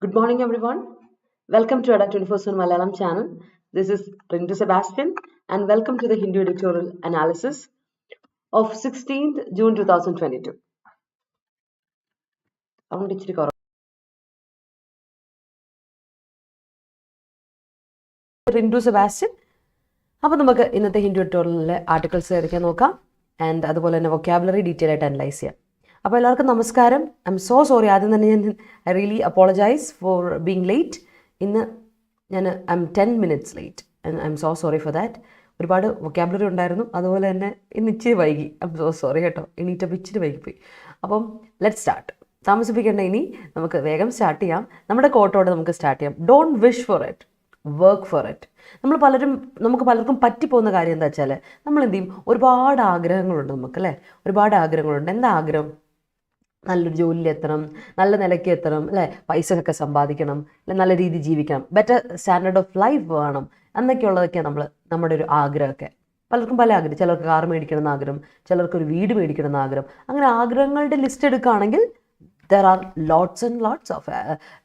Good morning, everyone. Welcome to Adda247 Malayalam channel. This is Rindu Sebastian, and welcome to the Hindu editorial analysis of 16th June 2022. Rindu Sebastian. അപ്പോൾ നമുക്ക് ഇന്നത്തെ Hindu എഡിറ്റോറിയലിലെ articles ഏതൊക്കെയാണ് നോക്കാം and അതുപോലെ തന്നെ vocabulary detail ആയിട്ട് analyse ചെയ്യാം. അപ്പോൾ എല്ലാവർക്കും നമസ്കാരം. ഐ എം സോ സോറി, ആദ്യം തന്നെ ഞാൻ really apologise for being late. ഇന്ന് ഞാൻ I M 10 minutes late and I M so sorry for that. ഒരുപാട് വൊക്കാബുലറി ഉണ്ടായിരുന്നു, അതുപോലെ തന്നെ ഇന്ന് ഇച്ചിരി വൈകി. ഐ എം സോ സോറി കേട്ടോ, എണീറ്റപ്പോൾ ഇച്ചിരി വൈകിപ്പോയി. അപ്പം ലെറ്റ് സ്റ്റാർട്ട്. താമസിപ്പിക്കേണ്ട, ഇനി നമുക്ക് വേഗം സ്റ്റാർട്ട് ചെയ്യാം. നമ്മുടെ കോട്ടോടെ നമുക്ക് സ്റ്റാർട്ട് ചെയ്യാം. Don't wish for it, work for it. നമുക്ക് പലർക്കും പറ്റിപ്പോകുന്ന കാര്യം എന്താ വെച്ചാൽ, നമ്മൾ എന്ത് ചെയ്യും, ഒരുപാട് ആഗ്രഹങ്ങളുണ്ട് നമുക്ക്, അല്ലേ? ഒരുപാട് ആഗ്രഹങ്ങളുണ്ട്. എന്താ ആഗ്രഹം? നല്ലൊരു ജോലിയിൽ എത്തണം, നല്ല നിലയ്ക്ക് എത്തണം, അല്ലേ? പൈസ ഒക്കെ സമ്പാദിക്കണം, അല്ലെ? നല്ല രീതിയിൽ ജീവിക്കണം, ബെറ്റർ സ്റ്റാൻഡേർഡ് ഓഫ് ലൈഫ് വേണം എന്നൊക്കെയുള്ളതൊക്കെയാണ് നമ്മുടെ ഒരു ആഗ്രഹമൊക്കെ. പലർക്കും പല ആഗ്രഹം. ചിലർക്ക് കാർ മേടിക്കണം എന്ന് ആഗ്രഹം, ചിലർക്ക് ഒരു വീട് മേടിക്കണം എന്ന് ആഗ്രഹം. അങ്ങനെ ആഗ്രഹങ്ങളുടെ ലിസ്റ്റ് എടുക്കുകയാണെങ്കിൽ there are lots and lots of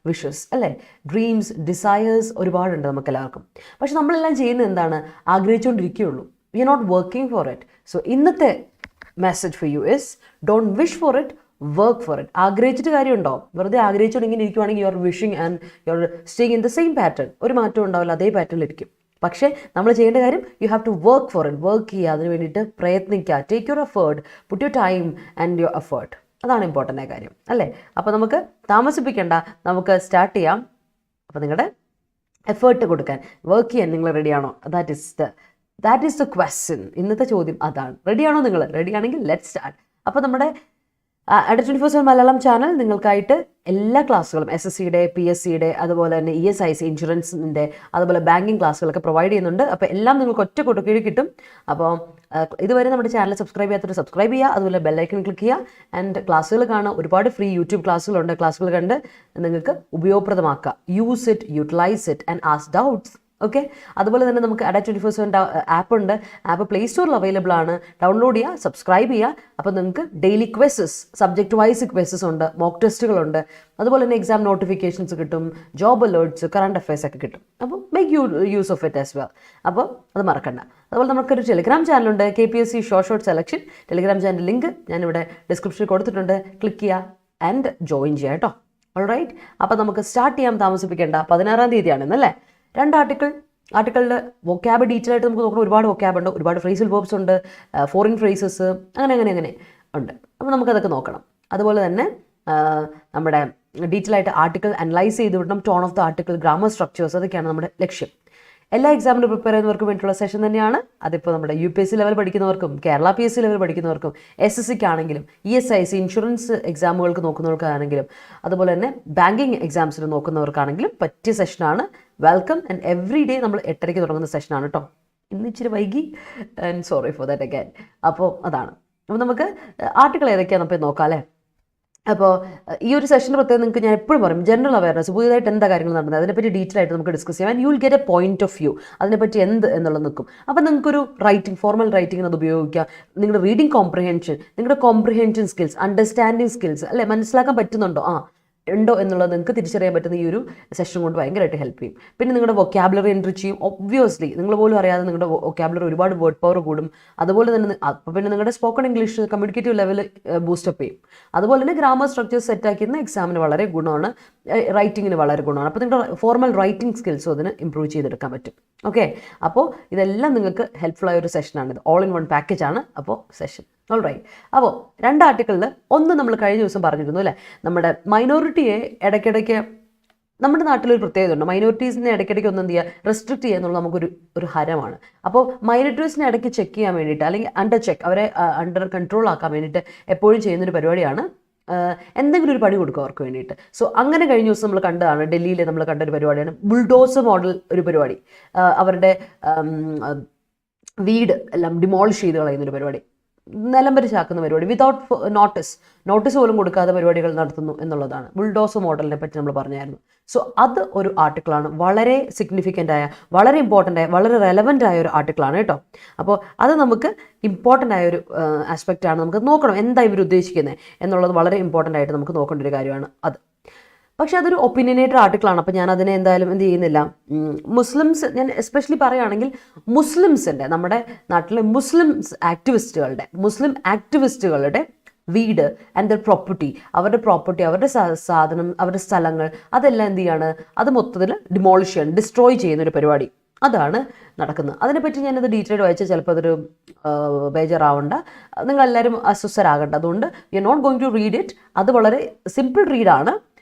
wishes, അല്ലേ? ഡ്രീംസ്, ഡിസയേഴ്സ് ഒരുപാടുണ്ട് നമുക്ക് എല്ലാവർക്കും. പക്ഷെ നമ്മളെല്ലാം ചെയ്യുന്നത് എന്താണ്? ആഗ്രഹിച്ചുകൊണ്ടിരിക്കുകയുള്ളൂ. We are not working for it. So ഇന്നത്തെ message for you is don't wish for it, work for it. ആഗ്രഹിച്ചിട്ട് കാര്യമുണ്ടോ? വെറുതെ ആഗ്രഹിച്ചുകൊണ്ട് ഇങ്ങനെ ഇരിക്കുവാണെങ്കിൽ you are wishing and you are staying in the same pattern. ഒരു മാറ്റം ഉണ്ടാവില്ല, അതേ പാറ്റേണിലിരിക്കും. പക്ഷേ നമ്മൾ ചെയ്യേണ്ട കാര്യം, U have to work for it. Work ചെയ്യുക, അതിന് വേണ്ടിയിട്ട് പ്രയത്നിക്കുക. Take your effort, put your time and your effort. അതാണ് ഇമ്പോർട്ടൻ്റ് ആയ കാര്യം, അല്ലേ? അപ്പോൾ നമുക്ക് താമസിപ്പിക്കേണ്ട, നമുക്ക് സ്റ്റാർട്ട് ചെയ്യാം. അപ്പോൾ നിങ്ങളുടെ എഫേർട്ട് കൊടുക്കാൻ, വർക്ക് ചെയ്യാൻ നിങ്ങൾ റെഡിയാണോ? That is the question. ഇന്നത്തെ ചോദ്യം അതാണ്. റെഡിയാണോ നിങ്ങൾ? റെഡിയാണെങ്കിൽ ലെറ്റ് സ്റ്റാർട്ട്. അപ്പോൾ നമ്മുടെ Adda247 മലയാളം ചാനൽ നിങ്ങൾക്കായിട്ട് എല്ലാ ക്ലാസ്സുകളും SSCയുടെ, PSCയുടെ, അതുപോലെ തന്നെ ESIC ഇൻഷുറൻസിൻ്റെ, അതുപോലെ ബാങ്കിങ് ക്ലാസ്സുകളൊക്കെ പ്രൊവൈഡ് ചെയ്യുന്നുണ്ട്. അപ്പോൾ എല്ലാം നിങ്ങൾക്ക് ഒറ്റ കൊടുക്കുകയും കിട്ടും. അപ്പോൾ ഇതുവരെ നമ്മുടെ ചാനൽ സബ്സ്ക്രൈബ് ചെയ്യാത്തവർ സബ്സ്ക്രൈബ് ചെയ്യുക, അതുപോലെ ബെല്ലൈക്കൺ ക്ലിക്ക് ചെയ്യുക. ആൻഡ് ക്ലാസ്സുകൾ കാണുക. ഒരുപാട് ഫ്രീ യൂട്യൂബ് ക്ലാസ്സുകളുണ്ട്. ക്ലാസ്സുകൾ കണ്ട് നിങ്ങൾക്ക് ഉപയോഗപ്രദമാക്കുക. Use it, utilise it and ask doubts. Okay. അതുപോലെ തന്നെ നമുക്ക് Adda247 ആപ്പ് ഉണ്ട്. ആപ്പ് പ്ലേ സ്റ്റോറിൽ അവൈലബിൾ ആണ്. ഡൗൺലോഡ് ചെയ്യുക, സബ്സ്ക്രൈബ് ചെയ്യുക. അപ്പോൾ നിങ്ങൾക്ക് daily quizzes, subject wise quizzes ഉണ്ട്, മോക്ക് ടെസ്റ്റുകളുണ്ട്. അതുപോലെ തന്നെ എക്സാം നോട്ടിഫിക്കേഷൻസ് കിട്ടും, ജോബ് അലേർട്ട്സ്, കറണ്ട് അഫയേഴ്സ് ഒക്കെ കിട്ടും. അപ്പോൾ make use of it as well. അപ്പോൾ അത് മറക്കണ്ട. അതുപോലെ നമുക്കൊരു ടെലിഗ്രാം ചാനലുണ്ട്, KPSC short selection. Telegram channel link ഞാനിവിടെ ഡിസ്ക്രിപ്ഷനിൽ കൊടുത്തിട്ടുണ്ട്. ക്ലിക്ക് ചെയ്യുക ആൻഡ് ജോയിൻ ചെയ്യുക കേട്ടോ. ഓൾറൈറ്റ്. അപ്പോൾ നമുക്ക് സ്റ്റാർട്ട് ചെയ്യാൻ താമസിപ്പിക്കേണ്ട. 16-ാം തീയതിയാണ് ഇന്നല്ലേ. 2 ആർട്ടിക്കിളിൽ വൊക്കാബ് ഡീറ്റെയിൽ ആയിട്ട് നമുക്ക് നോക്കണം. ഒരുപാട് വൊക്കാബ് ഉണ്ട്, ഒരുപാട് ഫ്രേസൽ വേർബ്സ് ഉണ്ട്, ഫോറിൻ ഫ്രേസസ്, അങ്ങനെ ഉണ്ട്. അപ്പോൾ നമുക്കതൊക്കെ നോക്കണം. അതുപോലെ തന്നെ നമ്മുടെ ഡീറ്റെയിൽ ആയിട്ട് ആർട്ടിക്കിൾ അനലൈസ് ചെയ്ത് വിടണം. Tone of the article, grammar structures, അതൊക്കെയാണ് നമ്മുടെ ലക്ഷ്യം. എല്ലാ എക്സാമിനും പ്രിപ്പയർ ചെയ്യുന്നവർക്ക് വേണ്ടിയിട്ടുള്ള സെഷൻ തന്നെയാണ്. അതിപ്പോൾ നമ്മുടെ UPSC ലെവൽ പഠിക്കുന്നവർക്കും, കേരള PSC ലെവൽ പഠിക്കുന്നവർക്കും, SSCക്ക് ആണെങ്കിലും, ESIC ഇൻഷുറൻസ് എക്സാമുകൾക്ക് നോക്കുന്നവർക്കാണെങ്കിലും, അതുപോലെ തന്നെ ബാങ്കിങ് എക്സാംസിന് നോക്കുന്നവർക്കാണെങ്കിലും പറ്റിയ സെഷനാണ്. വെൽക്കം. ആൻഡ് എവറി ഡേ നമ്മൾ 8:30 തുടങ്ങുന്ന സെഷനാണ് കേട്ടോ. ഇന്ന് ഇച്ചിരി വൈകി and sorry for that again. അപ്പോൾ അതാണ്. അപ്പോൾ നമുക്ക് ആർട്ടിക്കിൾ ഏതൊക്കെയാണ് നമുക്ക് നോക്കാം, അല്ലേ? അപ്പോൾ ഈ ഒരു സെഷൻ്റെ പ്രത്യേകം നിങ്ങൾക്ക് ഞാൻ എപ്പോഴും പറയും, ജനറൽ അവയർനെസ്, പുതിയതായിട്ട് എന്താ കാര്യങ്ങൾ നടന്നത് അതിനെപ്പറ്റി ഡീറ്റെയിൽ ആയിട്ട് നമുക്ക് ഡിസ്കസ് ചെയ്യാം. And you will get A point of view, അതിനെപ്പറ്റി എന്നുള്ളത് നിൽക്കും. അപ്പോൾ നിങ്ങൾക്കൊരു റൈറ്റിംഗ്, ഫോർമൽ റൈറ്റിംഗിന് അത് ഉപയോഗിക്കാം. നിങ്ങളുടെ റീഡിംഗ് കോംപ്രിഹെൻഷൻ, നിങ്ങളുടെ കോംപ്രിഹെൻഷൻ സ്കിൽസ്, അണ്ടർസ്റ്റാൻഡിങ് സ്കിൽസ്, അല്ലേ, മനസ്സിലാക്കാൻ പറ്റുന്നുണ്ടോ ഉണ്ടോ എന്നുള്ളത് നിങ്ങൾക്ക് തിരിച്ചറിയാൻ പറ്റുന്ന ഈ ഒരു സെഷൻ കൊണ്ട് ഭയങ്കരമായിട്ട് ഹെൽപ്പ് ചെയ്യും. പിന്നെ നിങ്ങളുടെ വൊക്കാബുലറി എൻട്രിച്ച് ചെയ്യും. ഒബ്വിയസ്ലി നിങ്ങൾ പോലും അറിയാതെ നിങ്ങളുടെ വൊക്കാബുലറി ഒരുപാട് വേർഡ് പവർ കൂടും. അതുപോലെ തന്നെ അപ്പോൾ പിന്നെ നിങ്ങളുടെ spoken English communicative level boost up ചെയ്യും. അതുപോലെ തന്നെ ഗ്രാമർ സ്ട്രക്ചർ സെറ്റാക്കിയിരുന്ന എക്സാമിന് വളരെ ഗുണമാണ്, റൈറ്റിങ്ങിന് വളരെ ഗുണമാണ്. അപ്പോൾ നിങ്ങളുടെ ഫോർമൽ റൈറ്റിംഗ് സ്കിൽസും അതിന് ഇമ്പ്രൂവ് ചെയ്തെടുക്കാൻ പറ്റും. ഓക്കെ. അപ്പോൾ ഇതെല്ലാം നിങ്ങൾക്ക് ഹെൽപ്ഫുൾ ആയ ഒരു സെഷനാണിത്. ഓൾ ഇൻ വൺ പാക്കേജ് ആണ് അപ്പോൾ സെഷൻ. All right. അപ്പോൾ 2 ആർട്ടിക്കിളിൽ ഒന്ന് നമ്മൾ കഴിഞ്ഞ ദിവസം പറഞ്ഞിരുന്നു, അല്ലേ? നമ്മുടെ മൈനോറിറ്റിയെ ഇടയ്ക്കിടയ്ക്ക്, നമ്മുടെ നാട്ടിലൊരു പ്രത്യേകത ഉണ്ട്, മൈനോറിറ്റീസിനെ ഇടയ്ക്കിടയ്ക്ക് ഒന്ന് എന്ത് ചെയ്യുക, റെസ്ട്രിക്റ്റ് ചെയ്യുക എന്നുള്ളത് നമുക്കൊരു ഹരമാണ്. അപ്പോൾ മൈനോറിറ്റീസിനെ ഇടയ്ക്ക് ചെക്ക് ചെയ്യാൻ വേണ്ടിയിട്ട്, അല്ലെങ്കിൽ അണ്ടർ ചെക്ക്, അവരെ അണ്ടർ കൺട്രോൾ ആക്കാൻ വേണ്ടിയിട്ട് എപ്പോഴും ചെയ്യുന്നൊരു പരിപാടിയാണ് എന്തെങ്കിലും ഒരു പണി കൊടുക്കുക അവർക്ക് വേണ്ടിയിട്ട്. സോ അങ്ങനെ കഴിഞ്ഞ ദിവസം നമ്മൾ കണ്ടതാണ്, ഡൽഹിയിൽ നമ്മൾ കണ്ടൊരു പരിപാടിയാണ് ബുൾഡോസർ മോഡൽ ഒരു പരിപാടി. അവരുടെ വീട് എല്ലാം ഡിമോളിഷ് ചെയ്ത് കളയുന്നൊരു പരിപാടി, നിലംപരിശാക്കുന്ന പരിപാടി, വിതൗട്ട് നോട്ടീസ് പോലും കൊടുക്കാതെ പരിപാടികൾ നടത്തുന്നു എന്നുള്ളതാണ്. ബുൾഡോസർ മോഡലിനെ പറ്റി നമ്മൾ പറഞ്ഞായിരുന്നു. സോ അത് ഒരു ആർട്ടിക്കിളാണ്, വളരെ സിഗ്നിഫിക്കൻ്റ് ആയ, വളരെ ഇമ്പോർട്ടൻ്റ് ആയ, വളരെ റെലവൻ്റ് ആയ ഒരു ആർട്ടിക്കിളാണ് കേട്ടോ. അപ്പോൾ അത് നമുക്ക് ഇമ്പോർട്ടൻ്റ് ആയ ഒരു ആസ്പെക്റ്റാണ്. നമുക്ക് നോക്കണം എന്താ ഇവർ ഉദ്ദേശിക്കുന്നത് എന്നുള്ളത് വളരെ ഇമ്പോർട്ടൻ്റ് ആയിട്ട് നമുക്ക് നോക്കേണ്ട ഒരു കാര്യമാണ് അത്. പക്ഷേ അതൊരു ഒപ്പീനിയനേറ്റഡ് ആർട്ടിക്കിളാണ്. അപ്പോൾ ഞാൻ അതിനെ എന്തായാലും എന്ത് ചെയ്യുന്നില്ല. മുസ്ലിംസ്, ഞാൻ എസ്പെഷ്യലി പറയുകയാണെങ്കിൽ മുസ്ലിംസിൻ്റെ, നമ്മുടെ നാട്ടിലെ മുസ്ലിം ആക്ടിവിസ്റ്റുകളുടെ വീട് ആൻഡ് ദർ പ്രോപ്പർട്ടി, അവരുടെ സാധനം, അവരുടെ സ്ഥലങ്ങൾ, അതെല്ലാം എന്ത് ചെയ്യാണ്, അത് മൊത്തത്തിൽ ഡിമോളിഷ് ചെയ്യണം, ഡിസ്ട്രോയ് ചെയ്യുന്നൊരു പരിപാടി, അതാണ് നടക്കുന്നത്. അതിനെപ്പറ്റി ഞാനത് ഡീറ്റെയിൽ വായിച്ചാൽ ചിലപ്പോൾ അതൊരു ബേജാറാവണ്ട, നിങ്ങളെല്ലാവരും അസ്വസ്ഥരാകണ്ട. അതുകൊണ്ട് you are not going to read it. അത് വളരെ സിമ്പിൾ റീഡാണ്.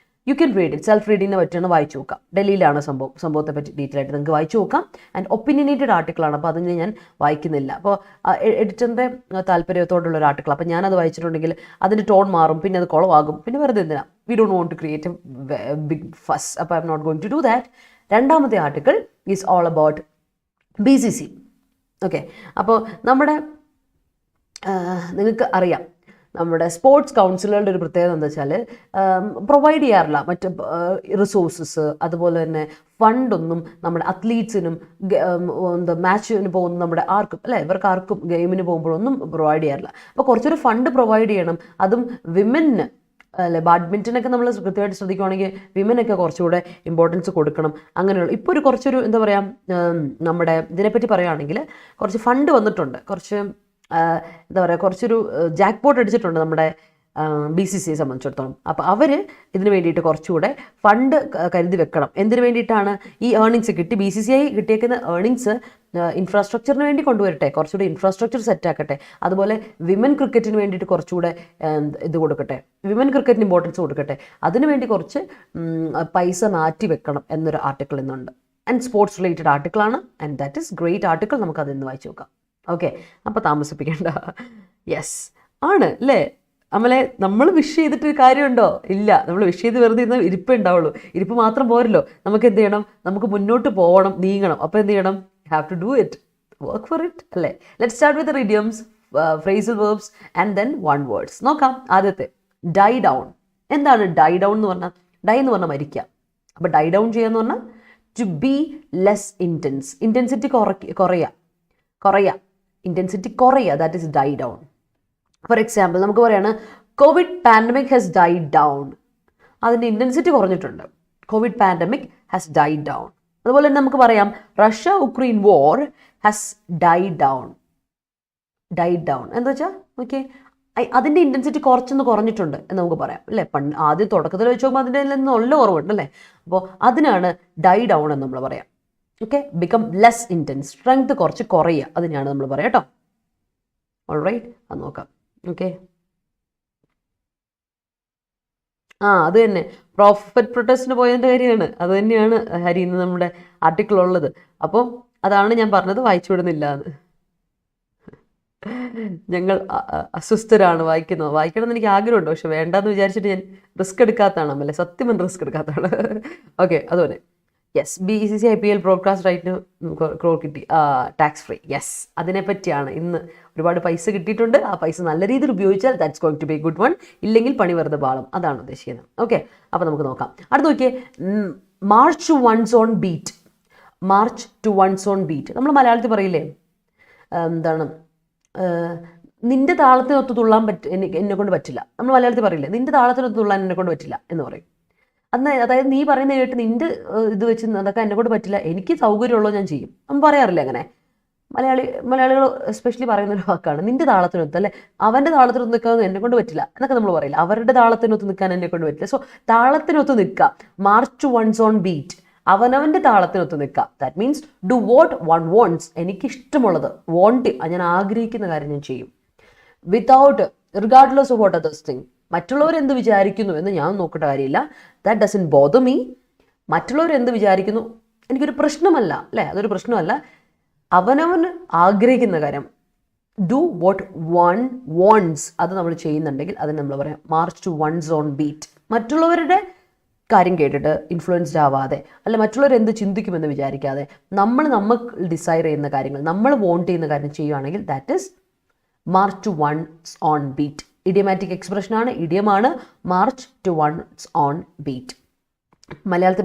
You can read it. Self റീഡിങ്ങിനെ പറ്റിയാണ് വായിച്ചു നോക്കാം. ഡൽഹിയിലാണ് സംഭവത്തെ പറ്റി ഡീറ്റെയിൽ ആയിട്ട് നിങ്ങൾക്ക് വായിച്ചു നോക്കാം. ആൻഡ് ഒപ്പീനിയനേറ്റഡ് ആർട്ടിക്കിളാണ്, അപ്പോൾ അതിന് ഞാൻ വായിക്കുന്നില്ല. അപ്പോൾ എഡിറ്ററിൻ്റെ താല്പര്യത്തോടുള്ള ഒരു ആർട്ടിക്കിൾ, അപ്പോൾ ഞാനത് വായിച്ചിട്ടുണ്ടെങ്കിൽ അതിൻ്റെ ടോൺ മാറും, പിന്നെ അത് കുളമാകും, പിന്നെ വെറുതെ എന്തിനാ, we don't want to create a big fuss. അപ്പോൾ I am not going to do that. രണ്ടാമത്തെ article is all about BCC. Okay, അപ്പോൾ നിങ്ങൾക്ക് അറിയാം, നമ്മുടെ സ്പോർട്സ് കൗൺസിലുകളുടെ ഒരു പ്രത്യേകത എന്താ വെച്ചാൽ പ്രൊവൈഡ് ചെയ്യാറില്ല മറ്റ് റിസോഴ്സസ്, അതുപോലെ തന്നെ ഫണ്ടൊന്നും നമ്മുടെ അത്ലീറ്റ്സിനും മാച്ചിന് പോകുന്ന നമ്മുടെ ആർക്കും ഇവർക്ക് ആർക്കും ഗെയിമിന് പോകുമ്പോഴൊന്നും പ്രൊവൈഡ് ചെയ്യാറില്ല. അപ്പോൾ കുറച്ചൊരു ഫണ്ട് പ്രൊവൈഡ് ചെയ്യണം, അതും വിമന് ബാഡ്മിൻ്റനൊക്കെ നമ്മൾ കൃത്യമായിട്ട് ശ്രദ്ധിക്കുകയാണെങ്കിൽ വിമനൊക്കെ കുറച്ചുകൂടെ ഇമ്പോർട്ടൻസ് കൊടുക്കണം. അങ്ങനെയുള്ള ഇപ്പോൾ കുറച്ചൊരു എന്താ പറയുക, നമ്മുടെ ഇതിനെപ്പറ്റി പറയുകയാണെങ്കിൽ കുറച്ച് ഫണ്ട് വന്നിട്ടുണ്ട്, കുറച്ച് എന്താ പറയുക, കുറച്ചൊരു ജാക്ക് പോട്ട് അടിച്ചിട്ടുണ്ട് നമ്മുടെ BCCയെ സംബന്ധിച്ചിടത്തോളം. അപ്പോൾ അവർ ഇതിന് വേണ്ടിയിട്ട് കുറച്ചുകൂടെ ഫണ്ട് കരുതി വെക്കണം. എന്തിനു വേണ്ടിയിട്ടാണ് ഈ ഏർണിങ്സ് BCCI കിട്ടിയേക്കുന്ന ഏർണിങ്സ് ഇൻഫ്രാസ്ട്രക്ചറിന് വേണ്ടി കൊണ്ടുവരട്ടെ, കുറച്ചുകൂടെ ഇൻഫ്രാസ്ട്രക്ചർ സെറ്റാക്കട്ടെ. അതുപോലെ വിമൻ ക്രിക്കറ്റിന് വേണ്ടിയിട്ട് കുറച്ചുകൂടെ ഇത് കൊടുക്കട്ടെ, വിമൻ ക്രിക്കറ്റിന് ഇമ്പോർട്ടൻസ് കൊടുക്കട്ടെ. അതിനുവേണ്ടി കുറച്ച് പൈസ മാറ്റി വെക്കണം എന്നൊരു ആർട്ടിക്കിൾ ഇന്നുണ്ട്. ആൻഡ് സ്പോർട്സ് റിലേറ്റഡ് ആർട്ടിക്കിളാണ്. And that is great article. നമുക്കത് ഇന്ന് വായിച്ചു നോക്കാം. ഓക്കെ, അപ്പോൾ താമസിപ്പിക്കേണ്ട. യെസ് ആണ് അല്ലേ അമലെ, നമ്മൾ വിഷ് ചെയ്തിട്ട് കാര്യമുണ്ടോ? ഇല്ല, നമ്മൾ വിഷ് ചെയ്ത് വെറുതെ ഇരുന്ന് ഇരിപ്പേ ഉണ്ടാവുള്ളൂ. ഇരിപ്പ് മാത്രം പോരല്ലോ, നമുക്ക് എന്ത് ചെയ്യണം, നമുക്ക് മുന്നോട്ട് പോകണം, നീങ്ങണം. അപ്പോൾ എന്ത് ചെയ്യണം, have to do it, work for it അല്ലേ. Let start with idioms, phrasal verbs and then one words. നോക്കാം. ആദ്യത്തെ ഡൈ ഡൗൺ. എന്താണ് ഡൈ ഡൗൺ എന്ന് പറഞ്ഞാൽ? ഡൈ എന്ന് പറഞ്ഞാൽ മരിക്കുക. അപ്പോൾ ഡൈ ഡൗൺ ചെയ്യാന്ന് പറഞ്ഞാൽ to be less intense, intensity കുറയുക, ഇൻറ്റൻസിറ്റി കുറയുക, that is die down. For example നമുക്ക് പറയാണ് Covid pandemic has died down. അതിൻ്റെ ഇൻറ്റൻസിറ്റി കുറഞ്ഞിട്ടുണ്ട്. Covid pandemic has died down. അതുപോലെ തന്നെ നമുക്ക് പറയാം Russia Ukraine war has died down. എന്താ വെച്ചാൽ ഓക്കെ, അതിൻ്റെ ഇൻറ്റൻസിറ്റി കുറഞ്ഞിട്ടുണ്ട് എന്ന് നമുക്ക് പറയാം അല്ലേ. ആദ്യം തുടക്കത്തിൽ വെച്ച് നോക്കുമ്പോൾ അതിൻ്റെ നിന്ന് നല്ല കുറവുണ്ട് അല്ലേ. അപ്പോൾ അതിനാണ് ഡൈ ഡൗൺ എന്ന് നമ്മൾ പറയാം. Okay, become less intense, strength കുറയുക, അതിനാണ് നമ്മൾ പറയാം കേട്ടോ. ഓൾറൈറ്റ്, അത് നോക്കാം. ഓക്കെ, അത് തന്നെ പ്രോഫിറ്റ് പ്രൊട്ടസ്റ്റിന് പോയതിൻ്റെ കാര്യമാണ്. അത് തന്നെയാണ് ഹരി ഇന്ന് നമ്മുടെ ആർട്ടിക്കിൾ ഉള്ളത്. അപ്പോൾ അതാണ് ഞാൻ പറഞ്ഞത് വായിച്ചു വിടുന്നില്ല എന്ന്. ഞങ്ങൾ അസ്വസ്ഥരാണ്, വായിക്കണം എന്ന് എനിക്ക് ആഗ്രഹമുണ്ട്, പക്ഷെ വേണ്ടാന്ന് വിചാരിച്ചിട്ട് ഞാൻ റിസ്ക് എടുക്കാത്തതാണ് അല്ലേ, സത്യം റിസ്ക് എടുക്കാത്തതാണ്. ഓക്കെ, അതുപോലെ യെസ്, BCC IPL ബ്രോഡ്കാസ്റ്റ് റൈറ്റിന് ക്രോർ കിട്ടി, ടാക്സ് ഫ്രീ. യെസ്, അതിനെപ്പറ്റിയാണ് ഇന്ന്. ഒരുപാട് പൈസ കിട്ടിയിട്ടുണ്ട്, ആ പൈസ നല്ല രീതിയിൽ ഉപയോഗിച്ചാൽ that's going to be good one, ഇല്ലെങ്കിൽ പണി വെറുതെ പാളും, അതാണ് ഉദ്ദേശിക്കുന്നത്. ഓക്കെ, അപ്പോൾ നമുക്ക് നോക്കാം. അടുത്ത് നോക്കിയേ, march to one's own beat. March to one's own beat നമ്മൾ മലയാളത്തിൽ പറയില്ലേ, എന്താണ്, നിന്റെ താളത്തിനൊത്ത് തുള്ളാൻ എന്നെ കൊണ്ട് പറ്റില്ല. നമ്മൾ മലയാളത്തിൽ പറയില്ലേ, നിന്റെ താളത്തിനൊത്ത് തുള്ളാൻ എന്നെ കൊണ്ട് പറ്റില്ല എന്ന് പറയും. അതായത് നീ പറയുന്ന കേട്ട് നിന്റെ ഇത് വെച്ച് അതൊക്കെ എന്നെ കൊണ്ട് പറ്റില്ല, എനിക്ക് സൗകര്യമുള്ളൂ ഞാൻ ചെയ്യും. നമ്മൾ പറയാറില്ല അങ്ങനെ. മലയാളികൾ എസ്പെഷ്യലി പറയുന്നൊരു വാക്കാണ് നിന്റെ താളത്തിനൊത്ത് അല്ലേ, അവൻ്റെ താളത്തിനൊത്ത് നിൽക്കാൻ എന്നെ കൊണ്ട് പറ്റില്ല എന്നൊക്കെ നമ്മൾ പറയില്ല. അവരുടെ താളത്തിനൊത്ത് നിൽക്കാൻ എന്നെ കൊണ്ട് പറ്റില്ല. സോ താളത്തിനൊത്ത് നിൽക്കുക, മാർച്ച് വൺസ് ഓൺ ബീറ്റ്, അവനവൻ്റെ താളത്തിനൊത്ത് നിൽക്കുക. That means do what one wants, എനിക്കിഷ്ടമുള്ളത്, ഞാൻ ആഗ്രഹിക്കുന്ന കാര്യം ഞാൻ ചെയ്യും. Without regardless of what others think, മറ്റുള്ളവരെന്ത് വിചാരിക്കുന്നു എന്ന് ഞാൻ നോക്കേണ്ട കാര്യമില്ല. That doesn't bother me. മറ്റുള്ളവരെന്ത് വിചാരിക്കുന്നു എനിക്കൊരു പ്രശ്നമല്ല അല്ലേ, അതൊരു പ്രശ്നമല്ല. അവനവന് ആഗ്രഹിക്കുന്ന കാര്യം, ഡു വാട്ട് വൺ വോൺസ്, അത് നമ്മൾ ചെയ്യുന്നുണ്ടെങ്കിൽ അതിന് നമ്മൾ പറയാം march to one's own beat. മറ്റുള്ളവരുടെ കാര്യം കേട്ടിട്ട് ഇൻഫ്ലുവൻസ്ഡ് ആവാതെ, അല്ല മറ്റുള്ളവർ എന്ത് ചിന്തിക്കുമെന്ന് വിചാരിക്കാതെ നമ്മൾ ഡിസൈഡ് ചെയ്യുന്ന കാര്യങ്ങൾ, നമ്മൾ വോണ്ട് ചെയ്യുന്ന കാര്യം ചെയ്യുകയാണെങ്കിൽ that is march to one's own beat. Idiomatic എക്സ്പ്രഷനാണ്, ഇഡിയമാണ് march to one's own beat. മലയാളത്തിൽ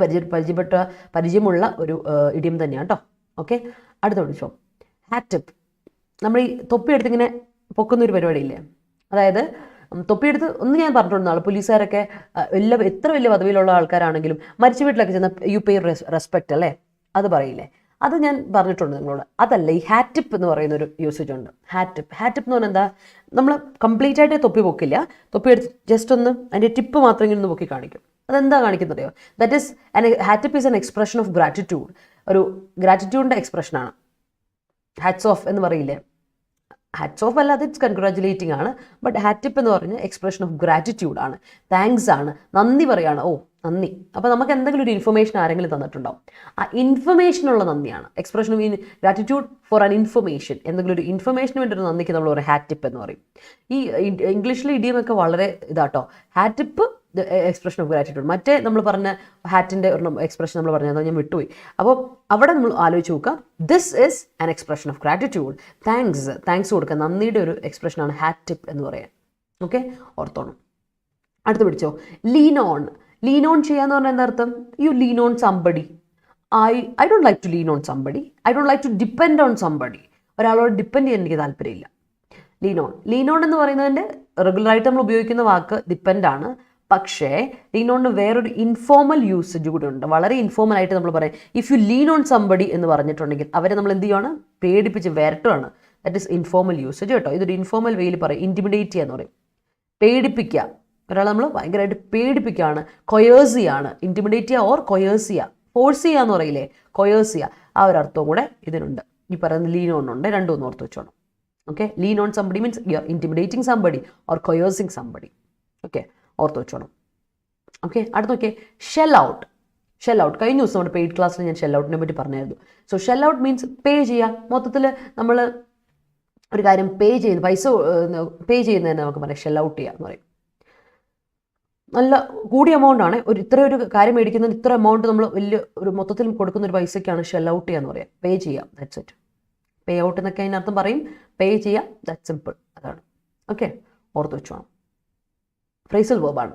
പരിചയമുള്ള ഒരു ഇഡിയം തന്നെയാണ് കേട്ടോ. ഓക്കെ, അടുത്ത വിളിച്ചോ, ഹാറ്റപ്പ്. നമ്മൾ ഈ തൊപ്പി എടുത്തിങ്ങനെ പൊക്കുന്നൊരു പരിപാടിയില്ലേ, അതായത് തൊപ്പിയെടുത്ത് ഒന്ന് ഞാൻ പറഞ്ഞിട്ടുണ്ടാണ്, പോലീസുകാരൊക്കെ എത്ര വലിയ പദവിയിലുള്ള ആൾക്കാരാണെങ്കിലും മരിച്ച വീട്ടിലൊക്കെ ചെന്ന് യു പേ റെസ്പെക്റ്റ് അല്ലേ, അത് പറയില്ലേ, അത് ഞാൻ പറഞ്ഞിട്ടുണ്ട് നിങ്ങളോട്. അതല്ല, ഈ ഹാറ്റ് ടിപ്പ് എന്ന് പറയുന്ന ഒരു യൂസേജ് ഉണ്ട്. ഹാറ്റ് ടിപ്പ് എന്ന് പറഞ്ഞാൽ എന്താ, നമ്മൾ കംപ്ലീറ്റ് ആയിട്ട് തൊപ്പി പൊക്കില്ല, തൊപ്പി എടുത്ത് ജസ്റ്റ് ഒന്ന് അതിൻ്റെ ടിപ്പ് മാത്രം ഇങ്ങനെ ഒന്ന് പൊക്കി കാണിക്കും. അതെന്താ കാണിക്കുന്നതയോ, that is hat tip is an expression of gratitude. ഒരു ഗ്രാറ്റിറ്റ്യൂഡിൻ്റെ എക്സ്പ്രഷനാണ്. ഹാറ്റ്സ് ഓഫ് എന്ന് പറയില്ലേ, ഹാറ്റ്സ് ഓഫ് അല്ലാതെ ഇറ്റ്സ് കൺഗ്രാറ്റുലേറ്റിംഗ് ആണ്. ബട്ട് ഹാറ്റ് ടിപ്പ് എന്ന് പറഞ്ഞാൽ എക്സ്പ്രഷൻ ഓഫ് ഗ്രാറ്റിറ്റ്യൂഡ് ആണ്, താങ്ക്സ് ആണ്, നന്ദി പറയാണ്, ഓ നന്ദി. അപ്പോൾ നമുക്ക് എന്തെങ്കിലും ഒരു ഇൻഫർമേഷൻ ആരെങ്കിലും തന്നിട്ടുണ്ടാവും, ആ ഇൻഫർമേഷനുള്ള നന്ദിയാണ്. Expression of gratitude for an information, എന്തെങ്കിലും ഒരു ഇൻഫർമേഷന് വേണ്ടി ഒരു നന്ദിക്ക് നമ്മൾ ഒരു ഹാറ്റ് ടിപ്പ് എന്ന് പറയും. ഈ ഇംഗ്ലീഷിലെ ഇഡിയമൊക്കെ വളരെ ഇതാട്ടോ. Hat tip expression of gratitude. മറ്റേ നമ്മൾ പറഞ്ഞ ഹാറ്റിൻ്റെ ഒരു എക്സ്പ്രഷൻ നമ്മൾ പറഞ്ഞത് ഞാൻ വിട്ടുപോയി. അപ്പോൾ അവിടെ നമ്മൾ ആലോചിച്ച് നോക്കുക, this is an expression of gratitude. Thanks കൊടുക്കുക, നന്ദിയുടെ ഒരു എക്സ്പ്രഷനാണ് ഹാറ്റ് ടിപ്പ് എന്ന് പറയാൻ. ഓക്കെ, ഓർത്തോണം. അടുത്ത് പിടിച്ചോ, ലീൻ ഓൺ. ലീൻ ഓൺ ചെയ്യാന്ന് പറഞ്ഞാൽ എന്താ അർത്ഥം? You lean on somebody. I don't like to lean on somebody. I don't like to depend on somebody. ഒരാളോട് ഡിപ്പെൻഡ് ചെയ്യാൻ എനിക്ക് താല്പര്യമില്ല. ലീൻ ഓൺ എന്ന് പറയുന്നതിൻ്റെ റെഗുലറായിട്ട് നമ്മൾ ഉപയോഗിക്കുന്ന വാക്ക് ഡിപ്പെൻഡ് ആണ്. പക്ഷേ ലീൻ ഓണിന് വേറൊരു ഇൻഫോർമൽ യൂസേജ് കൂടി ഉണ്ട്. വളരെ ഇൻഫോർമൽ ആയിട്ട് നമ്മൾ പറയാം, if you lean on somebody എന്ന് പറഞ്ഞിട്ടുണ്ടെങ്കിൽ അവരെ നമ്മൾ എന്ത് ചെയ്യുകയാണ്, പേടിപ്പിച്ച് വരട്ടുകയാണ്. ദാറ്റ് ഈസ് ഇൻഫോർമൽ യൂസേജ് കേട്ടോ. ഇതൊരു ഇൻഫോർമൽ വേയിൽ പറയും, ഇൻറ്റിമിഡേറ്റ് ചെയ്യുക എന്ന് പറയും, പേടിപ്പിക്കുക. ഒരാളെ നമ്മൾ ഭയങ്കരമായിട്ട് പേടിപ്പിക്കുകയാണ്, കൊയേഴ്സ് ചെയ്യാണ്. ഇൻറ്റിമിഡേറ്റ് ചെയ്യുക ഓർ കൊയേഴ്സ് ചെയ്യുക, ഫോഴ്സ് ചെയ്യുക എന്ന് പറയില്ലേ, കൊയേഴ്സ് ചെയ്യുക. ആ ഒരു അർത്ഥവും കൂടെ ഇതിനുണ്ട്. ഈ പറയുന്ന ലീൻ ഓൺ ഉണ്ട്, രണ്ടും ഒന്ന് ഓർത്ത് വെച്ചോണം. Okay, lean on somebody means you are intimidating somebody or coercing somebody. Okay, ഓർത്ത് വെച്ചോണം. ഓക്കെ, അടുത്ത് നോക്കിയേ, ഷെൽ ഔട്ട്. ഷെൽ ഔട്ട് കഴിഞ്ഞ ദിവസം നമ്മുടെ പെയ്ഡ് ക്ലാസ്സിൽ ഞാൻ ഷെൽ ഔട്ടിനെ പറ്റി പറഞ്ഞായിരുന്നു. സോ ഷെൽ ഔട്ട് മീൻസ് പേ ചെയ്യുക. മൊത്തത്തിൽ നമ്മൾ ഒരു കാര്യം പേ ചെയ്യുന്ന പൈസ പേ ചെയ്യുന്നതിന് നമുക്ക് പറയാം ഷെൽ ഔട്ട് ചെയ്യുക എന്ന് പറയും. നല്ല കൂടിയ എമൗണ്ട് ആണ്, ഇത്ര ഒരു കാര്യം മേടിക്കുന്നതിന് ഇത്ര എമൗണ്ട് നമ്മൾ വലിയ ഒരു മൊത്തത്തിൽ കൊടുക്കുന്ന ഒരു പൈസയ്ക്കാണ് ഷെൽ ഔട്ട് ചെയ്യുക എന്ന് പറയാം. പേ ചെയ്യാം, ദാറ്റ്സ് ഇറ്റ്. പേ ഔട്ട് എന്നൊക്കെ അതിനർത്ഥം പറയും, പേ ചെയ്യാം, ദാറ്റ് സിമ്പിൾ, അതാണ്. ഓക്കെ, ഓർത്ത് വെച്ചോണം. ഫ്രേസൽ വേർബാണ്.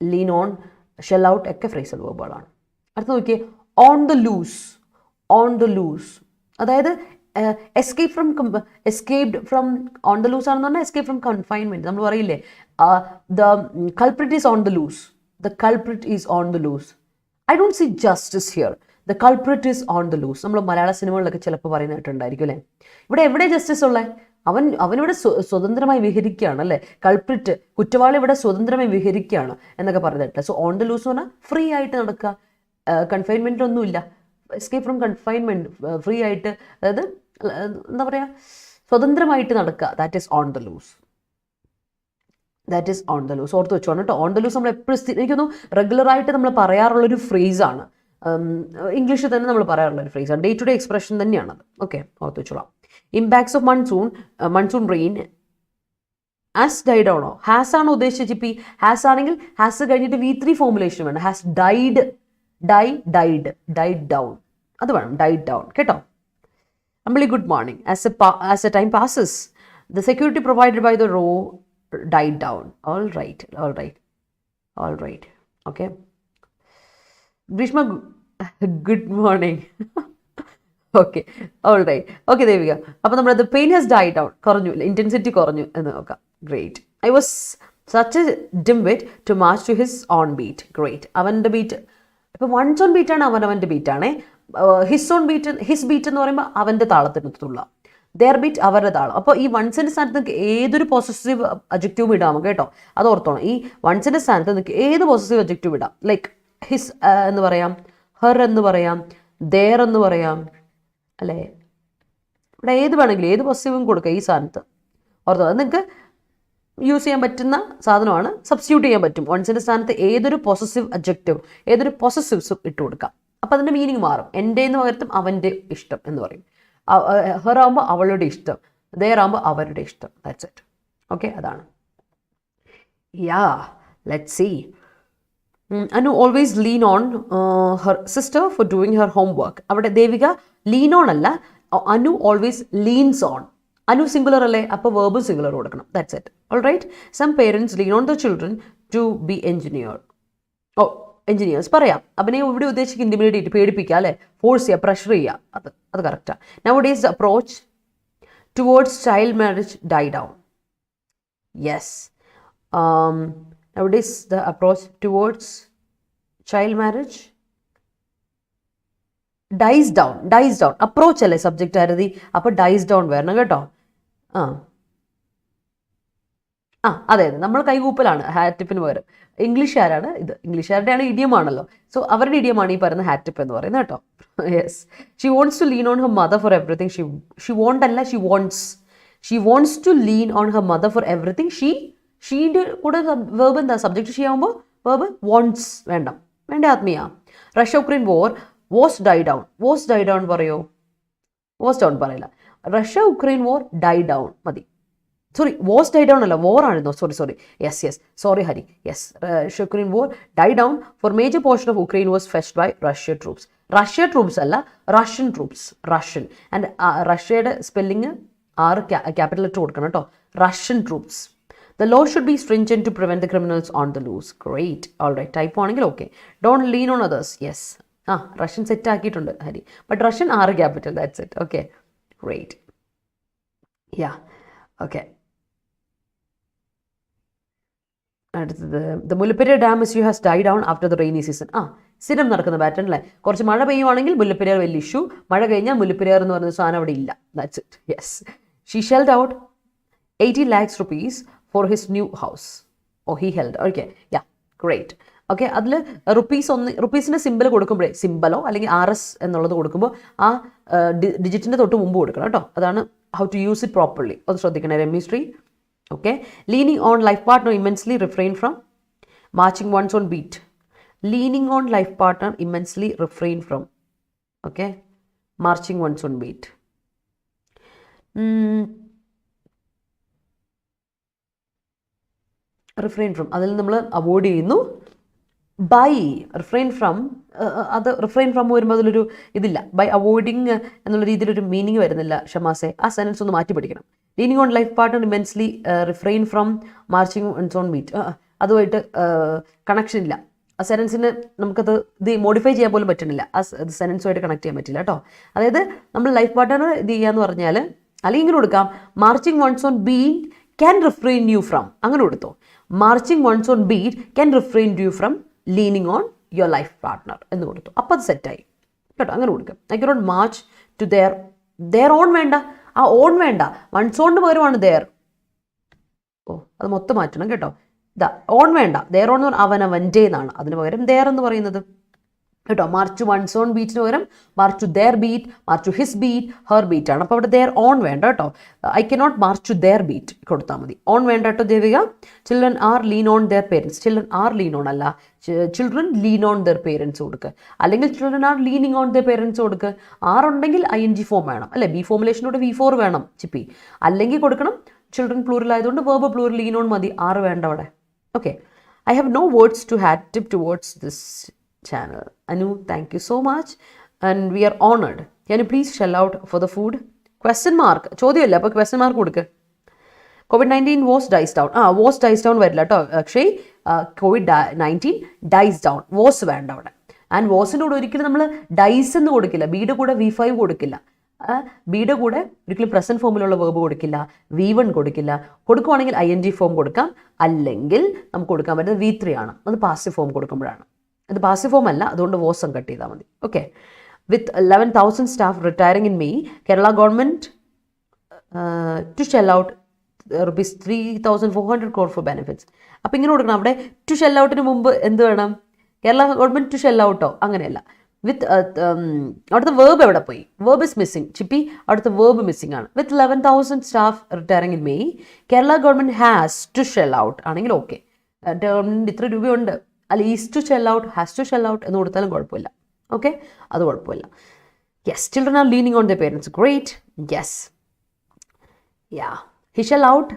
ലീൻ ഓൺ, ഷെൽ ഔട്ട് ഒക്കെ ഫ്രേസൽ വേർബുകളാണ്. അടുത്ത് നോക്കിയേ, on the loose. On the loose അതായത് escaped from, on the loose ആണെന്ന് പറഞ്ഞാൽ എസ്കേപ്പ് ഫ്രം കൺഫൈൻമെൻറ്റ്. നമ്മൾ പറയില്ലേ, the culprit is on the loose. The culprit is on the loose. I don't see justice here. The culprit is on the loose. നമ്മൾ മലയാള സിനിമകളിലൊക്കെ ചിലപ്പോൾ പറയുന്നതായിട്ടുണ്ടായിരിക്കും അല്ലേ. ഇവിടെ എവിടെ ജസ്റ്റിസ് ഉള്ളത്? അവനിവിടെ സ്വതന്ത്രമായി വിഹരിക്കുകയാണ് അല്ലേ. കൾപ്രിറ്റ്, കുറ്റവാളി ഇവിടെ സ്വതന്ത്രമായി വിഹരിക്കുകയാണ് എന്നൊക്കെ പറഞ്ഞിട്ട്. സോ ഓൺ ദ ലൂസ് എന്ന് പറഞ്ഞാൽ ഫ്രീ ആയിട്ട് നടക്കുക, കൺഫൈൻമെൻറ്റൊന്നുമില്ല. എസ്കേപ്പ് ഫ്രം കൺഫൈൻമെൻറ്റ്, ഫ്രീ ആയിട്ട്, അതായത് എന്താ പറയുക, സ്വതന്ത്രമായിട്ട് നടക്കുക. That is on the loose. That is on the loose. ഓർത്ത് വെച്ചോണം കേട്ടോ. ഓൺ ദ ലൂസ് നമ്മൾ എപ്പോഴും എനിക്കൊന്നും റെഗുലറായിട്ട് നമ്മൾ പറയാറുള്ളൊരു ഫ്രേസാണ്. ഇംഗ്ലീഷിൽ തന്നെ നമ്മൾ പറയാറുള്ളൊരു ഫ്രേസാണ്. ഡേ ടു ഡേ എക്സ്പ്രഷൻ തന്നെയാണത്. ഓക്കെ, ഓർത്ത് വെച്ചോളാം. Impacts of monsoon rain as died ആണോ, ഹാസ് ആണോ ഉദ്ദേശിച്ച്? ഇപ്പം ഈ ഹാസ് ആണെങ്കിൽ ഹാസ് കഴിഞ്ഞിട്ട് V3 ഫോർമുലേഷൻ വേണം. ഹാസ് ഡൈഡ്, ഡൈഡ് ഡൗൺ, അത് വേണം, ഡൈഡ് ഡൗൺ കേട്ടോ. Humbly good morning. As the time passes, the security provided by the row died down. All right. Okay. Grishma, good morning. Okay. All right. Okay, there we go. അപ്പോൾ നമ്മൾ the pain has died down. കുറഞ്ഞു, intensity കുറഞ്ഞു എന്ന് നോക്കാം. Great. I was such a dimwit to march to his on beat. Great. അവൻ്റെ beat ഇപ്പോൾ one's own ബീറ്റാണ്, അവൻ്റെ ബീറ്റാണേ. His beat എന്ന് പറയുമ്പോൾ അവൻ്റെ താളത്തിനൊത്തുള്ള, ദെയർ ബീറ്റ് അവരുടെ താളം. അപ്പോൾ ഈ വൺസിൻ്റെ സ്ഥാനത്ത് നിങ്ങൾക്ക് ഏതൊരു പോസസീവ് അഡ്ജക്റ്റീവും ഇടാം കേട്ടോ, അത് ഓർത്തോണം. ഈ വൺസിൻ്റെ സ്ഥാനത്ത് നിങ്ങൾക്ക് ഏത് പോസസീവ് അഡ്ജക്റ്റീവ് ഇടാം. ലൈക്ക് ഹിസ് എന്ന് പറയാം, ഹെർ എന്ന് പറയാം, ദെയർ എന്ന് പറയാം അല്ലേ. ഇവിടെ ഏത് വേണമെങ്കിലും ഏത് പോസസീവും കൊടുക്കുക ഈ സ്ഥാനത്ത്, ഓർത്തോ. അത് നിങ്ങൾക്ക് യൂസ് ചെയ്യാൻ പറ്റുന്ന സാധനമാണ്, സബ്സ്റ്റിറ്റ്യൂട്ട് ചെയ്യാൻ പറ്റും. വൺസിൻ്റെ സ്ഥാനത്ത് ഏതൊരു പോസസീവ് അഡ്ജക്റ്റീവ്, ഏതൊരു പോസസീവ്സും ഇട്ട് കൊടുക്കാം. അപ്പോൾ അതിൻ്റെ മീനിങ് മാറും. എൻ്റെ എന്ന് പകരത്തും അവൻ്റെ ഇഷ്ടം എന്ന് പറയും. ഹെർ ആകുമ്പോൾ അവളുടെ ഇഷ്ടം, ദെയർ ആകുമ്പോൾ അവരുടെ ഇഷ്ടം. That's it. ഓക്കെ, അതാണ്. Yeah, let's see. Anu always lean on her sister for doing her home work. അവിടെ ദേവിക ലീൻ ഓൺ അല്ല, Anu always leans on. Anu singular അല്ലേ, അപ്പോൾ വേർബ് സിംഗുലർ കൊടുക്കണം. That's it. All right. Some parents lean on the children to be engineer. Engineers പറയാം. അവനെ ഇവിടെ ഉദ്ദേശിക്കുക intimidate, പേടിപ്പിക്കുക അല്ലേ, force ചെയ്യുക, പ്രഷർ ചെയ്യുക. അത് കറക്റ്റാണ്. Nowadays approach towards child marriage die down. Yes, Nowadays the approach towards child marriage dies down. Approach അല്ലേ subject Arathi, അപ്പോൾ ഡൈസ് ഡൗൺ വരണം കേട്ടോ. അതെ നമ്മൾ കൈകൂപ്പലാണ് ഹാറ്റ് ടിപ്പിന് പകരം. ഇംഗ്ലീഷുകാരാണ് ഇത്, ഇംഗ്ലീഷുകാരുടെയാണ് ഇഡിയമാണല്ലോ. സോ അവരുടെ ഇഡിയമാണ് ഈ പറയുന്ന ഹാറ്റ് ടിപ്പ് എന്ന് പറയുന്നത് കേട്ടോ. Yes, she wants to lean on her mother for everything. She want അല്ല, she wants to lean on her mother for everything. ഷീൻ്റെ കൂടെ വേർബ് എന്താ, സബ്ജക്റ്റ് ഷീ ആകുമ്പോൾ വേർബ് വോണ്ട്സ് വേണ്ട Athmiya. Russia Ukraine war was die down പറയോ? Was down പറയില്ല. Russia Ukraine war die down മതി. Sorry, was die down അല്ല, war ആണെന്നോ. Sorry. Yes sorry Hari. Yes, Russia Ukraine war die down four major portion of Ukraine was fetched by Russia troops അല്ല, Russian troops. And റഷ്യയുടെ spelling 6 capital letter കൊടുക്കണം കേട്ടോ. Russian troops. The law should be stringent to prevent the criminals on the loose. Great. All right. Type ആണെങ്കിൽ okay. Don't lean on others. Yes. Russian set ആക്കിയിട്ടുണ്ട് Hari. But Russian 6 capital. That's it. Okay, great. Yeah, okay. അടുത്തത്, the Mullaperiyar dam issue has die down after the rainy season. സ്ഥിരം നടക്കുന്ന pattern അല്ലേ. കുറച്ച് മഴ പെയ്യുവാണെങ്കിൽ മുല്ലപ്പെരിയാർ വലിയ issue, മഴ കഴിഞ്ഞാൽ മുല്ലപ്പെരിയാർ എന്ന് പറയുന്ന സാധനം അവിടെ ഇല്ല. That's it. Yes, she shelled out 80 lakhs rupees for his new house. He held. Okay, yeah, great. Okay, അതിൽ റുപ്പീസിൻ്റെ സിമ്പിൾ കൊടുക്കുമ്പോഴേ, സിമ്പലോ അല്ലെങ്കിൽ RS എന്നുള്ളത് കൊടുക്കുമ്പോൾ ആ ഡിജിറ്റിൻ്റെ തൊട്ട് മുമ്പ് കൊടുക്കണം കേട്ടോ. അതാണ് how to use it properly. അത് ശ്രദ്ധിക്കണേ Ramyasree. Okay, leaning on life partner immensely refrain from marching one's own beat. Leaning on life partner immensely refrain from. Okay, marching one's own beat. Refrain from, അതിൽ നമ്മൾ avoid ചെയ്യുന്നു. By refrain from, അത് refrain from വരുമ്പോൾ അതിലൊരു ഇതില്ല. By avoiding എന്നുള്ള രീതിയിലൊരു meaning വരുന്നില്ല ഷമാസെ. ആ സെൻറ്റൻസ് ഒന്ന് മാറ്റി പഠിക്കണം. Leaning on life partner immensely refrain from marching one's own beat. അതുമായിട്ട് കണക്ഷൻ ഇല്ല. ആ സെൻറ്റൻസിന് നമുക്കത് ഇത് മോഡിഫൈ ചെയ്യാൻ പോലും പറ്റുന്നില്ല. ആ സെൻറ്റൻസുമായിട്ട് കണക്ട് ചെയ്യാൻ പറ്റില്ല കേട്ടോ. അതായത് നമ്മൾ ലൈഫ് പാർട്ട്ണർ ഇത് ചെയ്യാന്ന് പറഞ്ഞാൽ അല്ലെങ്കിൽ ഇങ്ങനെ കൊടുക്കാം, marching one's own beat can refrain you from. അങ്ങനെ കൊടുത്തോ. Marching one's own beat can refrain you from leaning on your life partner എന്ന് കൊടുത്തു. അപ്പോൾ അത് സെറ്റായി കേട്ടോ. അങ്ങനെ കൊടുക്കാം. I cannot march to their own വേണ്ട, ആ ഓൺ വേണ്ട, വൺസ് ഓണിന് പകരമാണ് ദെയർ. അത് മൊത്തം മാറ്റണം കേട്ടോ. ഓൺ വേണ്ട, ദെയർ ഓൺ എന്ന് പറഞ്ഞാൽ അവനവൻ്റെ എന്നാണ്. അതിന് പകരം ദെയർ എന്ന് പറയുന്നത് കേട്ടോ. മാർച്ച് വൺസ് ഓൺ ബീറ്റിന് പകരം march to their beat, march to his beat, her beat ആണ്. അപ്പോൾ അവിടെ ദെയർ ഓൺ വേണ്ട കേട്ടോ. I cannot march to their beat കൊടുത്താൽ മതി. ഓൺ വേണ്ട കേട്ടോ Devika. Children are lean on their parents. Children are lean on അല്ല, children lean on their parents കൊടുക്കുക. അല്ലെങ്കിൽ children are leaning on their parents കൊടുക്കുക. ആറുണ്ടെങ്കിൽ ING ഫോം വേണം അല്ലേ. ബി ഫോമുലേഷനോട് V4 വേണം ചിപ്പി. അല്ലെങ്കിൽ കൊടുക്കണം ചിൽഡ്രൻ പ്ലൂറൽ ആയതുകൊണ്ട് വേർബ് പ്ലൂറൽ ലീൻ ഓൺ മതി. 6 വേണ്ട അവിടെ. Okay, I have no words to had tip towards this channel. Anu, thank you so much and we are honored. Can you please shell out for the food? Question mark. ചോദ്യമല്ല, അപ്പോൾ question mark കൊടുക്ക്. COVID-19 was dies down. Was dies down വരില്ല കേട്ടോ. പക്ഷേ COVID-19 dies down. Was വേണ്ട അവിടെ. And വാസിൻ്റെ കൂടെ ഒരിക്കലും നമ്മൾ ഡൈസ് എന്ന് കൊടുക്കില്ല. ബിയുടെ കൂടെ V5 കൊടുക്കില്ല. ബിയുടെ കൂടെ ഒരിക്കലും പ്രസൻറ്റ് ഫോമിലുള്ള വേർബ് കൊടുക്കില്ല. V1 കൊടുക്കില്ല. കൊടുക്കുവാണെങ്കിൽ ING ഫോം കൊടുക്കാം. അല്ലെങ്കിൽ നമുക്ക് കൊടുക്കാൻ പറ്റുന്നത് V3 ആണ്. അത് പാസീവ് ഫോം കൊടുക്കുമ്പോഴാണ്. ഇത് പാസീവ് ഫോം അല്ല, അതുകൊണ്ട് വോസം കട്ട് ചെയ്താൽ മതി. Okay, with 11,000 staff retiring in May, Kerala government to shell out ₹3,400 crore for benefits. അപ്പോൾ ഇങ്ങനെ കൊടുക്കണം. അവിടെ ടു ഷെൽ ഔട്ടിന് മുമ്പ് എന്ത് വേണം? കേരള ഗവൺമെൻറ് ടു ഷെൽ ഔട്ടോ? അങ്ങനെയല്ല. വിത്ത് അവിടുത്തെ വേർബ് എവിടെ പോയി? Verb is missing. ചിപ്പി, അവിടുത്തെ വേർബ് മിസ്സിംഗ് ആണ്. With 11,000 staff retiring in May, Kerala government has to shell out ആണെങ്കിൽ ഓക്കെ. ഗവൺമെൻറ് ഇത്ര രൂപയുണ്ട്, അല്ല is to shell out, has to shell out എന്ന് കൊടുത്താലും കുഴപ്പമില്ല. ഓക്കെ, അത് കുഴപ്പമില്ല. Yes, children are leaning on the parents. Great. Yes, yeah. He shell out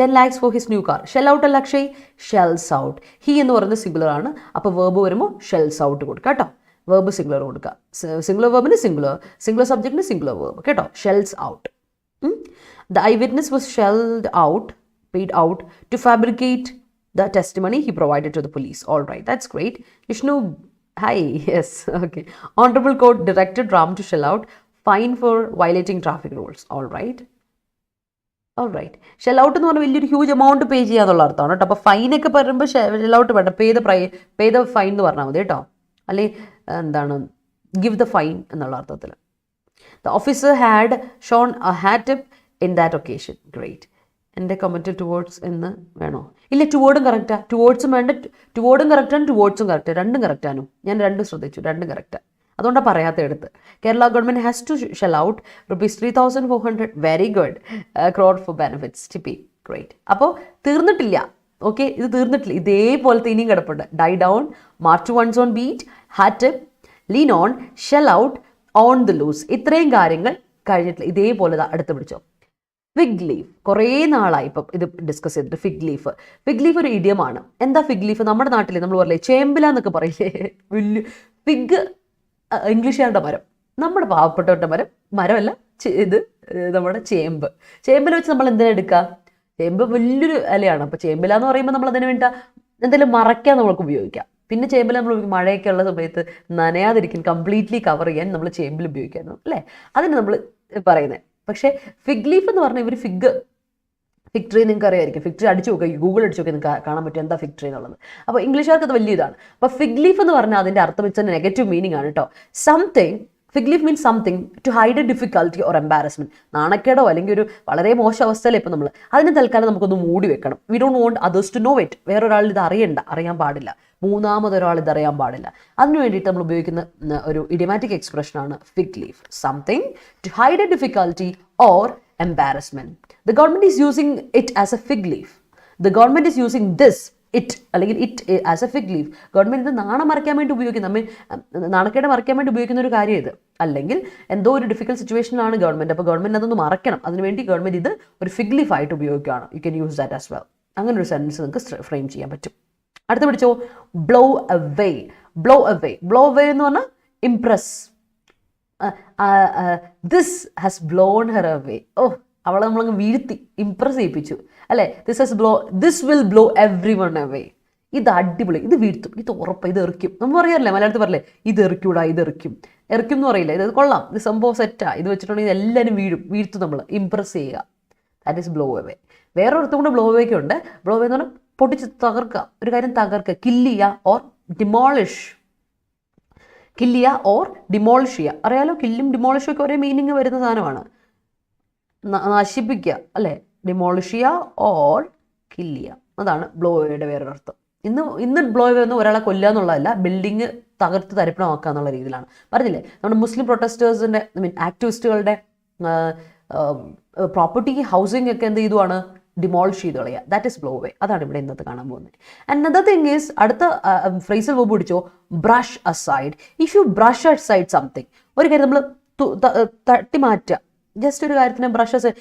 10 lakhs for his new car. Shell out അല്ല Akshay, shells out. He എന്ന് പറയുന്നത് singular ആണ്. അപ്പോൾ വേർബ് വരുമ്പോൾ ഷെൽസ് ഔട്ട് കൊടുക്കുക കേട്ടോ. വേർബ് സിംഗുലർ കൊടുക്കുക. സിംഗുലർ വേർബിന് സിംഗുലർ സബ്ജക്റ്റിന് സിംഗുലർ വേർബ് കേട്ടോ. Shells out. The eyewitness was shelled out, paid out to fabricate the testimony he provided to the police. All right, that's great. Vishnu, hi. Yes, okay. Honorable court directed Ram to shell out fine for violating traffic rules. All right. Alright. Shell out എന്ന് പറഞ്ഞാൽ വലിയൊരു huge amount pay ചെയ്യാന്നുള്ള അർത്ഥമാണ് കേട്ടോ. അപ്പോൾ ഫൈനൊക്കെ പറയുമ്പോൾ shell out വേണ്ട, pay the fine എന്ന് പറഞ്ഞാൽ മതി കേട്ടോ. അല്ലെങ്കിൽ എന്താണ്, ഗിവ് ദ ഫൈൻ എന്നുള്ള അർത്ഥത്തിൽ. The officer had shown a hat in that occasion. Great. എൻ്റെ കമൻറ്റ് ടുവേർഡ്സ് എന്ന് വേണോ? ഇല്ല, ടുവേർഡും കറക്റ്റാണ്. ടുവേർഡ്സും വേണ്ട, ടുവേർഡും കറക്റ്റാണ്, ടുവേർഡ്സും കറക്റ്റ്, രണ്ടും കറക്റ്റാണ്. ഞാൻ രണ്ടും ശ്രദ്ധിച്ചു, രണ്ടും കറക്റ്റാണ്. അതുകൊണ്ടാണ് പറയാത്ത എടുത്ത്. Kerala government has to shell out ₹3,400 very good crore for benefits T P. Great. അപ്പോൾ തീർന്നിട്ടില്ല. ഓക്കെ, ഇത് തീർന്നിട്ടില്ല. ഇതേപോലത്തെ ഇനിയും കിടപ്പുണ്ട്. Die down, march one's own beat, hat, lean on, shell out, on the loose. ഇത്രയും കാര്യങ്ങൾ കഴിഞ്ഞിട്ടില്ല. ഇതേപോലെ അടുത്ത് പിടിച്ചോ. Fig leaf. കുറേ നാളായി ഇപ്പം ഇത് ഡിസ്കസ് ചെയ്തിട്ട്. Fig leaf. ഫിഗ് ലീഫ് ഒരു ഇഡിയമാണ്. എന്താ ഫിഗ് ലീഫ്? നമ്മുടെ നാട്ടിൽ നമ്മൾ പറയില്ലേ ചേമ്പില എന്നൊക്കെ പറയില്ലേ, വലിയ ഫിഗ് ഇംഗ്ലീഷുകാരുടെ മരം, നമ്മുടെ പാവപ്പെട്ടവരുടെ മരമല്ല ഇത് നമ്മുടെ ചേമ്പ്. ചേമ്പിൽ വെച്ച് നമ്മൾ എന്തിനാ എടുക്കുക? ചേമ്പ് വലിയൊരു ഇലയാണ്. അപ്പോൾ ചേമ്പില എന്ന് പറയുമ്പോൾ നമ്മൾ അതിന് വേണ്ട എന്തെങ്കിലും മറയ്ക്കാൻ നമ്മൾക്ക് ഉപയോഗിക്കാം. പിന്നെ ചേമ്പിൽ നമ്മൾ മഴയൊക്കെ ഉള്ള സമയത്ത് നനയാതിരിക്കാൻ, കംപ്ലീറ്റ്ലി കവർ ചെയ്യാൻ നമ്മൾ ചേമ്പിൽ ഉപയോഗിക്കായിരുന്നു അല്ലേ? അതിന് നമ്മൾ പറയുന്നത്. പക്ഷേ ഫിഗ് ലീഫ് എന്ന് പറഞ്ഞാൽ ഇവർ ഫിഗ് ട്രീ നിങ്ങൾക്ക് അറിയാമായിരിക്കും. ഫിഗ് ട്രീ അടിച്ചു നോക്കുക, ഗൂഗിൾ അടിച്ചു നോക്കി നിങ്ങൾക്ക് കാണാൻ പറ്റും എന്താ ഫിഗ് ട്രീ എന്നുള്ളത്. അപ്പോൾ ഇംഗ്ലീഷുകാർക്ക് അത് വലിയ ഇതാണ്. അപ്പോൾ ഫിഗ് ലീഫ് എന്ന് പറഞ്ഞാൽ അതിൻ്റെ അർത്ഥം വെച്ചാൽ നെഗറ്റീവ് മീനിങ് ആണ് കേട്ടോ. Something, fig leaf means something to hide a difficulty or embarrassment. നാണക്കേടോ അല്ലെങ്കിൽ ഒരു വളരെ മോശം അവസ്ഥയിൽ ഇപ്പോൾ നമ്മൾ അതിന് തൽക്കാലം നമുക്കൊന്ന് മൂടി വെക്കണം. We don't want others to know it. വേറൊരാൾ ഇത് അറിയാൻ പാടില്ല. മൂന്നാമതൊരാൾ ഇത് അറിയാൻ പാടില്ല. അതിന് വേണ്ടിയിട്ട് നമ്മൾ ഉപയോഗിക്കുന്ന ഒരു ഇഡിയമാറ്റിക് എക്സ്പ്രഷനാണ് fig leaf. Something to hide a difficulty or embarrassment. The government is using it as a fig leaf. The government is using this, it അല്ലെങ്കിൽ it as a fig leaf. Government ഇത് നാണം മറയ്ക്കാൻ വേണ്ടി ഉപയോഗിക്കുന്ന, നാണക്കേട് മറയ്ക്കാൻ വേണ്ടി ഉപയോഗിക്കുന്ന ഒരു കാര്യം ഇത്. അല്ലെങ്കിൽ എന്തോ ഒരു ഡിഫിക്കൽട്ട് സിറ്റുവേഷനിലാണ് ഗവൺമെൻറ്, അപ്പോൾ ഗവൺമെൻറ് അതൊന്ന് മറയ്ക്കണം. അതിനുവേണ്ടി ഗവൺമെൻറ് ഇത് ഒരു ഫിഗ് ലീഫ് ആയിട്ട് ഉപയോഗിക്കുകയാണ്. You can use that as well. അങ്ങനെ ഒരു സെൻറ്റൻസ് നിങ്ങൾക്ക് ഫ്രെയിം ചെയ്യാൻ പറ്റും. അടുത്ത പിടിച്ചോ, blow away. Blow away. Blow away എന്ന് പറഞ്ഞാൽ impress. This has blown her away. ഓ, അവളെ നമ്മളങ്ങ് വീഴ്ത്തി, ഇംപ്രസ് ചെയ്യിപ്പിച്ചു അല്ലേ? This will blow everyone away. ഇത് അടിപൊളി, ഇത് വീഴ്ത്തും, ഇത് ഉറപ്പ്, ഇത് എറിക്കും. നമ്മൾ പറയാറില്ലേ, മലയാളത്തിൽ പറയില്ലേ, ഇത് എറിക്കൂടാ, ഇത് എറിക്കും എന്ന് പറയില്ല. ഇത് കൊള്ളാം, ഇത് സംഭവം സെറ്റാ, ഇത് വെച്ചിട്ടുണ്ടെങ്കിൽ എല്ലാവരും വീഴ്ത്തും, നമ്മൾ ഇംപ്രസ് ചെയ്യുക. That is blow away. വേറെ ഒരിടത്തും കൂടെ ബ്ലോ അവേക്ക് ഉണ്ട്. ബ്ലോ അവേ എന്ന് പറഞ്ഞാൽ പൊട്ടിച്ച് തകർക്കുക, ഒരു കാര്യം തകർക്കുക. കില്ല് ചെയ്യുക ഓർ ഡിമോളിഷ്. കില്ല് ചെയ്യുക ഓർ ഡിമോളിഷ് ചെയ്യുക. അറിയാലോ, കില്ലും ഡിമോളിഷും ഒക്കെ ഒരേ മീനിങ് വരുന്ന സാധനമാണ്. നശിപ്പിക്കുക അല്ലേ? ഡിമോളിഷ് ചെയ്യുക ഓർ കില്ല് ചെയ്യുക, അതാണ് ബ്ലോ അവേയുടെ വേറൊരർത്ഥം. ഇന്ന് ബ്ലോ അവേ എന്ന് ഒരാളെ കൊല്ലുക എന്നുള്ളതല്ല, ബിൽഡിങ് തകർത്ത് തരിപ്പണമാക്കുക എന്നുള്ള രീതിയിലാണ്. പറഞ്ഞില്ലേ, നമ്മുടെ മുസ്ലിം പ്രൊട്ടസ്റ്റേഴ്സിൻ്റെ ആക്ടിവിസ്റ്റുകളുടെ പ്രോപ്പർട്ടി, ഹൗസിംഗ് ഒക്കെ എന്ത് ചെയ്തുവാണ്, ഡിമോളിഷ് ചെയ്ത് കളയുക. That is blow away. അതാണ് ഇവിടെ ഇന്നത്തെ കാണാൻ പോകുന്നത്. ആൻഡ് അനദർ തിങ് ഈസ്, അടുത്ത ഫ്രേസൽ വെർബ് പിടിച്ചോ, brush aside. If you brush aside something, ഒരു കാര്യം നമ്മൾ തട്ടി മാറ്റുക. ജസ്റ്റ് ഒരു കാര്യത്തിന് ബ്രഷ് അസൈഡ്.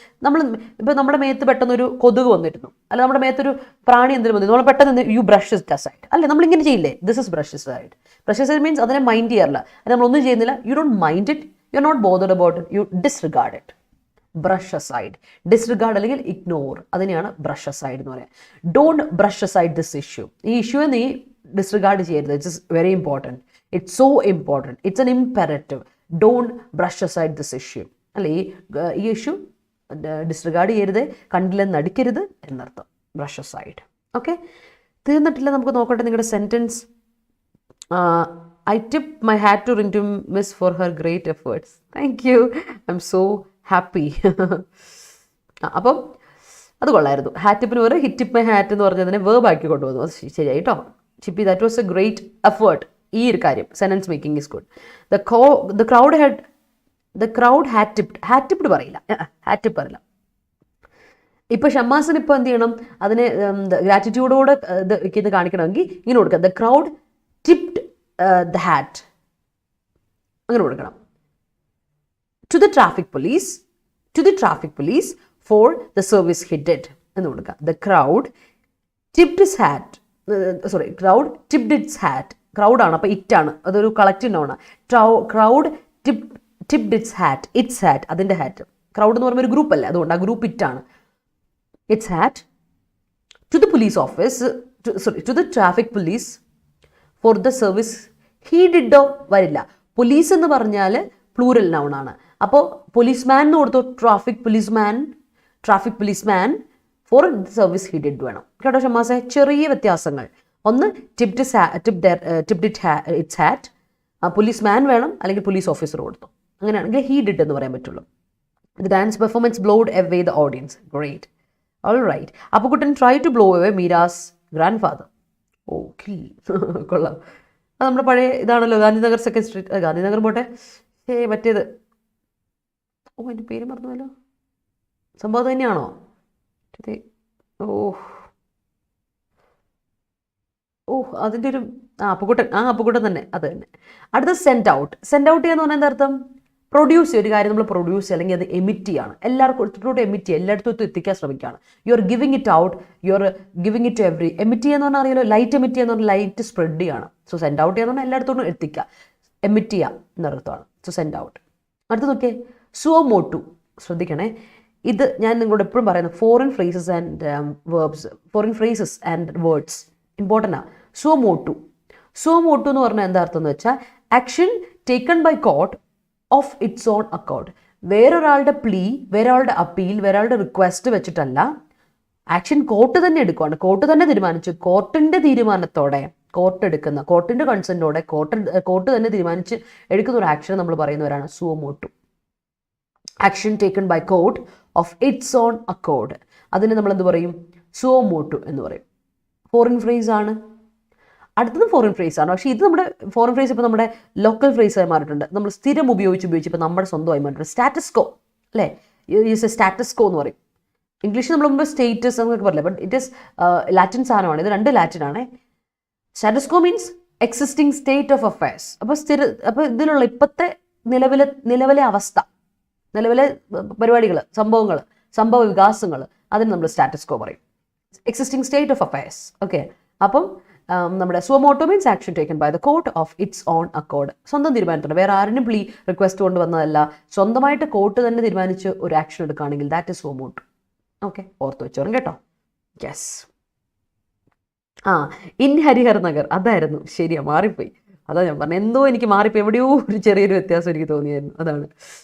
ഇപ്പോൾ നമ്മുടെ മേത്ത് പെട്ടെന്നൊരു കൊതുക് വന്നിരുന്നു, അല്ല നമ്മുടെ മേത്തൊരു പ്രാണി എന്തെങ്കിലും വന്നിരുന്നു, നമ്മൾ പെട്ടെന്ന് യു ബ്രഷ് അസൈഡ് അല്ലേ? നമ്മളിങ്ങനെ ചെയ്യില്ലേ? This is brush aside. Brush aside means അതിനെ മൈൻഡ് ചെയ്യാറില്ല, അത് നമ്മളൊന്നും ചെയ്യുന്നില്ല. You don't mind it, you are not bothered about it, you disregard it. Brush aside. Disregard അല്ലെങ്കിൽ ഇഗ്നോർ, അതിനെയാണ് ബ്രഷ് അസൈഡ് എന്ന് പറയുക. Don't brush aside this issue. ഈ ഇഷ്യൂയെ നീ ഡിസ്റിഗാർഡ് ചെയ്യരുത്. It's very important, it's so important, it's an imperative. Don't brush aside this issue. അല്ലെ, ഈ ഇഷ്യൂ ഡിസ്റിഗാർഡ് ചെയ്യരുത്, കണ്ടില്ലെന്ന് നടിക്കരുത് എന്നർത്ഥം. Brush aside. ഓക്കെ, തീർന്നിട്ടില്ല. നമുക്ക് നോക്കട്ടെ നിങ്ങളുടെ sentence. I tip my hat to Rintu miss for her great efforts. Thank you, I'm so happy. അപ്പം അത് കൊള്ളായിരുന്നു. ഹാറ്റിപ്പിന് ഒരു ഹിറ്റിപ്പ് മൈ ഹാറ്റ് എന്ന് പറഞ്ഞതിനെ വേർബാക്കി കൊണ്ടുവന്നു. അത് ശരിയായി കേട്ടോ. Chippi, that was a great effort. ഈ ഒരു കാര്യം, sentence making is good. The crowd hat tipped പറയില്ല, ഹാറ്റിപ്പ് പറയില്ല. ഇപ്പോൾ ഷമ്മാസിന് ഇപ്പോൾ എന്ത് ചെയ്യണം, അതിന് ഗ്രാറ്റിറ്റ്യൂഡോടെ ഇത് കാണിക്കണമെങ്കിൽ ഇങ്ങനെ കൊടുക്കാം. The crowd tipped the hat, അങ്ങനെ കൊടുക്കണം. To the traffic police for the service he did എന്ന് കൊടുക്കുക. The crowd tipped his hat. Crowd tipped its hat. Crowd ആണ്, അപ്പോൾ it ആണ്, അതൊരു കളക്റ്റീവ് നൗണാണ്. Crowd tipped its hat. അതിൻ്റെ ഹാറ്റ്. ക്രൗഡ് എന്ന് പറയുമ്പോൾ ഒരു ഗ്രൂപ്പ് അല്ലേ, അതുകൊണ്ട് ആ ഗ്രൂപ്പ് ഇറ്റാണ്. Its hat to the police office, to the traffic police for the service he did. വരില്ല. പോലീസ് എന്ന് പറഞ്ഞാൽ പ്ലൂറൽ നൗൺ ആണ്. അപ്പോൾ പോലീസ്മാൻ എന്ന് കൊടുത്തു, traffic policeman traffic policeman for service he did വേണം കേട്ടോ ഷമാസെ. ചെറിയ വ്യത്യാസങ്ങൾ. ഒന്ന് ടിപ്ഡ് ഇറ്റ്സ് ഹാറ്റ്, പോലീസ്മാൻ വേണം, അല്ലെങ്കിൽ പോലീസ് ഓഫീസർ കൊടുത്തു. അങ്ങനെയാണെങ്കിൽ ഹി ഡിഡ് എന്ന് പറയാൻ പറ്റുള്ളൂ. The dance performance blowed away the audience. Great. All right. Appukuttan try to blow away Meera's grandfather. Okay, കൊള്ളാം. അത് നമ്മുടെ പഴയ ഇതാണല്ലോ, ഗാന്ധിനഗർ സെക്കൻഡ് സ്ട്രീറ്റ്. ഗാന്ധിനഗർ പോട്ടെ, മറ്റേത്, എൻ്റെ പേര് മറന്നുവല്ലോ. സംഭവം തന്നെയാണോ? അതിൻ്റെ ഒരു അപ്പുക്കുട്ടൻ തന്നെ, അത് തന്നെ. അടുത്ത സെൻഡ് ഔട്ട്. സെൻഡ് ഔട്ട് ചെയ്യാന്ന് പറഞ്ഞാൽ എന്താ അർത്ഥം? പ്രൊഡ്യൂസ് ചെയ്യുക. ഒരു കാര്യം നമ്മൾ പ്രൊഡ്യൂസ് ചെയ്യുക, അല്ലെങ്കിൽ അത് എമിറ്റ് ചെയ്യാണ്. എല്ലാവർക്കും എമിറ്റ് ചെയ്യുക, എല്ലായിടത്തും എത്തിക്കാൻ ശ്രമിക്കുകയാണ്. You are giving it out, you are giving it to every. Emit ചെയ്യാന്ന് പറഞ്ഞാൽ അറിയാലോ, ലൈറ്റ് എമിറ്റ് ചെയ്യാന്ന് പറഞ്ഞാൽ ലൈറ്റ് സ്പ്രെഡ് ചെയ്യാണ്. സോ സെൻഡ് ഔട്ട് ചെയ്യാന്ന് പറഞ്ഞാൽ എല്ലായിടത്തോടും എത്തിക്കുക, എമിറ്റ് ചെയ്യുക എന്നർത്ഥമാണ്. So send out. അടുത്ത നോക്കിയേ, സുവോ മോട്ടു. ശ്രദ്ധിക്കണേ, ഇത് ഞാൻ നിങ്ങളോട് എപ്പോഴും പറയുന്നത് foreign phrases and words important ആണ്. സുവോ മോട്ടു. സുവോ മോട്ടു എന്ന് പറഞ്ഞാൽ എന്താ അർത്ഥം എന്ന് വെച്ചാൽ action taken by court of its own account. വേറൊരാളുടെ പ്ലീ, വേറൊരാളുടെ അപ്പീൽ, വേറൊരാളുടെ റിക്വസ്റ്റ് വെച്ചിട്ടല്ല, ആക്ഷൻ കോർട്ട് തന്നെ എടുക്കുവാണ്. കോർട്ട് തന്നെ തീരുമാനിച്ചു, കോർട്ടിൻ്റെ തീരുമാനത്തോടെ, കോർട്ടിൻ്റെ കൺസെൻറ്റോടെ കോർട്ട് തന്നെ തീരുമാനിച്ച് എടുക്കുന്ന ഒരു ആക്ഷൻ നമ്മൾ പറയുന്നവരാണ് suo motu. Action taken by court of its own accord. അതിന് നമ്മൾ എന്ത് പറയും? സുവോ മോട്ടു എന്ന് പറയും. ഫോറിൻ ഫ്രേസ് ആണ്. അടുത്തത് ഫോറിൻ ഫ്രേസ് ആണ്. പക്ഷേ ഇത് നമ്മുടെ ഫോറിൻ ഫ്രേസ് ഇപ്പോൾ നമ്മുടെ ലോക്കൽ ഫ്രേസ് ആയി മാറിയിട്ടുണ്ട്. നമ്മൾ സ്ഥിരം ഉപയോഗിച്ച് ഇപ്പോൾ നമ്മുടെ സ്വന്തമായി മാറിയിട്ടുണ്ട്. സ്റ്റാറ്റസ്കോ അല്ലേ? ഈസ് എ സ്റ്റാറ്റസ്കോ എന്ന് പറയും. ഇംഗ്ലീഷിൽ നമ്മൾ മുമ്പ് സ്റ്റേറ്റസ് എന്നൊക്കെ പറയില്ല, ബട്ട് ഇറ്റ് ഈസ് ലാറ്റിൻ സാധനമാണ്. ഇത് 2 ലാറ്റിൻ ആണ്. Status quo means existing state of affairs. അപ്പോൾ ഇതിലുള്ള ഇപ്പോഴത്തെ നിലവിലെ അവസ്ഥ, നിലവിലെ പരിപാടികൾ, സംഭവ വികാസങ്ങൾ, അതിന് നമ്മൾ സ്റ്റാറ്റസ്കോ പറയും. Existing state of affairs. Okay, അപ്പം നമ്മുടെ suo motu means action taken by the court of its own accord. സ്വന്തം തീരുമാനത്തോടെ, വേറെ ആരും പ്ലീ റിക്വസ്റ്റ് കൊണ്ട് വന്നതല്ല, സ്വന്തമായിട്ട് കോർട്ട് തന്നെ തീരുമാനിച്ച് ഒരു ആക്ഷൻ എടുക്കുകയാണെങ്കിൽ ദാറ്റ് ഇസ് സുവോ മോട്ടു. ഓക്കെ, ഓർത്ത് വെച്ചോളും കേട്ടോ. യെസ്. ഇൻ ഹരിഹർ നഗർ, അതായിരുന്നു. ശരിയാ, മാറിപ്പോയി. അതാ ഞാൻ പറഞ്ഞു, എന്തോ എനിക്ക് മാറിപ്പോയി, എവിടെയോ ഒരു ചെറിയൊരു വ്യത്യാസം എനിക്ക് തോന്നിയായിരുന്നു. അതാണ്.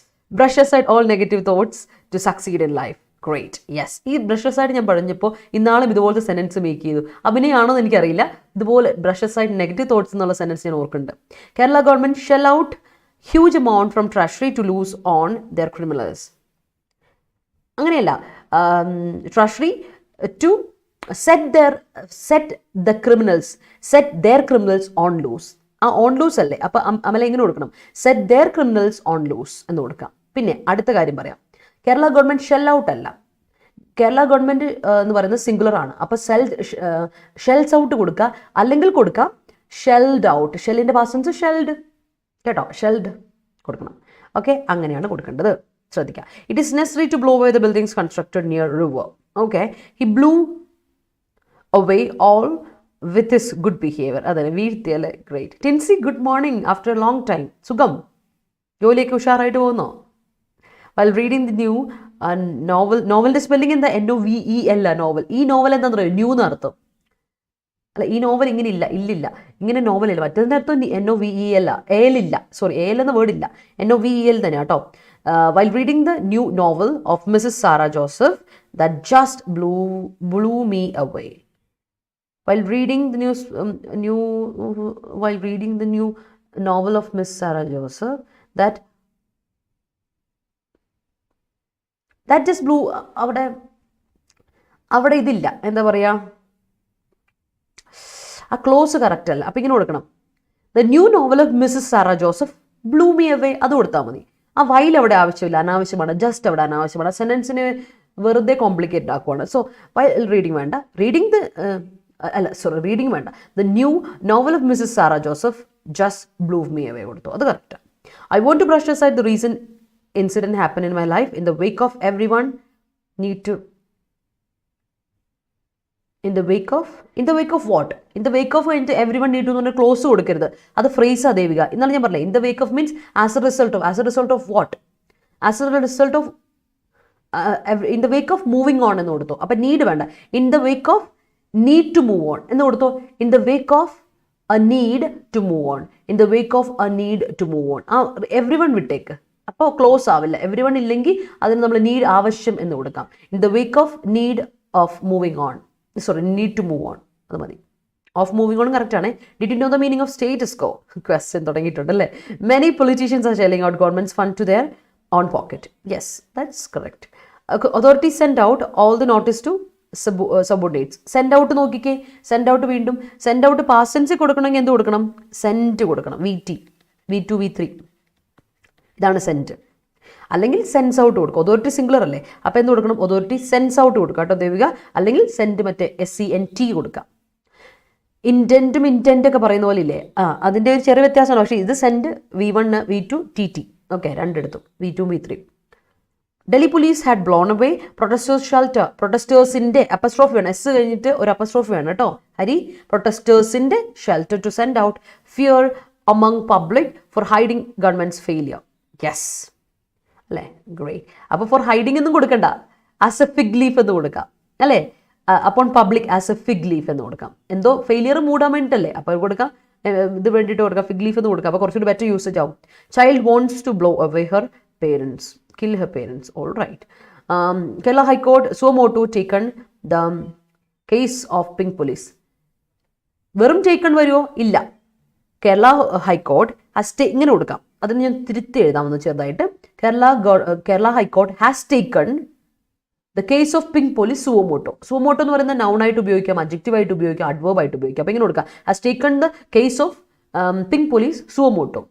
Brush aside all negative thoughts to succeed in life. Great. Yes, ഈ ബ്രഷ് aside ഞാൻ പറഞ്ഞപ്പോൾ ഇന്നാളും ഇതുപോലത്തെ സെൻറ്റൻസ് മേക്ക് ചെയ്തു. അഭിനയാണോ എന്ന് എനിക്കറിയില്ല. ഇതുപോലെ ബ്രഷ് aside നെഗറ്റീവ് തോട്ട്സ് എന്നുള്ള സെൻറ്റൻസ് ഞാൻ ഓർക്കുന്നുണ്ട്. Kerala government shell out huge amount from treasury to loose on their criminals. അങ്ങനെയല്ല, treasury to set their criminals on loose. On loose അല്ലേ? അപ്പം അമല എങ്ങനെ കൊടുക്കണം? Set their criminals on loose എന്ന് കൊടുക്കാം. പിന്നെ അടുത്ത കാര്യം പറയാം. കേരള ഗവൺമെൻറ് ഷെൽ ഔട്ട് അല്ല, കേരള ഗവൺമെൻറ് എന്ന് പറയുന്നത് സിംഗുലർ ആണ്. അപ്പോൾ ഷെൽസ് ഔട്ട് കൊടുക്കുക, അല്ലെങ്കിൽ കൊടുക്കാം ഷെൽഡ് ഔട്ട്. ഷെല്ലിൻ്റെ പാസ്റ്റൻസ് ഷെൽഡ് കേട്ടോ, ഷെൽഡ് കൊടുക്കണം. ഓക്കെ, അങ്ങനെയാണ് കൊടുക്കേണ്ടത്. ശ്രദ്ധിക്കുക. It is necessary to blow away the buildings constructed near river. Okay, he blew away all with his good behavior. അതെ, വീഴ്ത്തിയല്ലേ? Great. Tincy, good morning after a long time. സുഖം? ജോലിയൊക്കെ ഉഷാറായിട്ട് പോകുന്നോ? while reading the new നോവലിൻ്റെ spelling എന്താ? NOVEL novel. ഈ novel എന്താണെന്ന് പറയുക? ന്യൂ എന്നർത്ഥം അല്ല. ഈ നോവൽ ഇങ്ങനെ ഇല്ലില്ല, ഇങ്ങനെ നോവലില്ല. മറ്റേതിൻ്റെ അർത്ഥം NOVEL, ഏലില്ല, സോറി, ഏൽ എന്ന വേർഡില്ല, NOVEL തന്നെ കേട്ടോ. while reading the new novel of Mrs. Sarah Joseph that just blew me away. While reading the new novel of Miss Sarah Joseph that just blew, അവിടെ ഇതില്ല, എന്താ പറയുക, ആ ക്ലോസ് കറക്റ്റ് അല്ല. അപ്പം ഇങ്ങനെ കൊടുക്കണം, the new novel of Mrs Sarah Joseph blew me away. അത് കൊടുത്താൽ മതി. ആ വൈൽ അവിടെ ആവശ്യമില്ല, അനാവശ്യമാണ്. ജസ്റ്റ് അവിടെ അനാവശ്യമാണ്. സെൻറ്റൻസിന് വെറുതെ കോംപ്ലിക്കേറ്റഡ് ആക്കുവാണ്. സോ വൈൽ റീഡിങ് വേണ്ട. റീഡിങ് വേണ്ട. The new novel of Mrs Sarah Joseph just blew me away കൊടുത്തു. അത് കറക്റ്റാണ്. I want to brush aside the recent incident happened in my life in the wake of everyone need to in the wake of what? In the wake of everyone need to എന്ന് close കൊടുക്കരുത്. അത് phrase Devika. എന്നാണ് ഞാൻ പറഞ്ഞത്. In the wake of means as a result of what? As a result of in the wake of moving on എന്ന് കൊടുത്തു. അപ്പം need വേണ്ട. In the wake of need to move on എന്ന് കൊടുത്തു. In the wake of a need to move on. In the wake of a need to move on. everyone വിട്ടേക്ക്. അപ്പോൾ close ആവില്ല. Every one ഇല്ലെങ്കിൽ അതിന് നമ്മൾ need, ആവശ്യം എന്ന് കൊടുക്കാം. In the wake of need of moving on, sorry need to move on, അത് മതി. ഓഫ് മൂവിങ് ഓൺ കറക്റ്റ് ആണ്. Did you know the meaning of status quo? Question തുടങ്ങിയിട്ടുണ്ട് അല്ലേ. Many politicians are shelling out governments fund to their own pocket. Yes, that's correct. Authority send out all the notice to subordinates. Send out നോക്കിക്കേ, send out വീണ്ടും send out past ടെൻസിൽ കൊടുക്കണമെങ്കിൽ എന്ത് കൊടുക്കണം? Send കൊടുക്കണം. VT, V2, V3, ഇതാണ് send. അല്ലെങ്കിൽ sense out കൊടുക്കും. അതോറിറ്റി സിംഗുലർ അല്ലേ, അപ്പോൾ എന്ത് കൊടുക്കണം? അതോറിറ്റി സെൻസ് ഔട്ട് കൊടുക്കുക കേട്ടോ ദേവിക. അല്ലെങ്കിൽ സെൻഡ് മറ്റേ SENT കൊടുക്കാം. ഇൻറ്റൻറ്റും ഇൻറ്റൻറ്റ് ഒക്കെ പറയുന്ന പോലെ ഇല്ലേ, അതിൻ്റെ ഒരു ചെറിയ വ്യത്യാസമാണ്. പക്ഷേ ഇത് send V1, V2, TT, okay, രണ്ടിടത്തും V2, V3. Delhi police had blown away protesters shelter. പ്രൊട്ടസ്റ്റേഴ്സിൻ്റെ അപ്പസ്ട്രോഫി വേണം, S കഴിഞ്ഞിട്ട് ഒരു അപ്പസ്ട്രോഫി വേണം കേട്ടോ ഹരി. പ്രൊട്ടസ്റ്റേഴ്സിൻ്റെ shelter to send out fear among public for hiding government's failure. Yes അല്ലേ, ഗ്രേറ്റ്. അപ്പോൾ ഫോർ ഹൈഡിങ് ഒന്നും കൊടുക്കണ്ട, ആസ് എ ഫിഗ് ലീഫ് എന്ന് കൊടുക്കാം അല്ലേ. Upon public as a fig leaf എന്ന് കൊടുക്കാം. എന്തോ ഫെയിലിയർ മൂടാൻ വേണ്ടിയിട്ടല്ലേ, അപ്പോൾ കൊടുക്കാം. ഇത് വേണ്ടിയിട്ട് കൊടുക്കാം, ഫിഗ് ലീഫ് എന്ന് കൊടുക്കാം. അപ്പോൾ കുറച്ചുകൂടി ബെറ്റർ യൂസേജ് ആവും. Child wants to blow away her parents, kill her parents. All right. Kerala High Court suo motu taken the case of Pink Police. വെറും ടേക്കൺ വരുമോ? ഇല്ല. കേരള ഹൈക്കോർട്ട് ഹാസ് ഇങ്ങനെ കൊടുക്കാം. അതിന് ഞാൻ തിരുത്തി എഴുതാമെന്ന് ചെറുതായിട്ട്. Kerala high court has taken the case of pink police suo motu. Suo motu എന്ന് പറയുന്ന നൗൺ ആയിട്ട് ഉപയോഗിക്കാം, അഡ്ജക്റ്റീവ് ആയിട്ട് ഉപയോഗിക്കാം, അഡ്വേർബ് ആയിട്ട് ഉപയോഗിക്കാം. അപ്പോൾ ഇങ്ങനെ കൊടുക്കാം, has taken the case of pink police suo motu.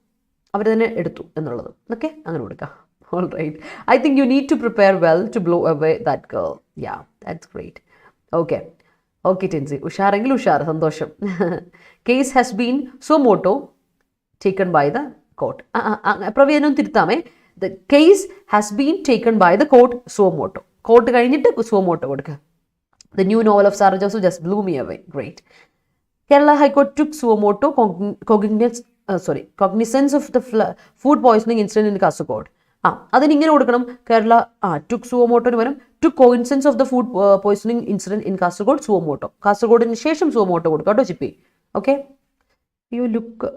അവർ തന്നെ എടുത്തു എന്നുള്ളത്. ഓക്കെ, അങ്ങനെ കൊടുക്കാം. All right. I think you need to prepare well to blow away that girl. Yeah, that's great. Okay. Okay, Tinsi. ഉഷാറെങ്കിൽ ഉഷാർ, സന്തോഷം. Case has been suo motu taken by the court. പ്രവീണനും തിരുത്താമേ. The case has been taken by the court suo motu. Court കഴിഞ്ഞിട്ട് suo motu കൊടുക്കുക. The new novel of Sarah Joseph just blew me away. Great. Kerala High Court took suo motu cognizance of the food poisoning incident in Kasaragod. അതിനിങ്ങനെ കൊടുക്കണം. Kerala took സുവോമോട്ടോന് പകരം to coincidence of the food poisoning incident in Kasaragod suo motu. കാസർഗോഡിന് ശേഷം suo motu കൊടുക്കാം കേട്ടോ Chippi. Okay. അയ്യോ look,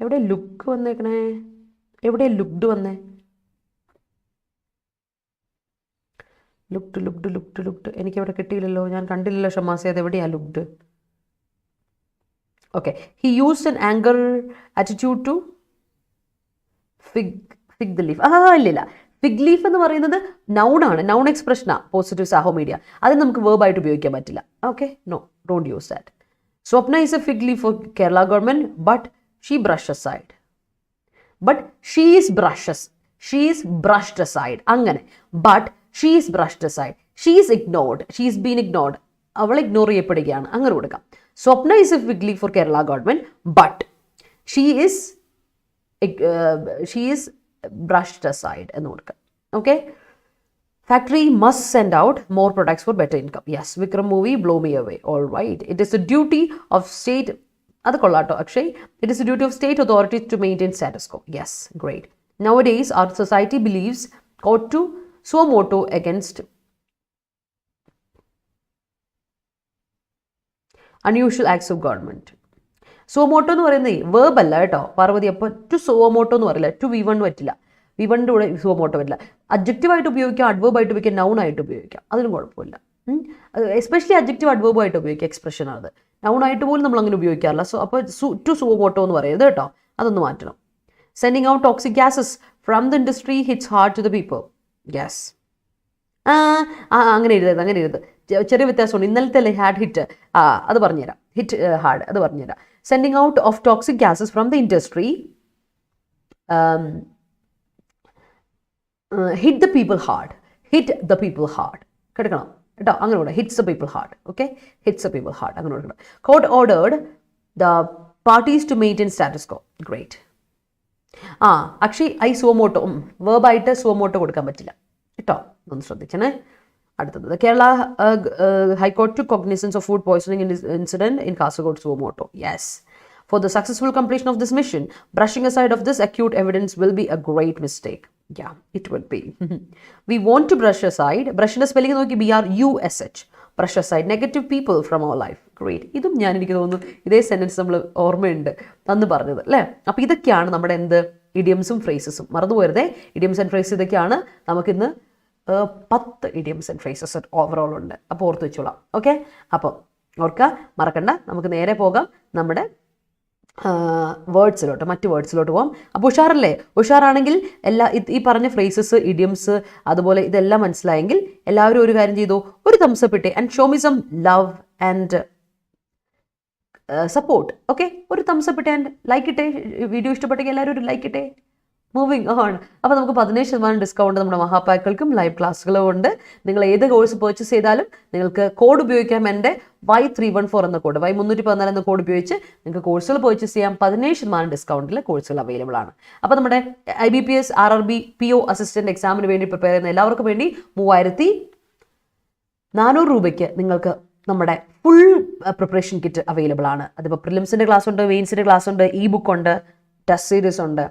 എവിടെ ലുക്ക് വന്നേക്കണേ? എവിടെ ലുക്ഡ് വന്നേ? ലുക്ഡ് എനിക്കെവിടെ കിട്ടിയില്ലല്ലോ, ഞാൻ കണ്ടില്ലല്ലോ ഷമാസെ. അത് എവിടെയാ looked? Okay. He used an anchor attitude to fig the leaf. ഇല്ല, ഫിഗ് ലീഫ് എന്ന് പറയുന്നത് നൗണാണ്, നൗൺ എക്സ്പ്രഷനാണ്. പോസിറ്റീവ് സാഹോ മീഡിയ, അത് നമുക്ക് വേർബായിട്ട് ഉപയോഗിക്കാൻ പറ്റില്ല. Okay, no, don't use that. Swapna is a fig leaf for Kerala government, but she brush aside. But she's brushed aside, അങ്ങനെ. But she's brushed aside, she's ignored, she's been ignored, അവൾ ignore ചെയ്യപ്പെടുകയാണ്, അങ്ങനെ കൊടുക്കാം. Swapna is a fig leaf for Kerala government, but she is brushed aside എന്ന് കൊടുക്കുക. Okay. Factory must send out more products for better income. Yes, Vikram movie blow me away. All right. It is a duty of state, അത് കൊള്ളാട്ടോ Akshay. It is a duty of state authorities to maintain status quo. Yes, great. Now days our society believes court to suo motu against unusual acts of government. Suo motu എന്ന് പറയുന്നത് verb അല്ല കേട്ടോ പാർവതി. അപ്പോൾ to suo motu എന്ന് പറയില്ല, to V1 പറ്റില്ല, V1ൻ്റെ കൂടെ suo motu പറ്റില്ല. അഡ്ജക്റ്റീവായിട്ട് ഉപയോഗിക്കാം, അഡ്വേർബായിട്ട് ഉപയോഗിക്കാം, നൗണായിട്ട് ഉപയോഗിക്കാം, അതിനും കുഴപ്പമില്ല. എസ്പെഷ്യലി അഡ്ജക്റ്റീവ് അഡ്വേർബായിട്ട് ഉപയോഗിക്കുക, എക്സ്പ്രഷനാണ്. നൗണായിട്ട് പോലും നമ്മൾ അങ്ങനെ ഉപയോഗിക്കാറില്ല. സോ അപ്പോൾ ടു സുവോമോട്ടോ എന്ന് പറയരുത് കേട്ടോ, അതൊന്ന് മാറ്റണം. Sending out toxic gases from the industry hits hard to the people. Yes, അങ്ങനെ എഴുതരുത്. ചെറിയ വ്യത്യാസമുണ്ട്. ഇന്നലത്തെ അല്ലേ ഹാഡ് ഹിറ്റ്, അത് പറഞ്ഞുതരാം. ഹിറ്റ് ഹാർഡ്, അത് പറഞ്ഞുതരാം. Sending out of toxic gases from the industry hit the people hard. കേട്ടോ അങ്ങനെ കൂടെ. Hits the people hard. Okay, hits the people hard, അങ്ങനെ കൊടുക്കണം. Court ordered the parties to maintain status quo. Great. Akshay suo motu വേർബായിട്ട് suo motu കൊടുക്കാൻ പറ്റില്ല കേട്ടോ, ഒന്ന് ശ്രദ്ധിച്ചേ. അടുത്തത് Kerala high court took cognizance of food poisoning incident in Kasaragod suo motu. Yes. For the successful completion of this mission, brushing aside of this acute evidence will be a great mistake. Yeah, it would be. We want to brush aside. Brush the spelling നോക്കി BRUSH. Brush aside negative people from our life. Great. ഇതും എനിക്ക് തോന്നുന്നു ഇതേ sentence നമ്മൾ ഓർമ്മയുണ്ട് അന്ന് പറഞ്ഞത് അല്ലേ. അപ്പോൾ ഇതൊക്കെയാണ് നമ്മുടെ എന്ത് ഇഡിയംസും ഫ്രേസസും. മറന്നുപോരുതേ, ഇഡിയംസ് ആൻഡ് ഫ്രേസ് ഇതൊക്കെയാണ്. നമുക്കിന്ന് 10 ഇഡിയംസ് ആൻഡ് ഫ്രേസസ് ഓവറോൾ ഉണ്ട്. അപ്പോൾ ഓർത്ത് വെച്ചോളാം. ഓക്കെ, അപ്പോൾ ഓർക്കുക, മറക്കണ്ട. നമുക്ക് നേരെ പോകാം നമ്മുടെ വേർഡ്സിലോട്ട്, മറ്റ് വേർഡ്സിലോട്ട് പോകാം. അപ്പോൾ ഉഷാറല്ലേ? ഉഷാറാണെങ്കിൽ ഈ പറഞ്ഞ ഫ്രേസസ്, ഇഡിയംസ്, അതുപോലെ ഇതെല്ലാം മനസ്സിലായെങ്കിൽ എല്ലാവരും ഒരു കാര്യം ചെയ്തു, ഒരു തംസപ്പ് ഇട്ടേ and show me some love and support. Okay, ഒരു തംസപ്പ് ഇട്ടേ ആൻഡ് ലൈക്ക് ഇട്ടേ. വീഡിയോ ഇഷ്ടപ്പെട്ടെങ്കിൽ എല്ലാവരും ഒരു ലൈക്ക് ഇട്ടേ. Moving on. അപ്പോൾ നമുക്ക് 15% ഡിസ്കൗണ്ട് നമ്മുടെ മഹാപാക്കുകൾക്കും ലൈവ് ക്ലാസ്സുകളും ഉണ്ട്. നിങ്ങൾ ഏത് കോഴ്സ് പർച്ചേസ് ചെയ്താലും നിങ്ങൾക്ക് കോഡ് ഉപയോഗിക്കാം. എൻ്റെ Y314 എന്ന കോഡ്, Y314 എന്ന കോഡ് ഉപയോഗിച്ച് നിങ്ങൾക്ക് കോഴ്സുകൾ പർച്ചേസ് ചെയ്യാം. 15% ഡിസ്കൗണ്ടിൽ കോഴ്സുകൾ അവൈലബിൾ ആണ്. അപ്പോൾ നമ്മുടെ IBPS RRB PO അസിസ്റ്റൻറ്റ് എക്സാമിന് വേണ്ടി പ്രിപ്പയർ ചെയ്യുന്ന എല്ലാവർക്കും വേണ്ടി 3400 രൂപയ്ക്ക് നിങ്ങൾക്ക് നമ്മുടെ ഫുൾ പ്രിപ്പറേഷൻ കിറ്റ് അവൈലബിൾ ആണ്. അതിപ്പോൾ പ്രിലിംസിൻ്റെ ക്ലാസ് ഉണ്ട്, മെയിൻസിൻ്റെ ക്ലാസ് ഉണ്ട്, ഇ ബുക്ക് ഉണ്ട്, ടെസ്റ്റ് സീരീസ് ഉണ്ട്,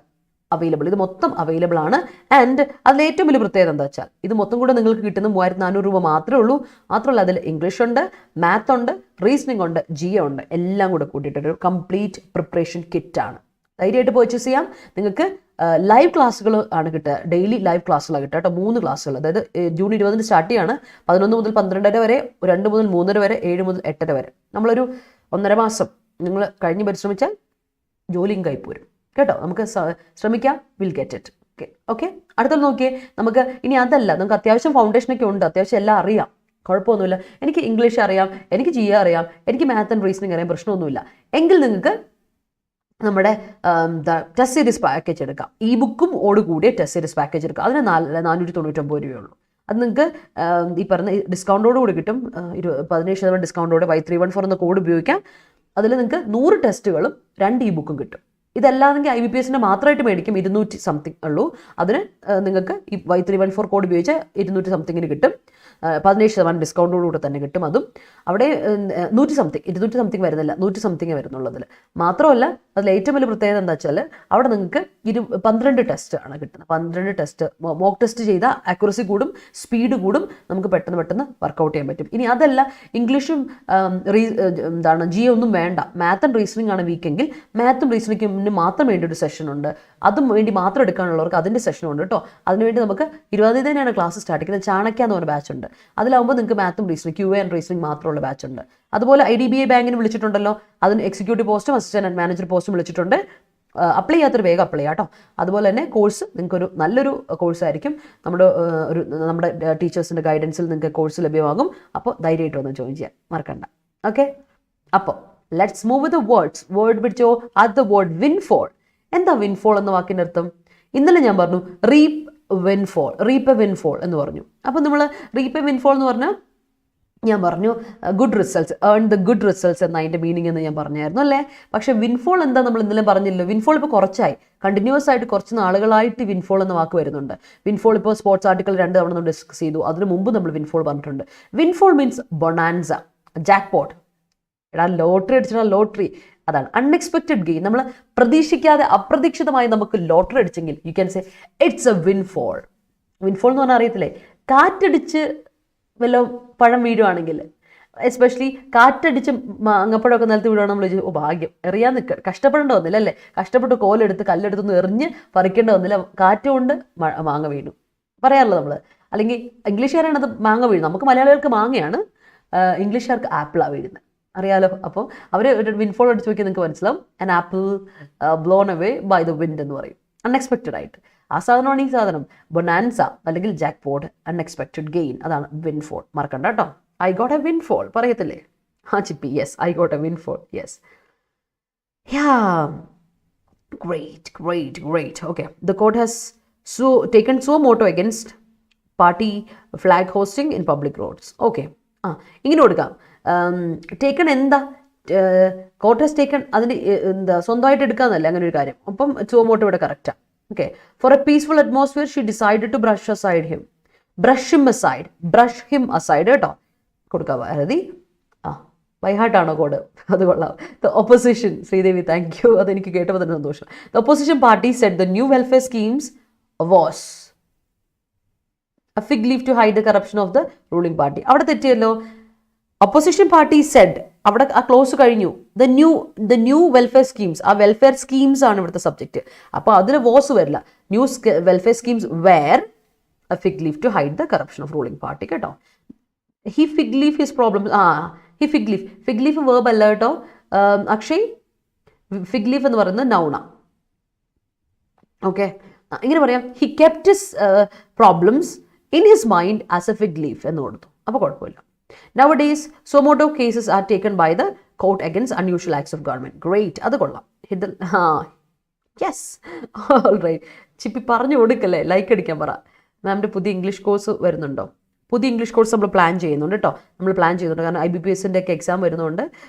അവൈലബിൾ. ഇത് മൊത്തം അവൈലബിൾ ആണ്. ആൻഡ് അതിൽ ഏറ്റവും വലിയ പ്രത്യേകത എന്താ വെച്ചാൽ ഇത് മൊത്തം കൂടെ നിങ്ങൾക്ക് കിട്ടുന്ന 3400 രൂപ മാത്രമേ ഉള്ളൂ. മാത്രമല്ല അതിൽ ഇംഗ്ലീഷ് ഉണ്ട്, മാത്ത് ഉണ്ട്, റീസണിംഗ് ഉണ്ട്, GA ഉണ്ട്, എല്ലാം കൂടെ കൂട്ടിയിട്ടൊരു കംപ്ലീറ്റ് പ്രിപ്പറേഷൻ കിറ്റാണ്. ധൈര്യമായിട്ട് പർച്ചേസ് ചെയ്യാം. നിങ്ങൾക്ക് ലൈവ് ക്ലാസ്സുകൾ ആണ് കിട്ടുക. ഡെയിലി ലൈവ് ക്ലാസ്സുകളാണ് കിട്ടുക കേട്ടോ. 3 ക്ലാസ്സുകൾ, അതായത് ജൂൺ 20 സ്റ്റാർട്ട് ചെയ്യാണ്. 11 മുതൽ 12 വരെ, 2 മുതൽ 3 വരെ, 7 മുതൽ 8 വരെ. നമ്മളൊരു 1.5 മാസം നിങ്ങൾ കഴിഞ്ഞ് പരിശ്രമിച്ചാൽ ജോലിയും കൈപ്പോരും കേട്ടോ. നമുക്ക് ശ്രമിക്കാം, വിൽ ഗെറ്റ് ഇറ്റ്. ഓക്കെ, അടുത്തത് നോക്കിയേ. നമുക്ക് ഇനി അതല്ല, നമുക്ക് അത്യാവശ്യം ഫൗണ്ടേഷനൊക്കെ ഉണ്ട്, അത്യാവശ്യം എല്ലാം അറിയാം, കുഴപ്പമൊന്നുമില്ല. എനിക്ക് ഇംഗ്ലീഷ് അറിയാം, എനിക്ക് GA അറിയാം, എനിക്ക് മാത്ത് ആൻഡ് റീസണിങ് അറിയാം, പ്രശ്നമൊന്നുമില്ല. എങ്കിൽ നിങ്ങൾക്ക് നമ്മുടെ ടെസ്റ്റ് സീരീസ് പാക്കേജ് എടുക്കാം. ഇ ബുക്കും ഓട് കൂടിയ ടെസ്റ്റ് സീരീസ് പാക്കേജ് എടുക്കാം. അതിന് 499 രൂപയുള്ളൂ. അത് നിങ്ങൾക്ക് ഈ പറഞ്ഞ ഡിസ്കൗണ്ടോട് കൂടി കിട്ടും. 15% ഡിസ്കൗണ്ടോടെ Y314 എന്ന കോഡ് ഉപയോഗിക്കാം. അതിൽ നിങ്ങൾക്ക് 100 ടെസ്റ്റുകളും 2 ഇ ബുക്കും കിട്ടും. ഇതല്ലാതെങ്കിൽ IBPSൻ്റെ മാത്രമായിട്ട് മേടിക്കും, 200 സംതിങ് ഉള്ളൂ. അതിന് നിങ്ങൾക്ക് ഈ Y314 കോഡ് ഉപയോഗിച്ച് 200 സംതിങ്ങിന് കിട്ടും. 15% ഡിസ്കൗണ്ടോടുകൂടെ തന്നെ കിട്ടും. അതും അവിടെ 100 സംതിങ്, 200 സംതിങ് വരുന്നില്ല, 100 സംതിങ്ങേ വരുന്നുള്ളൂ അതിൽ. മാത്രമല്ല അതിൽ ഏറ്റവും വലിയ പ്രത്യേകത എന്താ വെച്ചാൽ അവിടെ നിങ്ങൾക്ക് 12 ടെസ്റ്റ് ആണ് കിട്ടുന്നത്. 12 ടെസ്റ്റ് മോക്ക് ടെസ്റ്റ് ചെയ്താൽ ആക്യുറസി കൂടും, സ്പീഡ് കൂടും, നമുക്ക് പെട്ടെന്ന് വർക്കൗട്ട് ചെയ്യാൻ പറ്റും. ഇനി അതല്ല, ഇംഗ്ലീഷും GA ഒന്നും വേണ്ട, മാത്ത് ആൻഡ് റീസണിംഗ് ആണ് വീക്കെങ്കിൽ മാത്തും റീസണിംഗിന് മാത്രം വേണ്ടി ഒരു സെഷൻ ഉണ്ട്. അതും വേണ്ടി മാത്രം എടുക്കാനുള്ളവർക്ക് അതിൻ്റെ സെഷനുണ്ട് കേട്ടോ. അതിനുവേണ്ടി നമുക്ക് 20 തന്നെയാണ് ക്ലാസ് സ്റ്റാർട്ട് ചെയ്യുന്നത്. ചാണക്യ എന്ന് പറഞ്ഞ ബാച്ച് ഉണ്ട്. അതിലാവുമ്പോൾ നിങ്ങൾക്ക് മാത്തും റീസണിംഗ്, QA ആൻഡ് റീസണിംഗ് മാത്രമുള്ള ബാച്ച് ഉണ്ട്. അതുപോലെ IDBI ബാങ്കിന് വിളിച്ചിട്ടുണ്ടല്ലോ, അതിന് എക്സിക്യൂട്ടീവ് പോസ്റ്റും അസിസ്റ്റന്റ് ആൻഡ് മാനേജർ പോസ്റ്റും വിളിച്ചിട്ടുണ്ട്. അപ്ലൈ ചെയ്യാത്തൊരു വേഗം അപ്ലൈ ചെയ്യാം കേട്ടോ. അതുപോലെ തന്നെ കോഴ്സ് നിങ്ങൾക്കൊരു നല്ലൊരു കോഴ്സായിരിക്കും. നമ്മുടെ ടീച്ചേഴ്സിൻ്റെ ഗൈഡൻസിൽ നിങ്ങൾക്ക് കോഴ്സ് ലഭ്യമാകും. അപ്പോൾ ധൈര്യമായിട്ട് ഒന്ന് ജോയിൻ ചെയ്യാൻ മറക്കണ്ട. ഓക്കെ, അപ്പോൾ let's move with words. Word പിടിച്ചോ. അത് വേർഡ് വിൻഫോൾ. എന്താ വിൻഫോൾ എന്ന വാക്കിൻ്റെ അർത്ഥം? ഇന്നലെ ഞാൻ പറഞ്ഞു റീപ്പ് വിൻഫോൾ, റീപ്പ് എ വിൻഫോൾ എന്ന് പറഞ്ഞു. അപ്പോൾ നമ്മൾ റീപ്പ് എ വിൻഫോൾ എന്ന് പറഞ്ഞാൽ ഞാൻ പറഞ്ഞു good results, earn the good results എന്ന അതിൻ്റെ മീനിങ് എന്ന് ഞാൻ പറഞ്ഞായിരുന്നു അല്ലേ. പക്ഷേ വിൻഫോൾ എന്താ നമ്മൾ ഇന്നലെ പറഞ്ഞില്ലല്ലോ. വിൻഫോൾ ഇപ്പോൾ കുറച്ചായി, കണ്ടിന്യൂസ് ആയിട്ട് കുറച്ച് നാളുകളായിട്ട് വിൻഫോൾ എന്ന വാക്ക് വരുന്നുണ്ട്. വിൻഫോൾ ഇപ്പോൾ സ്പോർട്സ് ആർട്ടിക്കിൾ 2 തവണ നമ്മൾ ഡിസ്കസ് ചെയ്തു. അതിന് മുമ്പ് നമ്മൾ വിൻഫോൾ പറഞ്ഞിട്ടുണ്ട്. Windfall means bonanza, jackpot. Lottery അടിച്ചാൽ ലോട്ടറി, അതാണ് അൺഎക്സ്പെക്റ്റഡ് ഗെയിൻ. നമ്മൾ പ്രതീക്ഷിക്കാതെ അപ്രതീക്ഷിതമായി നമുക്ക് ലോട്ടറി അടിച്ചെങ്കിൽ you can say it's a windfall. Windfall എന്ന് പറഞ്ഞാൽ അറിയത്തില്ലേ, കാറ്റടിച്ച് വല്ല പഴം വീഴുവാണെങ്കിൽ, എസ്പെഷ്യലി കാറ്റടിച്ച് മാങ്ങപ്പഴമൊക്കെ നിലത്ത് വീഴുവാണ്, നമ്മൾ ഭാഗ്യം, എറിയാൻ നിൽക്കുക, കഷ്ടപ്പെടേണ്ട വന്നില്ല അല്ലേ. കഷ്ടപ്പെട്ട് കോലെടുത്ത് കല്ലെടുത്തൊന്ന് എറിഞ്ഞ് പറിക്കേണ്ട വന്നില്ല, കാറ്റ് കൊണ്ട് മാങ്ങ വീണു പറയാറില്ല നമ്മൾ. അല്ലെങ്കിൽ ഇംഗ്ലീഷുകാരാണത് മാങ്ങ വീഴുന്നത്, നമുക്ക് മലയാളികൾക്ക് മാങ്ങയാണ്, ഇംഗ്ലീഷുകാർക്ക് ആപ്പിളാണ് വീഴുന്നത്, അറിയാലോ. അപ്പോൾ അവർ ഒരു വിൻഫോൾ അടിച്ച് നോക്കിയാൽ നിങ്ങൾക്ക് മനസ്സിലാവും. An apple blown away by the wind എന്ന് പറയും, അൺഎക്സ്പെക്റ്റഡ് ആയിട്ട്. ആ സാധനമാണ് ഈ സാധനം, ബൊനാൻസ അല്ലെങ്കിൽ ജാക്ക്പോട്ട്, അൺഎക്സ്പെക്റ്റഡ് ഗെയിൻ, അതാണ് വിൻഫോൾ. മറക്കണ്ട കേട്ടോ. ഐ ഗോട്ട് എ വിൻഫോൾ പറയത്തില്ലേ, Chippi, yes, I got a windfall, yes. Great. Okay, the court has taken suo motu against party flag hosting in public roads. Okay, ഇങ്ങനെ കൊടുക്കാം. Taken എന്താ, court has taken, അതിന് എന്താ സ്വന്തമായിട്ട് എടുക്കാന്നല്ലേ അങ്ങനെ ഒരു കാര്യം. അപ്പം suo motu ഇവിടെ കറക്റ്റാണ്. Okay, for a peaceful atmosphere she decided to brush him aside കേട്ടോ കൊടുക്കാം. അതായത് ബൈഹാർട്ടാണോ കോഡ്, അത് കൊള്ളാം. The opposition, Sridevi thank you, അതെനിക്ക് കേട്ടപ്പോൾ തന്നെ സന്തോഷം. The opposition party said the new welfare schemes was a fig leaf to hide the corruption of the ruling party. അവിടെ തെറ്റിയല്ലോ. Opposition party said, അവിടെ ആ ക്ലോസ് കഴിഞ്ഞു, the new welfare schemes, ആ വെൽഫെയർ സ്കീംസ് ആണ് ഇവിടുത്തെ സബ്ജക്റ്റ്. അപ്പോൾ അതിന് വാസ് വരില്ല. New welfare schemes were a fig leaf to hide the corruption of ruling party. കേട്ടോ, he fig leaf his problems. he fig leaf verb അല്ല കേട്ടോ Akshay. Fig leaf എന്ന് പറയുന്നത് നൗണ. ഓക്കെ, ഇങ്ങനെ പറയാം, he kept his problems in his mind as a fig leaf എന്ന് കൊടുത്തു. അപ്പോൾ കുഴപ്പമില്ല. Nowadays, so modo cases are taken by the court against unusual acts of government. Great. അത് കൊള്ളാം. Yes, all right. ചിപ്പി പറഞ്ഞു കൊടുക്കല്ലേ, ലൈക്ക് അടിക്കാൻ പറ. മാമിൻ്റെ പുതിയ ഇംഗ്ലീഷ് കോഴ്സ് വരുന്നുണ്ടോ? പുതിയ ഇംഗ്ലീഷ് കോഴ്സ് നമ്മൾ പ്ലാൻ ചെയ്യുന്നുണ്ട് കേട്ടോ. നമ്മൾ പ്ലാൻ ചെയ്യുന്നുണ്ട്, കാരണം IBPSൻ്റെ ഒക്കെ എക്സാം വരുന്നതുകൊണ്ട്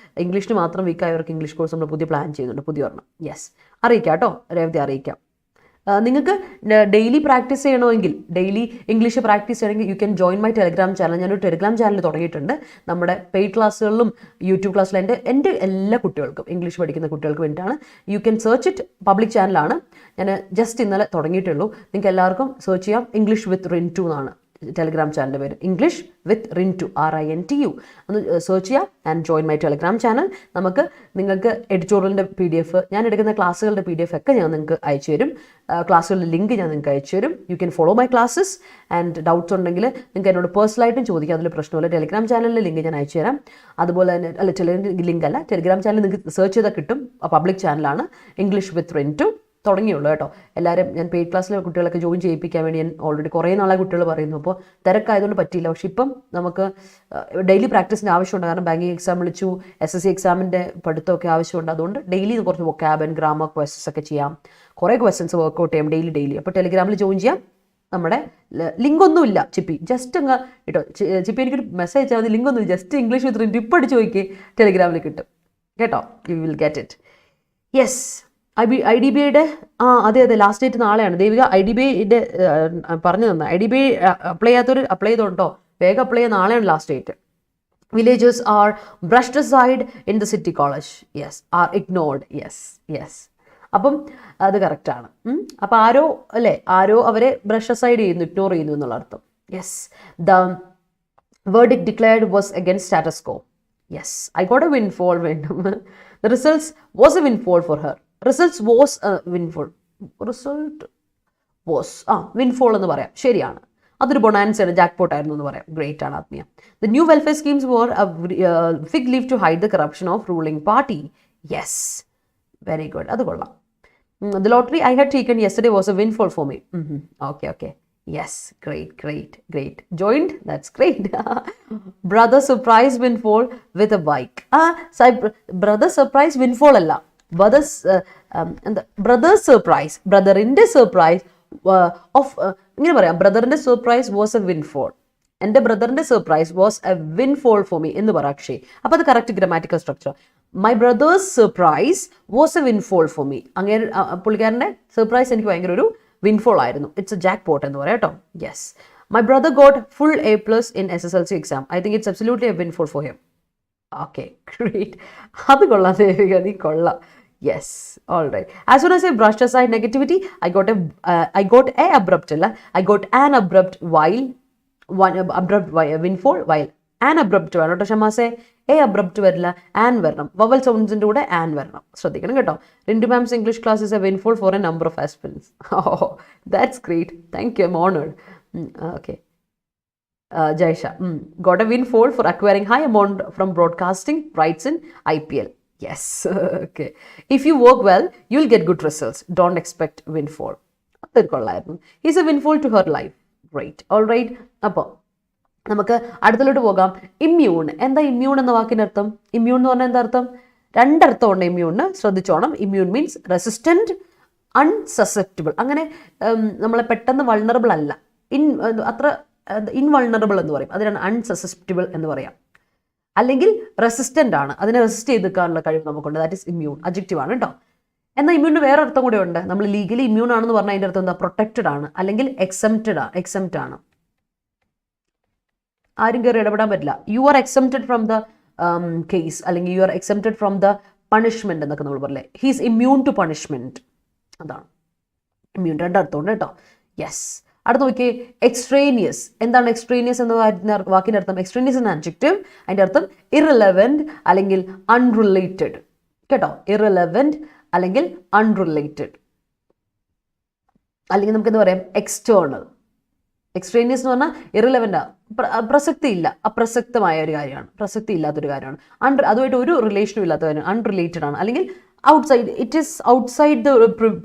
ഇംഗ്ലീഷിന് മാത്രം വീക്കായവർക്ക് ഇംഗ്ലീഷ് കോഴ്സ് നമ്മൾ പുതിയ പ്ലാൻ ചെയ്യുന്നുണ്ട്, പുതിയ ഒരെണ്ണം. യെസ്, അറിയിക്കാം കേട്ടോ രേവതി, അറിയിക്കാം. നിങ്ങൾക്ക് ഡെയിലി പ്രാക്ടീസ് ചെയ്യണമെങ്കിൽ, ഡെയിലി ഇംഗ്ലീഷ് പ്രാക്ടീസ് ചെയ്യണമെങ്കിൽ you can join my Telegram channel. ഞാനൊരു ടെലിഗ്രാം ചാനൽ തുടങ്ങിയിട്ടുണ്ട്. നമ്മുടെ പെയ്ഡ് ക്ലാസ്സുകളിലും യൂട്യൂബ് ക്ലാസ്സിലും എൻ്റെ എല്ലാ കുട്ടികൾക്കും, ഇംഗ്ലീഷ് പഠിക്കുന്ന കുട്ടികൾക്ക് വേണ്ടിയിട്ടാണ്. You can search it, public ചാനലാണ്. ഞാൻ ജസ്റ്റ് ഇന്നലെ തുടങ്ങിയിട്ടുള്ളൂ. നിങ്ങൾക്ക് എല്ലാവർക്കും സെർച്ച് ചെയ്യാം. ഇംഗ്ലീഷ് വിത്ത് റിൻറ്റു എന്നാണ് ടെലിഗ്രാം ചാനലിൻ്റെ പേര്. ഇംഗ്ലീഷ് വിത്ത് റിൻറ്റു, RINTU ഒന്ന് സെർച്ച് ചെയ്യാം and join my Telegram channel. നിങ്ങൾക്ക് എഡിറ്റോറിയലിൻ്റെ PDF, ഞാൻ എടുക്കുന്ന ക്ലാസ്സുകളുടെ PDF ഒക്കെ ഞാൻ നിങ്ങൾക്ക് അയച്ചു തരും. ക്ലാസ്സുകളുടെ ലിങ്ക് ഞാൻ നിങ്ങൾക്ക് അയച്ചു തരും. You can follow my classes and doubts ഉണ്ടെങ്കിൽ നിങ്ങൾക്ക് എന്നോട് പേഴ്സണലായിട്ടും ചോദിക്കാം, അതിൽ പ്രശ്നമില്ല. ടെലിഗ്രാം ചാനലിലെ ലിങ്ക് ഞാൻ അയച്ചു തരാം. അതുപോലെ തന്നെ ലിങ്ക് അല്ല, ടെലിഗ്രാം ചാനൽ നിങ്ങൾക്ക് സെർച്ച് ചെയ്താൽ കിട്ടും. പബ്ലിക് ചാനലാണ്, ഇംഗ്ലീഷ് വിത്ത് റിൻറ്റു. തുടങ്ങിയുള്ളൂ കേട്ടോ. എല്ലാവരും ഞാൻ പെയ്ഡ് ക്ലാസ്സിലെ കുട്ടികളൊക്കെ ജോയിൻ ചെയ്യിപ്പിക്കാൻ വേണ്ടി ഞാൻ ഓൾറെഡി കുറേ നാളെ കുട്ടികൾ പറയുന്നു. അപ്പോൾ തിരക്കായതുകൊണ്ട് പറ്റിയില്ല. പക്ഷെ ഇപ്പം നമുക്ക് ഡെയിലി പ്രാക്ടീസിൻ്റെ ആവശ്യമുണ്ട്. കാരണം ബാങ്കിങ് എക്സാം വിളിച്ചു, SSC എക്സാമിൻ്റെ പഠിത്തമൊക്കെ ആവശ്യമുണ്ട്. അതുകൊണ്ട് ഡെയിലി കുറച്ച് വൊക്കാബ് ആൻഡ് ഗ്രാമർ ക്വസ്റ്റൻസ് ഒക്കെ ചെയ്യാം. കുറേ ക്വസ്റ്റൻസ് വർക്കൗട്ട് ചെയ്യാം ഡെയിലി. അപ്പോൾ ടെലിഗ്രാമിൽ ജോയിൻ ചെയ്യാം. നമ്മുടെ ലിങ്ക് ഒന്നുമില്ല ചിപ്പി, ജസ്റ്റ് അങ്ങ് കേട്ടോ. ചിപ്പി എനിക്കൊരു മെസ്സേജ് അയച്ചാൽ മതി, ലിങ്ക് ഒന്നുമില്ല. ജസ്റ്റ് ഇംഗ്ലീഷ് വിത്ത് റിൻറ്റു ഇപ്പോൾ അടിച്ച് നോക്കി, ടെലിഗ്രാമിൽ കിട്ടും കേട്ടോ. You will get it. Yes, IDBIയുടെ അതെ ലാസ്റ്റ് ഡേറ്റ് നാളെയാണ്. ദേവിക IDBIയുടെ പറഞ്ഞു തന്നെ. IDBI അപ്ലൈ ചെയ്യാത്തവർ അപ്ലൈ ചെയ്തോണ്ടോ, വേഗം അപ്ലൈ ചെയ്യാൻ. നാളെയാണ് last date. Villages are brushed aside in the city college. Yes, are ignored. Yes. അപ്പം അത് കറക്റ്റാണ്. അപ്പം ആരോ അവരെ ബ്രഷ് aside ചെയ്യുന്നു, ഇഗ്നോർ ചെയ്യുന്നു എന്നുള്ള അർത്ഥം. Yes, the verdict declared was against status quo. Yes, I got a windfall. The results was a windfall for her. Results was a windfall. Result was windfall എന്ന് പറയാം. ശരിയാണ്, അതൊരു ബൊണാൻസയാണ്, ജാക്ക്പോട്ട് ആയിരുന്നു എന്ന് പറയാം. ഗ്രേറ്റ് ആണ് ആത്മീയ. The new welfare schemes were a fig leaf to hide the corruption of ruling party. Yes, very good. അത് കൊള്ളാം. The lottery I had taken yesterday was a windfall for me. Okay. Yes, great. Joined? That's great. Brother surprise windfall with a bike. Brother surprise windfall അല്ല. Brother's surprise, brotherന്റെ surprise ഇങ്ങനെ പറയാം. ബ്രദറിന്റെ surprise was a windfall. എൻ്റെ ബ്രദറിന്റെ surprise was a windfall for me എന്ന് പറയാം അക്ഷയ്. അപ്പോൾ അത് correct grammatical structure. My brothers surprise was a windfall for me. അങ്ങനെ പുള്ളിക്കാരൻ്റെ സർപ്രൈസ് എനിക്ക് ഭയങ്കര ഒരു വിൻഫോൾ ആയിരുന്നു. ഇറ്റ്സ് എ ജാക്ക് പോട്ട് എന്ന് പറയാം കേട്ടോ. Yes, my brother got full A+ in SSLC exam. I think it's absolutely a windfall for him. Okay, great. അത് കൊള്ളാം ദേവിക, നീ കൊള്ളാം. Yes, all right. As soon as I brushed aside negativity, I got an abrupt windfall while an abrupt വേണം കേട്ടോ. ക്ഷമാസേ, abrupt വരില്ല, an വരണം. Vowel സൗണ്ട്സിൻ്റെ കൂടെ an വരണം, ശ്രദ്ധിക്കണം കേട്ടോ. Rintu ma'am's English class is a windfall for a number of aspirants. Oh, that's great. Thank you, I'm honored. Okay. Jaisha, got a windfall for acquiring high amount from broadcasting rights in IPL. Yes. Okay. If you work well, you'll get good results. Don't expect windfall. He's a windfall to her life. Great. All right. അപ്പോൾ നമുക്ക് അടുത്തിലോട്ട് പോകാം. Immune. എന്താ immune എന്ന വാക്കിൻ്റെ അർത്ഥം? Immune എന്ന് പറഞ്ഞാൽ എന്താ അർത്ഥം? രണ്ടർത്ഥമുണ്ട് ഇമ്മ്യൂണിന്, ശ്രദ്ധിച്ചോണം. Immune means resistant, unsusceptible. അങ്ങനെ നമ്മളെ പെട്ടെന്ന് വൾണറബിൾ അല്ല, അത്ര ഇൻവൾണറബിൾ എന്ന് പറയും. അതിനാണ് അൺസസെപ്റ്റബിൾ എന്ന് പറയാം. അല്ലെങ്കിൽ റെസിസ്റ്റൻ്റ് ആണ്, അതിനെ റെസിസ്റ്റ് ചെയ്ത് നിൽക്കാനുള്ള കഴിവ് നമുക്കുണ്ട്. That is immune. അഡ്ജക്റ്റീവ് ആണ് കേട്ടോ. എന്നാൽ ഇമ്മ്യൂണിന് വേറെ അർത്ഥം കൂടെ ഉണ്ട്. നമ്മൾ ലീഗലി ഇമ്മ്യൂൺ ആണെന്ന് പറഞ്ഞാൽ അതിൻ്റെ അർത്ഥം എന്താ? പ്രൊട്ടക്റ്റഡ് ആണ്, അല്ലെങ്കിൽ എക്സംപ്റ്റ് ആണ്. ആരും കയറി ഇടപെടാൻ പറ്റില്ല. You are exempted from the case, അല്ലെങ്കിൽ you are exempted from the punishment എന്നൊക്കെ നമ്മൾ പറയില്ലേ. He's immune to punishment. അതാണ് ഇമ്മ്യൂൺ. രണ്ടർത്ഥമുണ്ട് കേട്ടോ. യെസ്. അടുത്ത് നോക്കിയേ എക്സ്ട്രേനിയസ്. എന്താണ് എക്സ്ട്രേനിയസ് എന്ന വാക്കിൻ്റെ അർത്ഥം? എക്സ്ട്രേനിയസ് എന്ന അഡ്ജക്റ്റീവ്, അതിൻ്റെ അർത്ഥം ഇറലവൻറ്റ് അല്ലെങ്കിൽ അൺറിലേറ്റഡ്. കേട്ടോ, ഇറലവൻറ്റ് അല്ലെങ്കിൽ അൺറിലേറ്റഡ്, അല്ലെങ്കിൽ നമുക്ക് എന്താ പറയാം, എക്സ്റ്റേണൽ. എക്സ്ട്രേനിയസ് എന്ന് പറഞ്ഞാൽ ഇറലവൻ്റ്, പ്രസക്തി ഇല്ല, അപ്രസക്തമായ ഒരു കാര്യമാണ്, പ്രസക്തി ഇല്ലാത്തൊരു കാര്യമാണ്. അതുമായിട്ട് ഒരു റിലേഷനും ഇല്ലാത്ത കാര്യമാണ്, അൺറിലേറ്റഡ് ആണ്. അല്ലെങ്കിൽ outside, it is outside the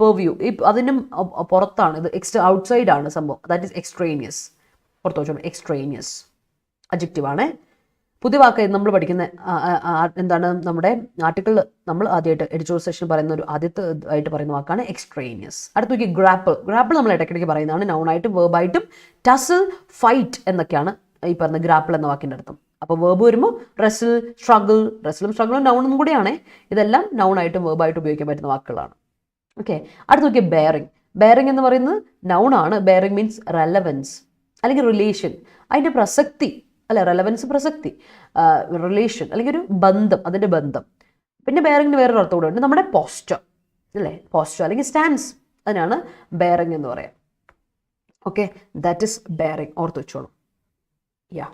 purview, അതിനും പുറത്താണ്, ഇത് ഔട്ട്സൈഡ് ആണ് സംഭവം. That is extraneous. പുറത്ത് വെച്ചോളൂ, എക്സ്ട്രേനിയസ് അഡ്ജക്റ്റീവ് ആണ്. പുതിയ വാക്ക് നമ്മൾ പഠിക്കുന്ന എന്താണ്, നമ്മുടെ ആർട്ടിക്കിൾ നമ്മൾ ആദ്യമായിട്ട് എഡിറ്റോറിയൽ സെഷൻ പറയുന്ന ഒരു ആദ്യത്തെ ആയിട്ട് പറയുന്ന വാക്കാണ് എക്സ്ട്രേനിയസ്. അടുത്ത നോക്കി ഗ്രാപ്പിൾ. ഗ്രാപ്പിൾ നമ്മൾ ഇടയ്ക്കിടയ്ക്ക് പറയുന്നതാണ്, നൗണായിട്ടും വേർബായിട്ടും. ടസിൽ, ഫൈറ്റ് എന്നൊക്കെയാണ് ഈ പറഞ്ഞ ഗ്രാപ്പിൾ എന്ന വാക്കിൻ്റെ അർത്ഥം. അപ്പോൾ വേർബ് വരുമ്പോൾ റെസിൽ, സ്ട്രഗിൾ, റെസിലും സ്ട്രഗിളും നൗണും കൂടിയാണ്. ഇതെല്ലാം നൗണായിട്ടും വേർബായിട്ടും ഉപയോഗിക്കാൻ പറ്റുന്ന വാക്കുകളാണ്. ഓക്കെ, അടുത്ത് നോക്കിയാൽ ബെയറിംഗ്. ബെയറിംഗ് എന്ന് പറയുന്നത് നൗണാണ്. ബെയറിംഗ് മീൻസ് റെലവൻസ് അല്ലെങ്കിൽ റിലേഷൻ, അതിൻ്റെ പ്രസക്തി അല്ലെ, റെലവൻസ് പ്രസക്തി, റിലേഷൻ അല്ലെങ്കിൽ ഒരു ബന്ധം, അതിൻ്റെ ബന്ധം. പിന്നെ ബെയറിംഗിന് വേറൊരു അർത്ഥം കൂടെ ഉണ്ട്, നമ്മുടെ പോസ്റ്റർ അല്ലേ, പോസ്റ്റർ അല്ലെങ്കിൽ സ്റ്റാൻസ്, അതിനാണ് ബെയറിംഗ് എന്ന് പറയാം. ഓക്കെ, ദാറ്റ് ഇസ് ബെയറിംഗ്, ഓർത്ത് വെച്ചോളൂ. യാ,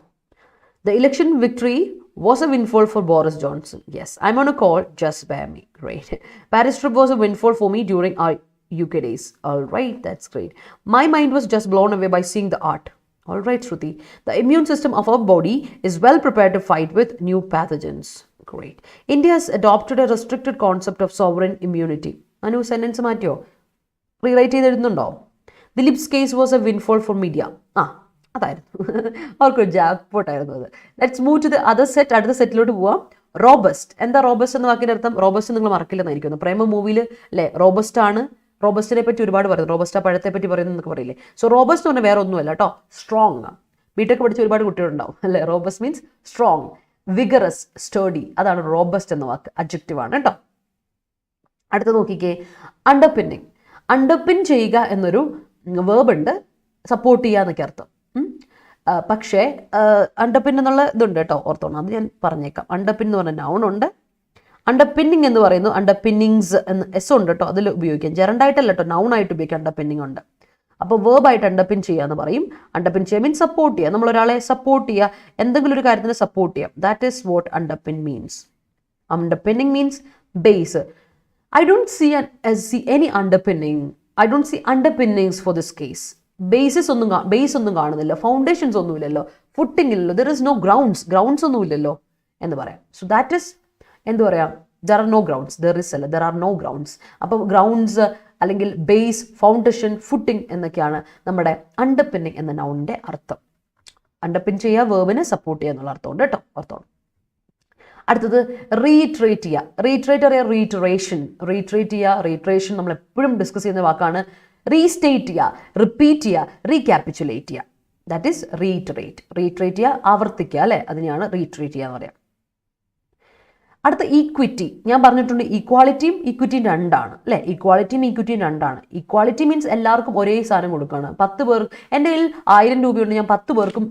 the election victory was a windfall for Boris Johnson. Yes, I'm on a call, just bear me. Great. Paris trip was a windfall for me during our UK days. All right, that's great. My mind was just blown away by seeing the art. All right, Shruti. The immune system of our body is well prepared to fight with new pathogens. Great. India has adopted a restricted concept of sovereign immunity. Anu, sentence മാറ്റിയോ? Rewrite ചെയ്തെഴുതുന്നുണ്ടോ? Dileep's case was a windfall for media. അതായിരുന്നു അവർക്കൊരു ജാക്ക്പോട്ടായിരുന്നു അത്. Let's move to the other set. അടുത്ത സെറ്റിലോട്ട് പോവാം. Robust. എന്താ റോബസ്റ്റ് എന്ന വാക്കിൻ്റെ അർത്ഥം? റോബസ്റ്റ് നിങ്ങൾ മറക്കില്ലെന്നായിരിക്കുന്നു. പ്രേമ മൂവിയിൽ അല്ലേ റോബസ്റ്റ് ആണ്, റോബസ്റ്റിനെ പറ്റി ഒരുപാട് പറയുന്നത്, റോബസ്റ്റ പഴത്തെ പറ്റി പറയുന്നത് എന്നൊക്കെ പറയില്ലേ. സോ റോബസ്റ്റ് എന്ന് പറഞ്ഞാൽ വേറെ ഒന്നുമല്ല കേട്ടോ, സ്ട്രോങ്. ബിടെക് പഠിച്ച ഒരുപാട് കുട്ടികളുണ്ടാവും അല്ലേ. റോബസ്റ്റ് മീൻസ് സ്ട്രോങ്, വിഗറസ്, സ്റ്റേഡി. അതാണ് റോബസ്റ്റ് എന്ന വാക്ക്, അഡ്ജക്റ്റീവ് ആണ് കേട്ടോ. അടുത്ത നോക്കിക്കേ, അണ്ടർപിന്നിങ്. അണ്ടർപിൻ ചെയ്യുക എന്നൊരു വേർബ് ഉണ്ട്, സപ്പോർട്ട് ചെയ്യുക എന്നൊക്കെ അർത്ഥം. പക്ഷേ അണ്ടർപിൻ എന്നുള്ള ഇതുണ്ട് കേട്ടോ, ഓർത്തോണം, അത് ഞാൻ പറഞ്ഞേക്കാം. അണ്ടർപിൻ എന്ന് പറഞ്ഞ നൗൺ ഉണ്ട്. അണ്ടർപിന്നിങ് എന്ന് പറയുന്നു, അണ്ടർപിന്നിങ്സ് എന്ന് എസ് ഉണ്ട് കേട്ടോ, അതിൽ ഉപയോഗിക്കാം. ജെറണ്ടായിട്ടല്ല കേട്ടോ, നൗണായിട്ട് ഉപയോഗിക്കാം. അണ്ടർപിന്നിങ് ഉണ്ട്. അപ്പോൾ വേർബായിട്ട് അണ്ടർപിൻ ചെയ്യുക എന്ന് പറയും. അണ്ടർപിൻ ചെയ്യുക മീൻസ് സപ്പോർട്ട് ചെയ്യുക, നമ്മളൊരാളെ സപ്പോർട്ട് ചെയ്യുക, എന്തെങ്കിലും ഒരു കാര്യത്തിന് സപ്പോർട്ട് ചെയ്യാം. That is what underpin means. Underpinning means base. I don't see any underpinning. I don't see underpinnings for this case. Base ഒന്നും കാണുന്നില്ല, ഫൗണ്ടേഷൻസ് ഒന്നുമില്ലല്ലോ, ഫുട്ടിംഗ് ഇല്ലല്ലോ, ദർ ഇസ് നോ ഗ്രൗണ്ട്സ് ഒന്നുമില്ലല്ലോ എന്ന് പറയാം. സോ ദാറ്റ് ഇസ് എന്ത് പറയാം, there are no grounds, there are no grounds. അപ്പോൾ ഗ്രൗണ്ട്സ് അല്ലെങ്കിൽ ബേസ്, ഫൗണ്ടേഷൻ, ഫുട്ടിംഗ് എന്നൊക്കെയാണ് നമ്മുടെ അണ്ടർപിന്നിങ് എന്ന നൗണിൻ്റെ അർത്ഥം. അണ്ടർപിൻ ചെയ്യുക, വേർബിനെ സപ്പോർട്ട് ചെയ്യുക എന്നുള്ള അർത്ഥമുണ്ട് കേട്ടോ, അർത്ഥമാണ്. അടുത്തത് റീട്രേറ്റ് ചെയ്യുക. റീട്രേറ്റ് അറിയാം, റീട്രേറ്റ് ചെയ്യുക, റീട്രേഷൻ നമ്മൾ എപ്പോഴും ഡിസ്കസ് ചെയ്യുന്ന വാക്കാണ്. റീസ്റ്റേറ്റ് ചെയ്യുക, റിപ്പീറ്റ് ചെയ്യുക, റീക്യാപിറ്റുലേറ്റ് ചെയ്യുക. ദാറ്റ് ഈസ് റീട്രേറ്റ് ചെയ്യുക, ആവർത്തിക്കുക അല്ലേ, അതിനെയാണ് റീട്രേറ്റ് ചെയ്യുക എന്ന് പറയാം. അടുത്ത ഈക്വിറ്റി. ഞാൻ പറഞ്ഞിട്ടുണ്ട് ഈക്വാളിറ്റിയും ഈക്വിറ്റിയും രണ്ടാണ് അല്ലേ. ഈക്വാളിറ്റിയും ഈക്വിറ്റിയും രണ്ടാണ്. ഈക്വാലിറ്റി മീൻസ് എല്ലാവർക്കും ഒരേ സാധനം കൊടുക്കുകയാണ്. 10 പേർ, എൻ്റെ കയ്യിൽ 1000 രൂപയുണ്ട്, ഞാൻ 10 പേർക്കും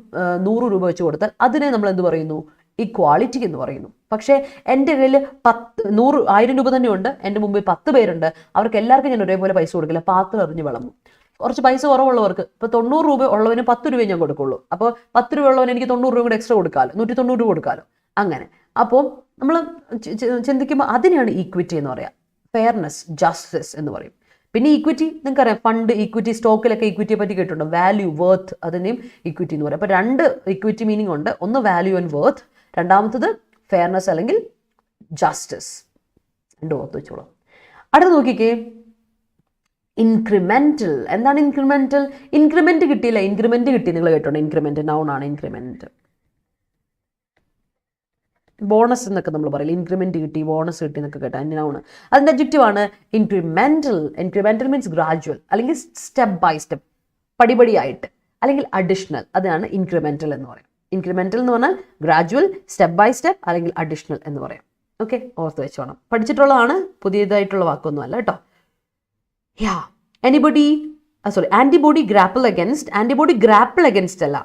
100 രൂപ വെച്ച് കൊടുത്താൽ അതിനെ നമ്മൾ എന്ത് പറയുന്നു, ഇക്വാളിറ്റി എന്ന് പറയുന്നു. പക്ഷേ എൻ്റെ കയ്യിൽ 1000 രൂപ തന്നെയുണ്ട്, എൻ്റെ മുമ്പിൽ 10 പേരുണ്ട്, അവർക്ക് എല്ലാവർക്കും ഞാൻ ഒരേപോലെ പൈസ കൊടുക്കില്ല, പാത്രം എറിഞ്ഞ് വിളമ്പും. കുറച്ച് പൈസ കുറവുള്ളവർക്ക്, ഇപ്പോൾ 90 രൂപ ഉള്ളവന് 10 രൂപയെ ഞാൻ കൊടുക്കുള്ളൂ. അപ്പോൾ 10 രൂപ ഉള്ളവന് എനിക്ക് 90 രൂപ കൂടെ എക്സ്ട്രാ കൊടുക്കാമല്ലോ, 190 രൂപ കൊടുക്കാമല്ലോ. അങ്ങനെ അപ്പോൾ നമ്മൾ ചിന്തിക്കുമ്പോൾ അതിനെയാണ് ഈക്വിറ്റി എന്ന് പറയാം. ഫെയർനെസ്, ജസ്റ്റിസ് എന്ന് പറയും. പിന്നെ ഈക്വിറ്റി നിങ്ങൾക്കറിയാം, ഫണ്ട് ഈക്വിറ്റി, സ്റ്റോക്കിലൊക്കെ ഈക്വിറ്റിയെ പറ്റി കേട്ടിട്ടുണ്ടോ, വാല്യൂ, വർത്ത്, അതിനെയും ഈക്വിറ്റി എന്ന് പറയും. അപ്പോൾ 2 ഈക്വിറ്റി മീനിങ് ഉണ്ട്. ഒന്ന് വാല്യൂ ആൻഡ് വർത്ത്, രണ്ടാമത്തത് ഫെയർനെസ് അല്ലെങ്കിൽ ജസ്റ്റിസ്. രണ്ടും ഓർത്ത് വെച്ചോളൂ. അടുത്ത് നോക്കിക്കേ, ഇൻക്രിമെന്റൽ. എന്താണ് ഇൻക്രിമെന്റൽ? ഇൻക്രിമെന്റ് കിട്ടിയില്ല, ഇൻക്രിമെന്റ് കിട്ടി, നിങ്ങൾ കേട്ടോ. ഇൻക്രിമെന്റ് നൗൺ ആണ്. ഇൻക്രിമെന്റ്, ബോണസ് എന്നൊക്കെ നമ്മൾ പറയില്ല, ഇൻക്രിമെന്റ് കിട്ടി, ബോണസ് കിട്ടി എന്നൊക്കെ കേട്ടോ, അതിൻ്റെ നൗണ്. അതിൻ്റെ അഡ്ജക്റ്റീവ് ആണ് ഇൻക്രിമെന്റൽ. ഇൻക്രിമെന്റൽ മീൻസ് ഗ്രാജുവൽ അല്ലെങ്കിൽ സ്റ്റെപ്പ് ബൈ സ്റ്റെപ്പ്, പടിപടിയായിട്ട്, അല്ലെങ്കിൽ അഡീഷണൽ. അതാണ് ഇൻക്രിമെന്റൽ എന്ന് പറയും. ഇൻക്രിമെന്റൽ എന്ന് പറഞ്ഞാൽ ഗ്രാജുവൽ, സ്റ്റെപ്പ് ബൈ സ്റ്റെപ്പ്, അല്ലെങ്കിൽ അഡീഷണൽ എന്ന് പറയാം. ഓക്കെ, ഓർത്ത് വെച്ചോണം. പഠിച്ചിട്ടുള്ളതാണ്, പുതിയതായിട്ടുള്ള വാക്കൊന്നും അല്ല കേട്ടോ. യാ, ആന്റിബോഡി ഗ്രാപ്പിൾ അഗൻസ്റ്റ് അല്ല.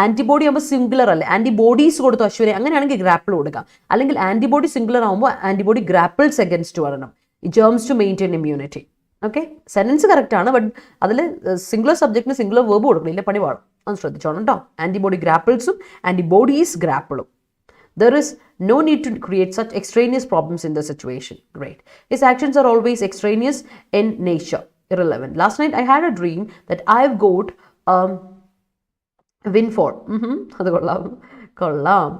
ആന്റിബോഡി ആകുമ്പോൾ സിംഗുലർ അല്ലേ, ആന്റിബോഡീസ് കൊടുത്തു അശ്വരി, അങ്ങനെയാണെങ്കിൽ ഗ്രാപ്പിൾ കൊടുക്കാം. അല്ലെങ്കിൽ ആന്റിബോഡി സിംഗുലർ ആകുമ്പോൾ ആന്റിബോഡി ഗ്രാപ്പിൾസ് അഗൻസ്റ്റ് പറയണം. Germs to maintain immunity. Okay, sentence കറക്റ്റാണ്, ബട്ട് അതിൽ സിംഗുലർ സബ്ജക്റ്റിന് സിംഗുലർ വേർബ് കൊടുക്കണം, ഇല്ല പണി പാടും. ഒന്ന് ശ്രദ്ധിച്ചോണം കേട്ടോ. ആൻറ്റിബോഡി ഗ്രാപ്പിൾസും ആൻറ്റിബോഡീസ് ഗ്രാപ്പിളും. There is no need to create such extraneous problems in the situation. Great. His actions are always extraneous in nature, irrelevant. Last night I had a dream that I've got windfall. അത് കൊള്ളാം.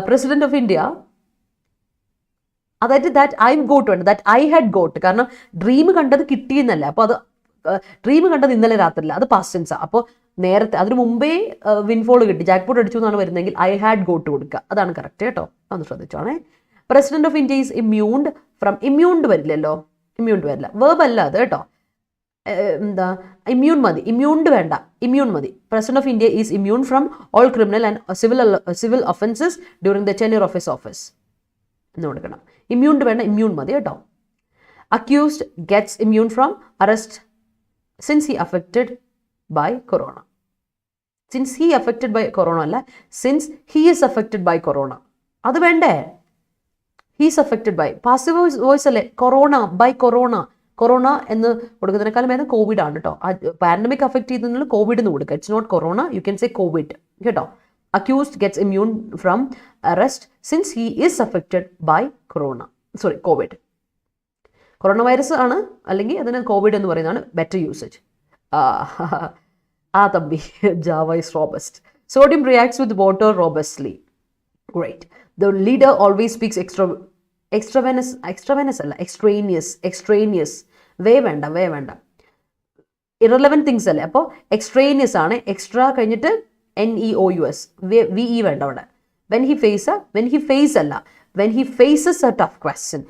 President of India, അതായത് that I got വേണ്ട, that I had got. കാരണം dream കണ്ടത് കിട്ടിയെന്നല്ല, അപ്പോൾ അത് dream കണ്ടത് ഇന്നലെ രാത്രിയില്ല, അത് പാസ്റ്റ് ടെൻസാ. അപ്പോൾ നേരത്തെ അതിന് മുമ്പേ വിൻഫോൾ കിട്ടി, ജാക്ക്പോട്ട് അടിച്ചു എന്നാണ് വരുന്നതെങ്കിൽ ഐ ഹാഡ് ഗോട്ട് കൊടുക്കുക, അതാണ് കറക്റ്റ് കേട്ടോ. ഒന്ന് ശ്രദ്ധിച്ചോണേ. President of India is immuned from, immuned വരില്ലല്ലോ, ഇമ്മ്യൂൺഡ് വരില്ല, വേർബ് അല്ല അത് കേട്ടോ. എന്താ, ഇമ്മ്യൂൺ മതി, ഇമ്മ്യൂൺഡ് വേണ്ട, ഇമ്മ്യൂൺ മതി. President of India is immune from all criminal and civil offences during the tenure of his office എന്ന് കൊടുക്കണം. ഇമ്മ്യൂൺഡ് വേണ്ട, ഇമ്മ്യൂൺ മതി കേട്ടോ. Accused gets immune from arrest since he affected by corona. Since he affected by corona അല്ല, since he is affected by corona. അത് വേണ്ടേ? he is affected by, passive voice അല്ലേ, corona, by corona. Corona എന്ന് കൊടുക്കുന്നതിനേക്കാളും വേദം Covid ആണ് കേട്ടോ. Pandemic affect ചെയ്തതിനുള്ള Covid എന്ന് കൊടുക്കുക. It's not corona, you can say Covid കേട്ടോ. Accused gets immune from arrest since he is affected by Covid. Corona virus ആണ്, അല്ലെങ്കിൽ അതിന് കോവിഡ് എന്ന് പറയുന്നതാണ് better usage. Thampi, Java is robust. Sodium reacts with water robustly. Great. The leader always speaks extraneous അല്ല, extraneous. വേ വേണ്ട. Irrelevant things അല്ലേ, അപ്പോൾ extraneous ആണ്. എക്സ്ട്രാ കഴിഞ്ഞിട്ട് NEOUS, VE വേണ്ട അവിടെ. When he faces a tough question.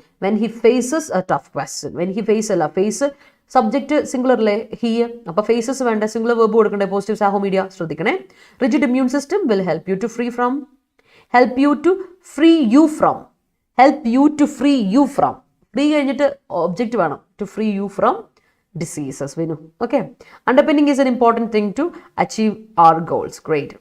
Face subject സിംഗുലറിലെ he, അപ്പോൾ ഫേസസ് വേണ്ട, സിംഗുലർ വെർബ് കൊടുക്കണ്ടേ, പോസിറ്റീവ് സാഹോ മീഡിയ ശ്രദ്ധിക്കണേ. Rigid immune system will help you to free from, free കഴിഞ്ഞിട്ട് ഒബ്ജക്റ്റ് വേണം, to free you from diseases. Vinu, okay. Underpinning is an important thing to achieve our goals. Great.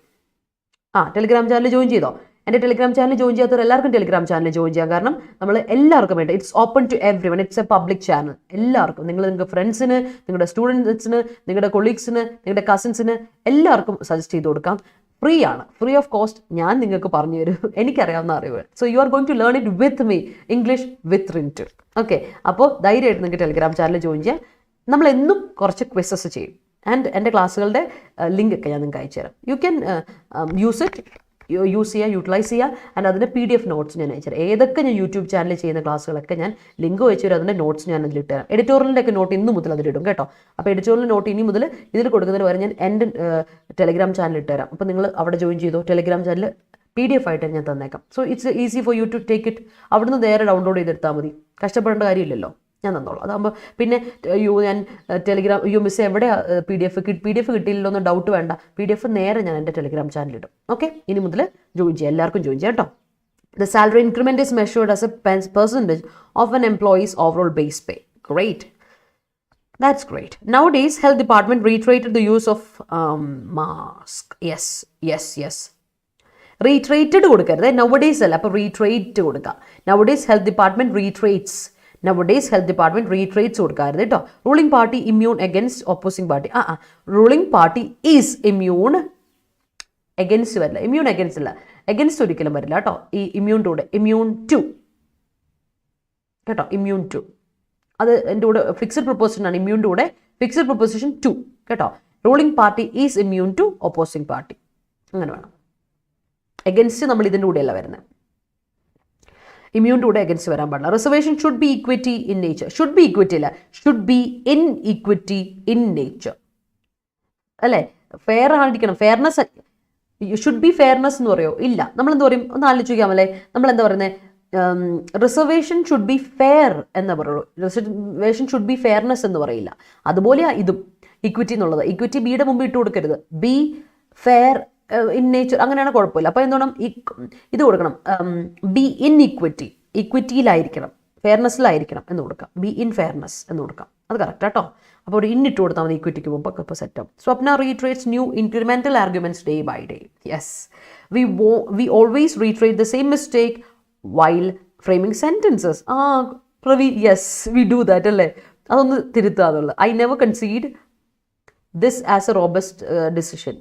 Telegram channel join ചെയ്തോ? എൻ്റെ Telegram channel join ചെയ്യാത്തവർ എല്ലാവർക്കും Telegram channel join ചെയ്യാം. കാരണം നമ്മൾ എല്ലാവർക്കും വേണ്ട, it's open to everyone, it's a public channel. എല്ലാവർക്കും, നിങ്ങൾക്ക് ഫ്രണ്ട്സിന്, നിങ്ങളുടെ സ്റ്റുഡൻസിന്, നിങ്ങളുടെ കൊളീഗ്സിന്, നിങ്ങളുടെ കസിൻസിന് എല്ലാവർക്കും സജസ്റ്റ് ചെയ്ത് കൊടുക്കാം. ഫ്രീ ആണ്, ഫ്രീ ഓഫ് കോസ്റ്റ്. ഞാൻ നിങ്ങൾക്ക് പറഞ്ഞു തരും എനിക്കറിയാവുന്ന അറിവ്. So you are going to learn it with me, English with Rintu. Okay, അപ്പോൾ ധൈര്യമായിട്ട് നിങ്ങൾക്ക് ടെലിഗ്രാം ചാനൽ ജോയിൻ ചെയ്യാം. നമ്മളെന്നും കുറച്ച് ക്വിസസ് ചെയ്യും. ആൻഡ് എൻ്റെ ക്ലാസ്സുകളുടെ ലിങ്ക് ഒക്കെ ഞാൻ നിങ്ങൾക്ക് അയച്ചു തരാം. യു ക്യാൻ യൂസ് ചെയ്യുക, യൂട്ടിലൈസ് ചെയ്യുക. ആൻഡ് അതിൻ്റെ PDF നോട്ട്സ് ഞാൻ അയച്ചു തരാം. ഏതൊക്കെ ഞാൻ യൂട്യൂബ് ചാനലിൽ ചെയ്യുന്ന ക്ലാസ്സുകളൊക്കെ ഞാൻ ലിങ്ക് വെച്ചു തരും. അതിൻ്റെ നോട്ട്സ് ഞാൻ അതിലിട്ട് തരാം. എഡിറ്റോറിയലിൻ്റെ ഒക്കെ നോട്ട് ഇന്ന് മുതൽ അതിലിടും കേട്ടോ. അപ്പോൾ എഡിറ്റോറിയൽ നോട്ട് ഇനി മുതൽ ഇതിൽ കൊടുക്കുന്നതിന് വരെ ഞാൻ എൻ്റെ ടെലിഗ്രാം ചാനൽ ഇട്ട് തരാം. അപ്പോൾ നിങ്ങൾ അവിടെ ജോയിൻ ചെയ്തോ. ടെലിഗ്രാം ചാനൽ PDF ആയിട്ട് ഞാൻ തന്നേക്കാം. So it's easy for you to take it. അവിടുന്ന് നേരെ ഡൗൺലോഡ് ചെയ്തെടുത്താൽ മതി, കഷ്ടപ്പെടേണ്ട കാര്യമില്ലല്ലോ. ഞാൻ തന്നോളൂ. അതാകുമ്പോൾ പിന്നെ ഞാൻ ടെലിഗ്രാം മിസ് എവിടെ PDF കിട്ടിയില്ലല്ലോ എന്ന് ഡൗട്ട് വേണ്ട. PDF നേരെ ഞാൻ എൻ്റെ ടെലിഗ്രാം ചാനലിടും. ഓക്കെ, ഇനി മുതൽ ജോയിൻ ചെയ്യാം, എല്ലാവർക്കും ജോയിൻ ചെയ്യാം കേട്ടോ. The salary increment is measured as a percentage of an employee's overall base pay. Great. That's great. Nowadays, Health Department reiterated the use of mask. Yes. Reiterated കൊടുക്കരുത്, nowadays അല്ല, അപ്പോൾ reiterate കൊടുക്കുക. Nowadays, Health Department reiterates കൊടുക്കരുത് കേട്ടോ. Ruling party immune against opposing party. Ruling party is immune against വരില്ല, immune against അല്ല, against ഒരിക്കലും വരില്ല കേട്ടോ. ഈ ഇമ്മ്യൂണിൻ്റെ കൂടെ ഇമ്മ്യൂൺ ടു കേട്ടോ, ഇമ്മ്യൂൺ ടു അത് എൻ്റെ കൂടെ ഫിക്സഡ് പ്രൊപ്പോസിഷൻ ആണ്. ഇമ്മ്യൂണിൻ്റെ കൂടെ ഫിക്സഡ് പ്രൊപ്പോസിഷൻ ടു കേട്ടോ. Ruling party is immune to opposing party, അങ്ങനെ വേണം. അഗൻസ്റ്റ് നമ്മൾ ഇതിൻ്റെ കൂടെയല്ല വരുന്നത്, ഇമ്മ്യൂണിൻ്റെ കൂടെ അഗൻസ്റ്റ് വരാൻ പാടില്ല. Reservation should be equity in nature. Should be equity അല്ല, should be in equity in nature അല്ലേ. ഫെയർ ആയിരിക്കണം, ഫെയർനെസ്. ഷുഡ് ബി ഫെയർനെസ് എന്ന് പറയുമോ? ഇല്ല. നമ്മളെന്ത് പറയും? ഒന്ന് ആലോചിച്ച് നോക്കാമല്ലേ. നമ്മളെന്താ പറയുന്നത്? റിസർവേഷൻ ഷുഡ് ബി ഫെയർ എന്ന് പറയുള്ളൂ, റിസർവേഷൻ ഷുഡ് ബി ഫെയർനെസ് എന്ന് പറയില്ല. അതുപോലെയാ ഇതും ഇക്വിറ്റി എന്നുള്ളത്. ഇക്വിറ്റി ബിയുടെ മുമ്പ് ഇട്ട് കൊടുക്കരുത്. ബി ഫെയർ ഇൻ നേച്ചർ അങ്ങനെയാണ്, കുഴപ്പമില്ല. അപ്പോൾ എന്ത് വേണം? ഇത് കൊടുക്കണം, ബി ഇൻ ഇക്വിറ്റി, ഇക്വിറ്റിയിലായിരിക്കണം, ഫെയർനെസ്സിലായിരിക്കണം എന്ന് കൊടുക്കാം. ബി ഇൻ ഫെയർനെസ് എന്ന് കൊടുക്കാം, അത് കറക്റ്റ് കേട്ടോ. അപ്പോൾ ഒരു ഇന്നിട്ട് കൊടുത്താൽ മതി ഇക്വിറ്റിക്ക് മുമ്പ്. അപ്പോൾ സെറ്റാവും. Swapna reiterates new incremental arguments day by day. Yes, we always reiterate the same mistake while framing sentences. Pravi, yes, we do that അല്ലേ. അതൊന്ന് തിരുത്തുക എന്നുള്ളത്. I never concede this as a robust decision.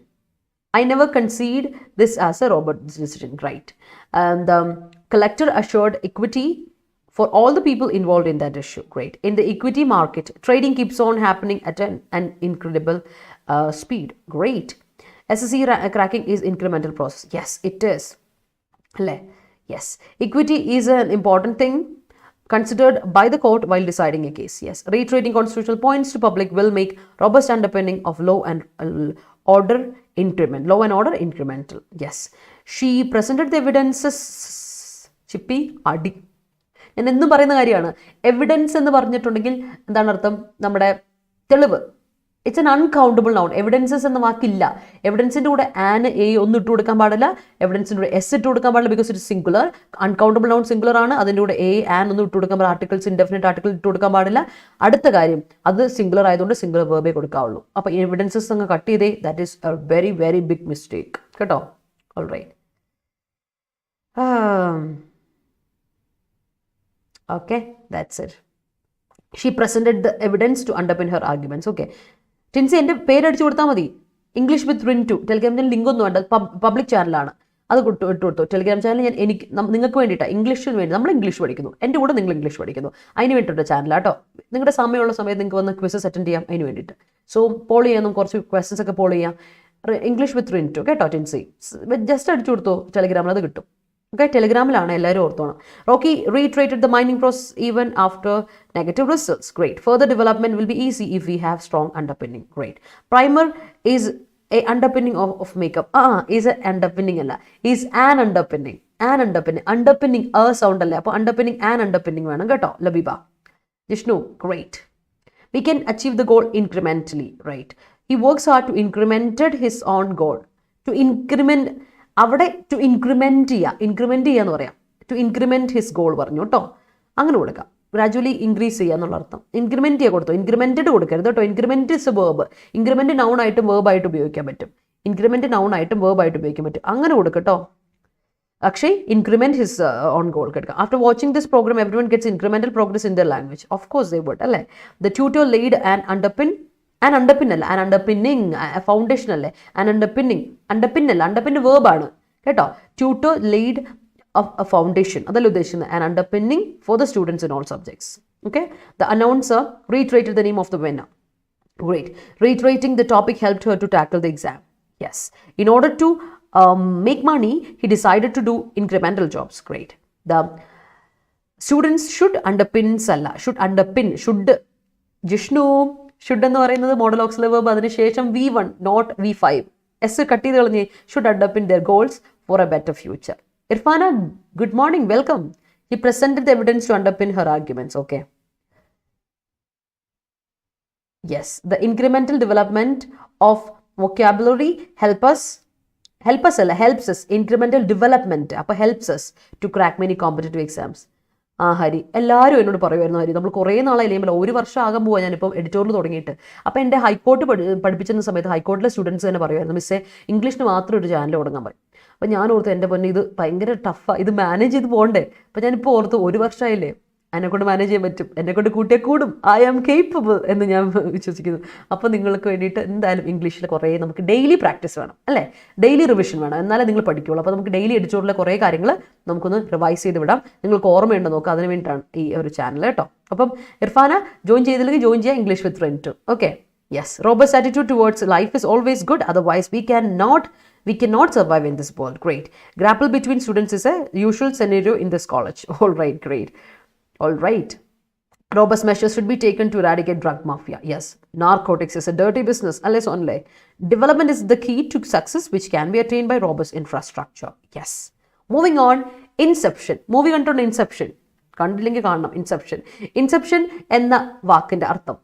I never concede this as a robust decision. Right. And collector assured equity for all the people involved in that issue. Great. In the equity market, trading keeps on happening at an incredible speed. Great. SSC cracking is incremental process. Yes, it is. Yes. Equity is an important thing considered by the court while deciding a case. Yes. Reiterating constitutional points to public will make robust underpinning of law and order incremental. Yes. She presented the evidences. ചിപ്പി അടി. ഞാൻ എന്നും പറയുന്ന കാര്യമാണ്, evidence എന്ന് പറഞ്ഞിട്ടുണ്ടെങ്കിൽ എന്താണ് അർത്ഥം? നമ്മുടെ തെളിവ്. It's an uncountable noun. Evidences എന്ന വാക്കില്ല. എവിഡൻസിൻ്റെ കൂടെ ആൻ എ ഒന്നും ഇട്ട് കൊടുക്കാൻ പാടില്ല, എവിഡൻസിൻ്റെ കൂടെ എസ് ഇട്ട് കൊടുക്കാൻ പാടില്ല, because it singular. Uncountable noun singular ആണ്. അതിൻ്റെ കൂടെ എ ആൻ ഒന്നും ഇട്ട് കൊടുക്കാൻ പാടില്ല. ആർട്ടിക്കിൾസ് ഇൻഡെഫിനിറ്റ് ആർട്ടിക്കിൾ ഇട്ട് കൊടുക്കാൻ പാടില്ല. അടുത്ത കാര്യം, അത് സിംഗുലർ ആയതുകൊണ്ട് സിംഗുലർ വേർബേ കൊടുക്കാവുള്ളൂ. അപ്പോൾ എവിഡൻസസ് അങ്ങ് കട്ട് ചെയ്തേ, that is a very very big mistake കേട്ടോ. All right. Okay, that's it. She presented the evidence to underpin her arguments. Okay. Tincy എൻ്റെ പേരടിച്ചു കൊടുത്താൽ മതി. English with Rintu Telegram channel link ഒന്നും വേണ്ട, പബ്ലിക് ചാനലാണ്. അത് ഇട്ട് കൊടുത്തു. ടെലിഗ്രാം ചാനൽ ഞാൻ നിങ്ങൾക്ക് വേണ്ടിയിട്ടാണ്, ഇംഗ്ലീഷിന് വേണ്ടി. നമ്മൾ ഇംഗ്ലീഷ് പഠിക്കുന്നു, എൻ്റെ കൂടെ നിങ്ങൾ ഇംഗ്ലീഷ് പഠിക്കുന്നു. അതിന് വേണ്ടിയിട്ട് ചാനലാട്ടോ. നിങ്ങളുടെ സമയമുള്ള സമയത്ത് നിങ്ങൾക്ക് വന്ന് ക്വിസസ് അറ്റൻഡ് ചെയ്യാം അതിന് വേണ്ടിയിട്ട്. സോ പോൾ ചെയ്യാം, കുറച്ച് ക്വസ്റ്റൻസ് ഒക്കെ പോൾ ചെയ്യാം. ഇംഗ്ലീഷ് വിത്ത് റിൻ ടു കേട്ടോ ടിൻസി. ജസ്റ്റ് അടിച്ചു കൊടുത്തു ടെലിഗ്രാമിൽ, അത് കിട്ടും. Okay, ടെലിഗ്രാമിലാണ്, എല്ലാവരും ഓർത്തോണം. Rocky reiterated the mining process even after negative results. Great. Further development will be easy if we have strong underpinning. Great. Primer is a underpinning of makeup. Is a underpinning അല്ല, is an underpinning. Underpinning a sound അല്ലേ, അപ്പോൾ underpinning an underpinning വേണം കേട്ടോ. Labeeba, Jishnu, great. We can achieve the goal incrementally. Right. He works hard to incremented his own goal. To increment, അവിടെ to increment ചെയ്യാന്ന് പറയാം. To increment his goal പറഞ്ഞു കേട്ടോ. അങ്ങനെ കൊടുക്കാം. ഗ്രാജുവലി ഇൻക്രീസ് ചെയ്യുക എന്നുള്ള അർത്ഥം. ഇൻക്രിമെൻറ്റ് ചെയ്യുക കൊടുത്തു, ഇൻക്രിമെൻറ്റഡ് കൊടുക്കരുത് കേട്ടോ. Increment is verb. Increment noun ആയിട്ടും വേർബായിട്ട് ഉപയോഗിക്കാൻ പറ്റും. ഇൻക്രിമെൻറ്റ് നൗൺ ആയിട്ടും വേർബായിട്ട് ഉപയോഗിക്കാൻ പറ്റും. അങ്ങനെ കൊടുക്കട്ടോ. Akshay increment his own goal കേൾക്കാം. After watching this programme everyone gets incremental progress in their language. Of course they would അല്ലേ. The tutor laid and underpin. Underpinning foundation അല്ലേ. അണ്ടർപിന്ന് വേർബാണ് കേട്ടോ. ട്യൂട്ടർ ലെയ്ഡ് a foundation, അതല്ല ഉദ്ദേശിക്കുന്നത്. An underpinning for the students in all subjects. Okay. The announcer reiterated the name of the winner. Great. Reiterating the topic helped her to tackle the exam. Yes. In order to make money, he decided to do incremental jobs. Great. The students should underpin. Jishnu, should എന്ന് പറയുന്നത് modal auxiliary verb, അതിനുശേഷം V1 not V5. S cut ചെയ്ത് കളഞ്ഞ് should underpin their goals for a better future. Irfana, good morning, welcome. He presented the evidence to underpin her arguments. Okay. Yes, the incremental development of vocabulary helps us. Incremental development അപ്പോൾ helps us to crack many competitive exams. Hari, എല്ലാവരും എന്നോട് പറയുമായിരുന്നു, ഹരി നമ്മൾ കുറേ നാളായില്ലേ, 1 വർഷം ആകാൻ പോവാ ഞാനിപ്പോൾ എഡിറ്റോറിയൽ തുടങ്ങിയിട്ട്. അപ്പോൾ എൻ്റെ ഹൈക്കോർട്ട് പഠിപ്പിച്ചിരുന്ന സമയത്ത് ഹൈക്കോർട്ടിലെ സ്റ്റുഡൻസ് തന്നെ പറയുമായിരുന്നു, മിസ്സേ ഇംഗ്ലീഷിന് മാത്രം ഒരു ചാനൽ തുടങ്ങാൻ പറയും. അപ്പോൾ ഞാൻ ഓർത്ത് എൻ്റെ പൊന്നെ ഇത് ഭയങ്കര ടഫാണ്, ഇത് മാനേജ് ചെയ്ത് പോകണ്ടേ. അപ്പോൾ ഞാനിപ്പോൾ ഓർത്ത് 1 വർഷമായില്ലേ, എന്നെക്കൊണ്ട് മാനേജ് ചെയ്യാൻ പറ്റും, എന്നെക്കൊണ്ട് കൂട്ടിയെ കൂടും, ഐ ആം കേപ്പബിൾ എന്ന് ഞാൻ വിശ്വസിക്കുന്നു. അപ്പോൾ നിങ്ങൾക്ക് വേണ്ടിയിട്ട് എന്തായാലും ഇംഗ്ലീഷിൽ കുറേ നമുക്ക് ഡെയിലി പ്രാക്ടീസ് വേണം അല്ലേ, ഡെയിലി റിവിഷൻ വേണം, എന്നാലേ നിങ്ങൾ പഠിക്കുകയുള്ളൂ. അപ്പോൾ നമുക്ക് ഡെയിലി എഡിറ്റോറിലെ കുറേ കാര്യങ്ങൾ നമുക്കൊന്ന് റിവൈസ് ചെയ്ത് വിടാം. നിങ്ങൾക്ക് ഓർമ്മയുണ്ടോ നോക്കുക, അതിന് വേണ്ടിയിട്ടാണ് ഈ ഒരു ചാനൽ കേട്ടോ. അപ്പം ഇർഫാന ജോയിൻ ചെയ്തില്ലെങ്കിൽ ജോയിൻ ചെയ്യാം, English with friend to. Okay. Yes, robust attitude towards life is always good, otherwise we cannot survive in this world. Great. Grapple between students is a usual scenario in this college. All right, great. All right. Robust measures should be taken to eradicate drug mafia. Yes. Narcotics is a dirty business. Unless only. Development is the key to success, which can be attained by robust infrastructure. Yes. Moving on. Inception. Moving on to inception. കണ്ടില്ലെങ്കിൽ കാണണം. Inception എന്ന വാക്കിൻ്റെ അർത്ഥം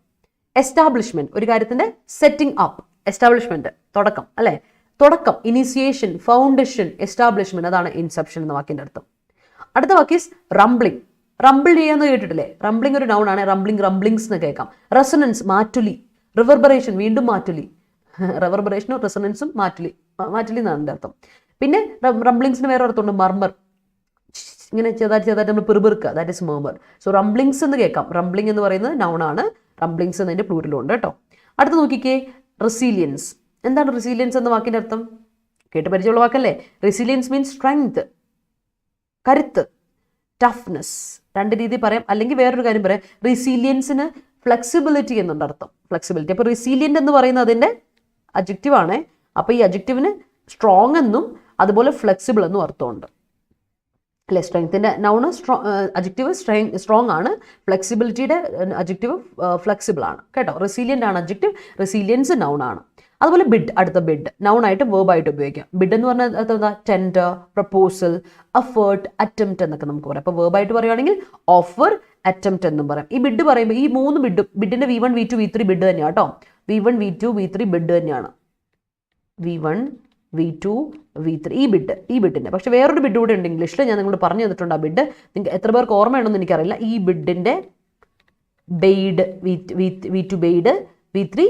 establishment, ഒരു കാര്യത്തിൻ്റെ setting up. Establishment തുടക്കം അല്ലേ, തുടക്കം, ഇനീസിയേഷൻ, ഫൗണ്ടേഷൻ, എസ്റ്റാബ്ലിഷ്മെന്റ്, അതാണ് ഇൻസെപ്ഷൻ എന്ന വാക്കിൻ്റെ അർത്ഥം. അടുത്ത വാക്ക് ഈസ് റംബ്ലിംഗ്. റംബിൾ ചെയ്യാന്ന് കേട്ടിട്ടില്ലേ? റംബ്ലിംഗ് ഒരു നൗൺ ആണ്. റംബ്ലിങ്സ് എന്ന് കേൾക്കാം. റെസൊനൻസ്, മാറ്റുലി. റിവർബറേഷൻ, വീണ്ടും മാറ്റുലി. റിവർബറേഷനും റെസൊനൻസും മാറ്റുലി എന്നാണ് എൻ്റെ അർത്ഥം. പിന്നെ റംബ്ലിങ്സിന് വേറെ അർത്ഥമുണ്ട്, മർമർ, ഇങ്ങനെ ചെറുതായിട്ട് നമ്മൾ പിറുപിറുക്കുക, ദാറ്റ് ഇസ് മർമർ. സോ റംബ്ലിങ്സ് എന്ന് കേൾക്കാം. റംബ്ലിംഗ് എന്ന് പറയുന്നത് നൗൺ ആണ്. റംബ്ലിങ്സ് എന്നതിൻ്റെ പ്ലൂരലും ഉണ്ട് കേട്ടോ. അടുത്ത് നോക്കിക്കേ, റെസീലിയൻസ്. എന്താണ് റെസീലിയൻസ് എന്ന വാക്കിൻ്റെ അർത്ഥം? കേട്ട് പരിചയമുള്ള വാക്കല്ലേ? റെസീലിയൻസ് മീൻസ് സ്ട്രെങ്ത്, കരുത്ത്, ടഫ്നെസ്. രണ്ട് രീതി പറയാം. അല്ലെങ്കിൽ വേറൊരു കാര്യം പറയാം, റെസീലിയൻസിന് ഫ്ലെക്സിബിലിറ്റി എന്നുണ്ട് അർത്ഥം. ഫ്ലെക്സിബിലിറ്റി. അപ്പോൾ റെസീലിയൻ്റ് എന്ന് പറയുന്നത് അതിൻ്റെ അഡ്ജക്റ്റീവ് ആണ്. അപ്പോൾ ഈ അഡ്ജക്റ്റീവിന് സ്ട്രോങ് എന്നും അതുപോലെ ഫ്ലെക്സിബിൾ എന്നും അർത്ഥമുണ്ട് അല്ലേ? സ്ട്രെങ്ത്തിൻ്റെ നൗണ് അഡ്ജക്റ്റീവ് സ്ട്രോങ് ആണ്, ഫ്ലെക്സിബിലിറ്റിയുടെ അഡ്ജക്റ്റീവ് ഫ്ലെക്സിബിൾ ആണ് കേട്ടോ. റെസീലിയൻ്റ് ആണ് അഡ്ജക്റ്റീവ്, റെസീലിയൻസ് നൗൺ ആണ്. അതുപോലെ ബിഡ്, അടുത്ത ബിഡ് നൗണായിട്ട് വേർബായിട്ട് ഉപയോഗിക്കാം. ബിഡ് എന്ന് പറഞ്ഞാൽ എന്താ? ടെൻഡർ, പ്രപ്പോസൽ, എഫേർട്ട്, അറ്റംപ്റ്റ് എന്നൊക്കെ നമുക്ക് പറയാം. അപ്പോൾ വേർബായിട്ട് പറയുകയാണെങ്കിൽ ഓഫർ, അറ്റംപ്റ്റ് എന്നും പറയാം. ഈ ബിഡ് പറയുമ്പോൾ ഈ 3 ബിഡിൻ്റെ V1 V2 V3 ബിഡ് തന്നെയാണ് കേട്ടോ. V1 V2 V3 ബിഡ് തന്നെയാണ്. V1 V2 V3 ഈ ബിഡിൻ്റെ. പക്ഷേ വേറൊരു ബിഡ് കൂടെ ഉണ്ട് ഇംഗ്ലീഷിൽ, ഞാൻ നിങ്ങളോട് പറഞ്ഞു തന്നിട്ടുണ്ട്. ആ ബിഡ് നിങ്ങൾക്ക് എത്ര പേർക്ക് ഓർമ്മയുണ്ടെന്ന് എനിക്കറിയില്ല. ഈ ബിഡിൻ്റെ bade, V2 bade, V3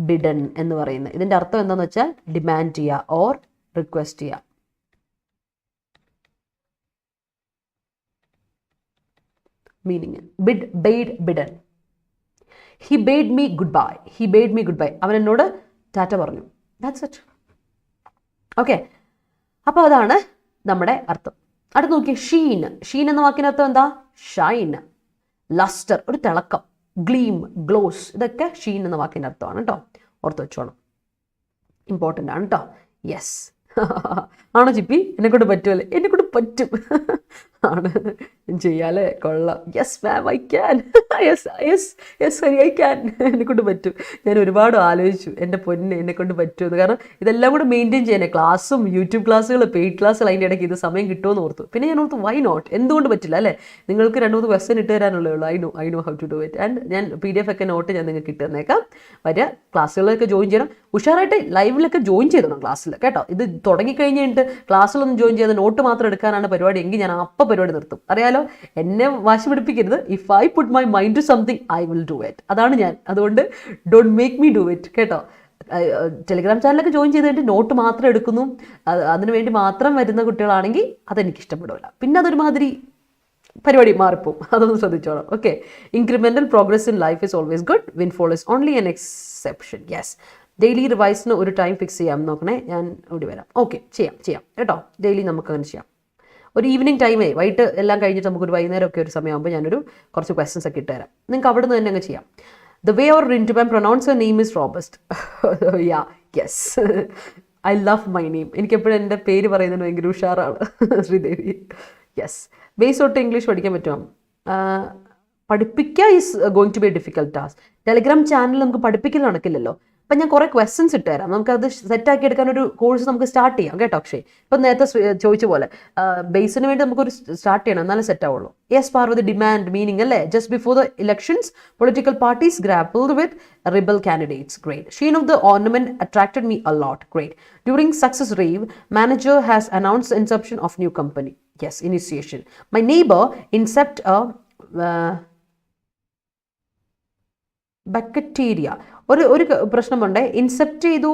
bidden എന്ന് പറയുന്നത്. ഇതിൻ്റെ അർത്ഥം എന്താണെന്ന് വെച്ചാൽ ഡിമാൻഡ് ചെയ്യുക ഓർ റിക്വസ്റ്റ് ചെയ്യുക. Meaning bid, bade, bidden. He bade me good bye. He bade me good bye. അവൻ എന്നോട് ടാറ്റ പറഞ്ഞു. That's it. ഓക്കെ, അപ്പോൾ അതാണ് നമ്മുടെ അർത്ഥം. അടുത്ത് നോക്കി, ഷീൻ. ഷീൻ എന്ന വാക്കിനർത്ഥം എന്താ? ഷൈൻ, ലസ്റ്റർ, ഒരു തിളക്കം, ഗ്ലീം, ഗ്ലോസ്. ഇതൊക്കെ ഷീൻ എന്ന വാക്കിൻ്റെ അർത്ഥമാണ് കേട്ടോ. ഓർത്ത് വെച്ചോണം, ഇമ്പോർട്ടൻ്റ് ആണ് കേട്ടോ. യെസ് ആണോ ചിപ്പി? എന്നെക്കൊണ്ട് പറ്റുമല്ലേ? എന്നെക്കൊണ്ട് പറ്റും ആണ് ചെയ്യാല്ലേ? കൊള്ളാം. Yes ma'am, I can. I can. എന്നെക്കൊണ്ട് പറ്റും. ഞാൻ ഒരുപാട് ആലോചിച്ചു, എൻ്റെ പൊന്നെ എന്നെക്കൊണ്ട് പറ്റുമെന്ന്. കാരണം ഇതെല്ലാം കൂടെ മെയിൻറ്റെയിൻ ചെയ്യാനേ, ക്ലാസ്സും യൂട്യൂബ് ക്ലാസ്സുകൾ, പെയ്ഡ് ക്ലാസ്സുകൾ, അതിൻ്റെ ഇടയ്ക്ക് ഇത് സമയം കിട്ടുമെന്ന് ഓർത്തു. പിന്നെ ഞാൻ ഓർത്തു വൈ നോട്ട്, എന്തുകൊണ്ട് പറ്റില്ല അല്ലേ? നിങ്ങൾക്ക് 2-3 ക്വസ്റ്റ്യൻ ഇട്ട് തരാനുള്ളേ ഉള്ളൂ. I know how to do it. And ഞാൻ PDF ഒക്കെ നോട്ട് ഞാൻ നിങ്ങൾക്ക് ഇട്ട് തന്നേക്കാം. വരിക, ക്ലാസ്സുകളിലൊക്കെ ജോയിൻ ചെയ്യണം. ഉഷാറായിട്ട് ലൈവിലൊക്കെ ജോയിൻ ചെയ്തണം ക്ലാസ്സിൽ കേട്ടോ. ഇത് തുടങ്ങിക്കഴിഞ്ഞിട്ട് ക്ലാസ്സിലൊന്നും ജോയിൻ ചെയ്യാതെ നോട്ട് മാത്രം എടുക്കാനാണ് പരിപാടി എങ്കിൽ ഞാൻ അപ്പം പരിപാടി നിർത്തും. അറിയാലോ, എന്നെ വാശി പിടിപ്പിക്കരുത്. If I put my mind to something I will do it. അതാണ് ഞാൻ. അതുകൊണ്ട് don't make me do it കേട്ടോ. ടെലിഗ്രാം ചാനലൊക്കെ ജോയിൻ ചെയ്തിട്ട് നോട്ട് മാത്രം എടുക്കുന്നു, അതിനു വേണ്ടി മാത്രം വരുന്ന കുട്ടികളാണെങ്കിൽ അതെനിക്ക് ഇഷ്ടപ്പെടില്ല. പിന്നെ അതൊരുമാതിരി പരിപാടി മാറിപ്പോവും. അതൊന്ന് ശ്രദ്ധിച്ചോളാം. Okay, incremental progress in life is always good. Windfall is only an exception. Yes, daily റിവൈസിന് ഒരു ടൈം ഫിക്സ് ചെയ്യാം. നോക്കണേ, ഞാൻ ഇവിടെ വരാം. ഓക്കെ, ചെയ്യാം കേട്ടോ. ഡെയിലി നമുക്ക് അങ്ങനെ ചെയ്യാം. ഒരു ഈവനിങ് ടൈമേ, വൈകിട്ട് എല്ലാം കഴിഞ്ഞിട്ട് നമുക്കൊരു വൈകുന്നേരമൊക്കെ ഒരു സമയമാകുമ്പോൾ ഞാനൊരു കുറച്ച് ക്വസ്റ്റൻസ് ഒക്കെ ഇട്ട് തരാം. നിങ്ങൾക്ക് അവിടെ നിന്ന് തന്നെ അങ്ങ് ചെയ്യാം. The way or Rintuban pronounce your name is robust. Yeah, yes. I love my name. എനിക്കെപ്പോഴും എൻ്റെ പേര് പറയുന്നതിന് ഭയങ്കര ഉഷാറാണ് ശ്രീദേവി. യെസ്, ബേസ് തൊട്ട് ഇംഗ്ലീഷ് പഠിക്കാൻ പറ്റുമോ? പഠിപ്പിക്കുക is going to be a difficult task. Telegram channel നമുക്ക് പഠിപ്പിക്കൽ നടക്കില്ലല്ലോ. അപ്പം ഞാൻ കുറേ ക്വസ്റ്റൻസ് ഇട്ട് തരാം. നമുക്കത് സെറ്റാക്കി എടുക്കാൻ ഒരു കോഴ്സ് നമുക്ക് സ്റ്റാർട്ട് ചെയ്യാം കേട്ടോ. അക്ഷയ് ഇപ്പം നേരത്തെ ചോദിച്ച പോലെ ബേസിന് വേണ്ടി നമുക്കൊരു സ്റ്റാർട്ട് ചെയ്യണം, എന്നാലും സെറ്റ് ആവുള്ളൂ. യെസ് പാർവതി, ഡിമാൻഡ്, മീനിങ് അല്ലേ? Just before the elections political parties grappled with rebel candidates. Great. Sheen of the ornament attracted me a lot. Great. During success rave, manager has announced the inception of new company. Yes, initiation. My neighbor incept a ബക്കറ്റീരിയ. ഒരു പ്രശ്നമുണ്ട്. ഇൻസെപ്റ്റ് ചെയ്തു,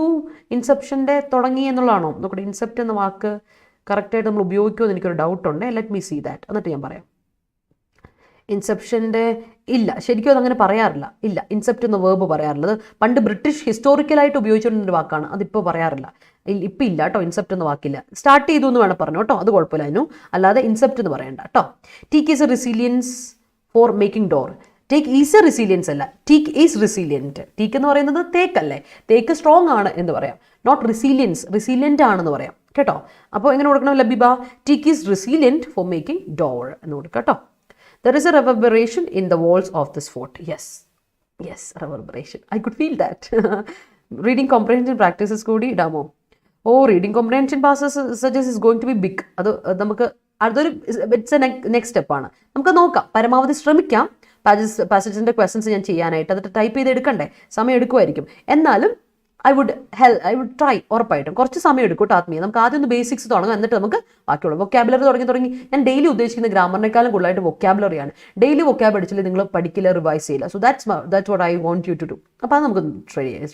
ഇൻസെപ്ഷൻ്റെ തുടങ്ങി എന്നുള്ളതാണോ നോക്കട്ടെ. ഇൻസെപ്റ്റ് എന്ന വാക്ക് കറക്റ്റായിട്ട് നമ്മൾ ഉപയോഗിക്കുമെന്ന് എനിക്കൊരു ഡൗട്ടുണ്ട്. Let me see that. എന്നിട്ട് ഞാൻ പറയാം. ഇൻസെപ്ഷൻ്റെ ഇല്ല, ശരിക്കും അതങ്ങനെ പറയാറില്ല. ഇല്ല, ഇൻസെപ്റ്റ് എന്ന വേർബ് പറയാറില്ല. അത് പണ്ട് ബ്രിട്ടീഷ് ഹിസ്റ്റോറിക്കലായിട്ട് ഉപയോഗിച്ചിരുന്നൊരു വാക്കാണ്. അതിപ്പോൾ പറയാറില്ല. ഇപ്പം ഇല്ല കേട്ടോ, ഇൻസെപ്റ്റ് എന്ന വാക്കില്ല. സ്റ്റാർട്ട് ചെയ്തു എന്ന് വേണം പറഞ്ഞു കേട്ടോ, അത് കുഴപ്പമില്ല. അതിനു അല്ലാതെ ഇൻസെപ്റ്റ് എന്ന് പറയണ്ട കേട്ടോ. Take is A resilience four making door. Take is A resilience അല്ല, ടീക്ക് ഈസ് റെസിലിയൻറ്റ്. ടീക്ക് എന്ന് പറയുന്നത് തേക്കല്ലേ, തേക്ക് സ്ട്രോങ് ആണ് എന്ന് പറയാം. നോട്ട് റെസിലിയൻസ്, റെസിലിയൻ്റ് ആണെന്ന് പറയാം കേട്ടോ. അപ്പോൾ എങ്ങനെ കൊടുക്കണം? Labiba, teak is resilient for making door എന്ന് കൊടുക്കുക കേട്ടോ. There is a reverberation in the walls of this fort. Yes, reverberation. I could feel that. Reading comprehension practices കൂടി ഇടാമോ? Reading comprehension passages is going to be big. അത് നമുക്ക് അതൊരു it's A next സ്റ്റെപ്പാണ്. നമുക്ക് നോക്കാം, പരമാവധി ശ്രമിക്കാം പാസേജിൻ്റെ ക്വസ്റ്റൻസ് ഞാൻ ചെയ്യാനായിട്ട്. അതിട്ട് ടൈപ്പ് ചെയ്ത് എടുക്കണ്ടേ, സമയം എടുക്കുമായിരിക്കും. എന്നാലും ഐ വുഡ് ട്രൈ. ഉറപ്പായിട്ടും കുറച്ച് സമയം എടുക്കും കേട്ടോ ആത്മീയ. നമുക്ക് ആദ്യം ഒന്ന് ബേസിക്സ് തുടങ്ങാം, എന്നിട്ട് നമുക്ക് ബാക്കിയുള്ളൂ. വൊക്കാബുലറി തുടങ്ങി ഞാൻ ഡെയിലി ഉദ്ദേശിക്കുന്ന ഗ്രാമറിനേക്കാളും കൂടുതലായിട്ട് വൊക്കാബുലറിയാണ്. ഡെയിലി വൊക്കാബ് അടിച്ചില്ല നിങ്ങൾ പഠിക്കില്ല, റിവൈസ് ചെയ്യില്ല. So that's what I want you to do. അപ്പോൾ അത് നമുക്ക്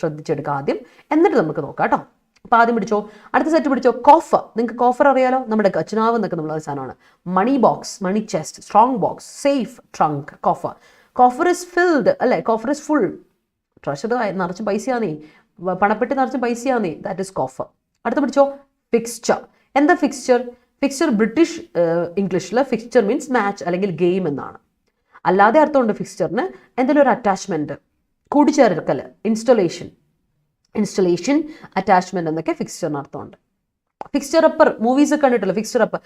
ശ്രദ്ധിച്ചെടുക്കാം ആദ്യം, എന്നിട്ട് നമുക്ക് നോക്കാം കേട്ടോ. അപ്പോൾ ആദ്യം പിടിച്ചോ, അടുത്ത സെറ്റ് പിടിച്ചോ. കോഫർ. നിങ്ങൾക്ക് കോഫർ അറിയാലോ, നമ്മുടെ കച്ചനാവ് എന്നൊക്കെ നമ്മൾ സാധനമാണ്. Money box, money chest, strong box, safe, trunk, coffer. Coffer is filled അല്ലേ, കോഫർ ഇസ് ഫുൾ, ട്രഷർ നിറച്ച് പൈസയാന്നേ, പണപ്പെട്ടി നിറച്ച് പൈസയാന്നേ, ദാറ്റ് ഇസ് കോഫർ. അടുത്ത പഠിച്ചോ, ഫിക്സ്ചർ. എന്താ ഫിക്സ്ചർ? ഫിക്സ്ചർ ബ്രിട്ടീഷ് ഇംഗ്ലീഷിൽ ഫിക്സ്ചർ മീൻസ് മാച്ച് അല്ലെങ്കിൽ ഗെയിം എന്നാണ്. അല്ലാതെ അർത്ഥമുണ്ട് ഫിക്സ്ചറിന്, എന്തെങ്കിലും ഒരു അറ്റാച്ച്മെൻറ്റ്, കൂടിച്ചേർക്കൽ, ഇൻസ്റ്റലേഷൻ അറ്റാച്ച്മെൻറ്റ് എന്നൊക്കെ ഫിക്സ്ചറിന് അർത്ഥമുണ്ട്. ഫിക്സ്ചർ അപ്പർ മൂവീസ് ഒക്കെ കണ്ടിട്ടില്ല, ഫിക്സ്ചർ അപ്പർ,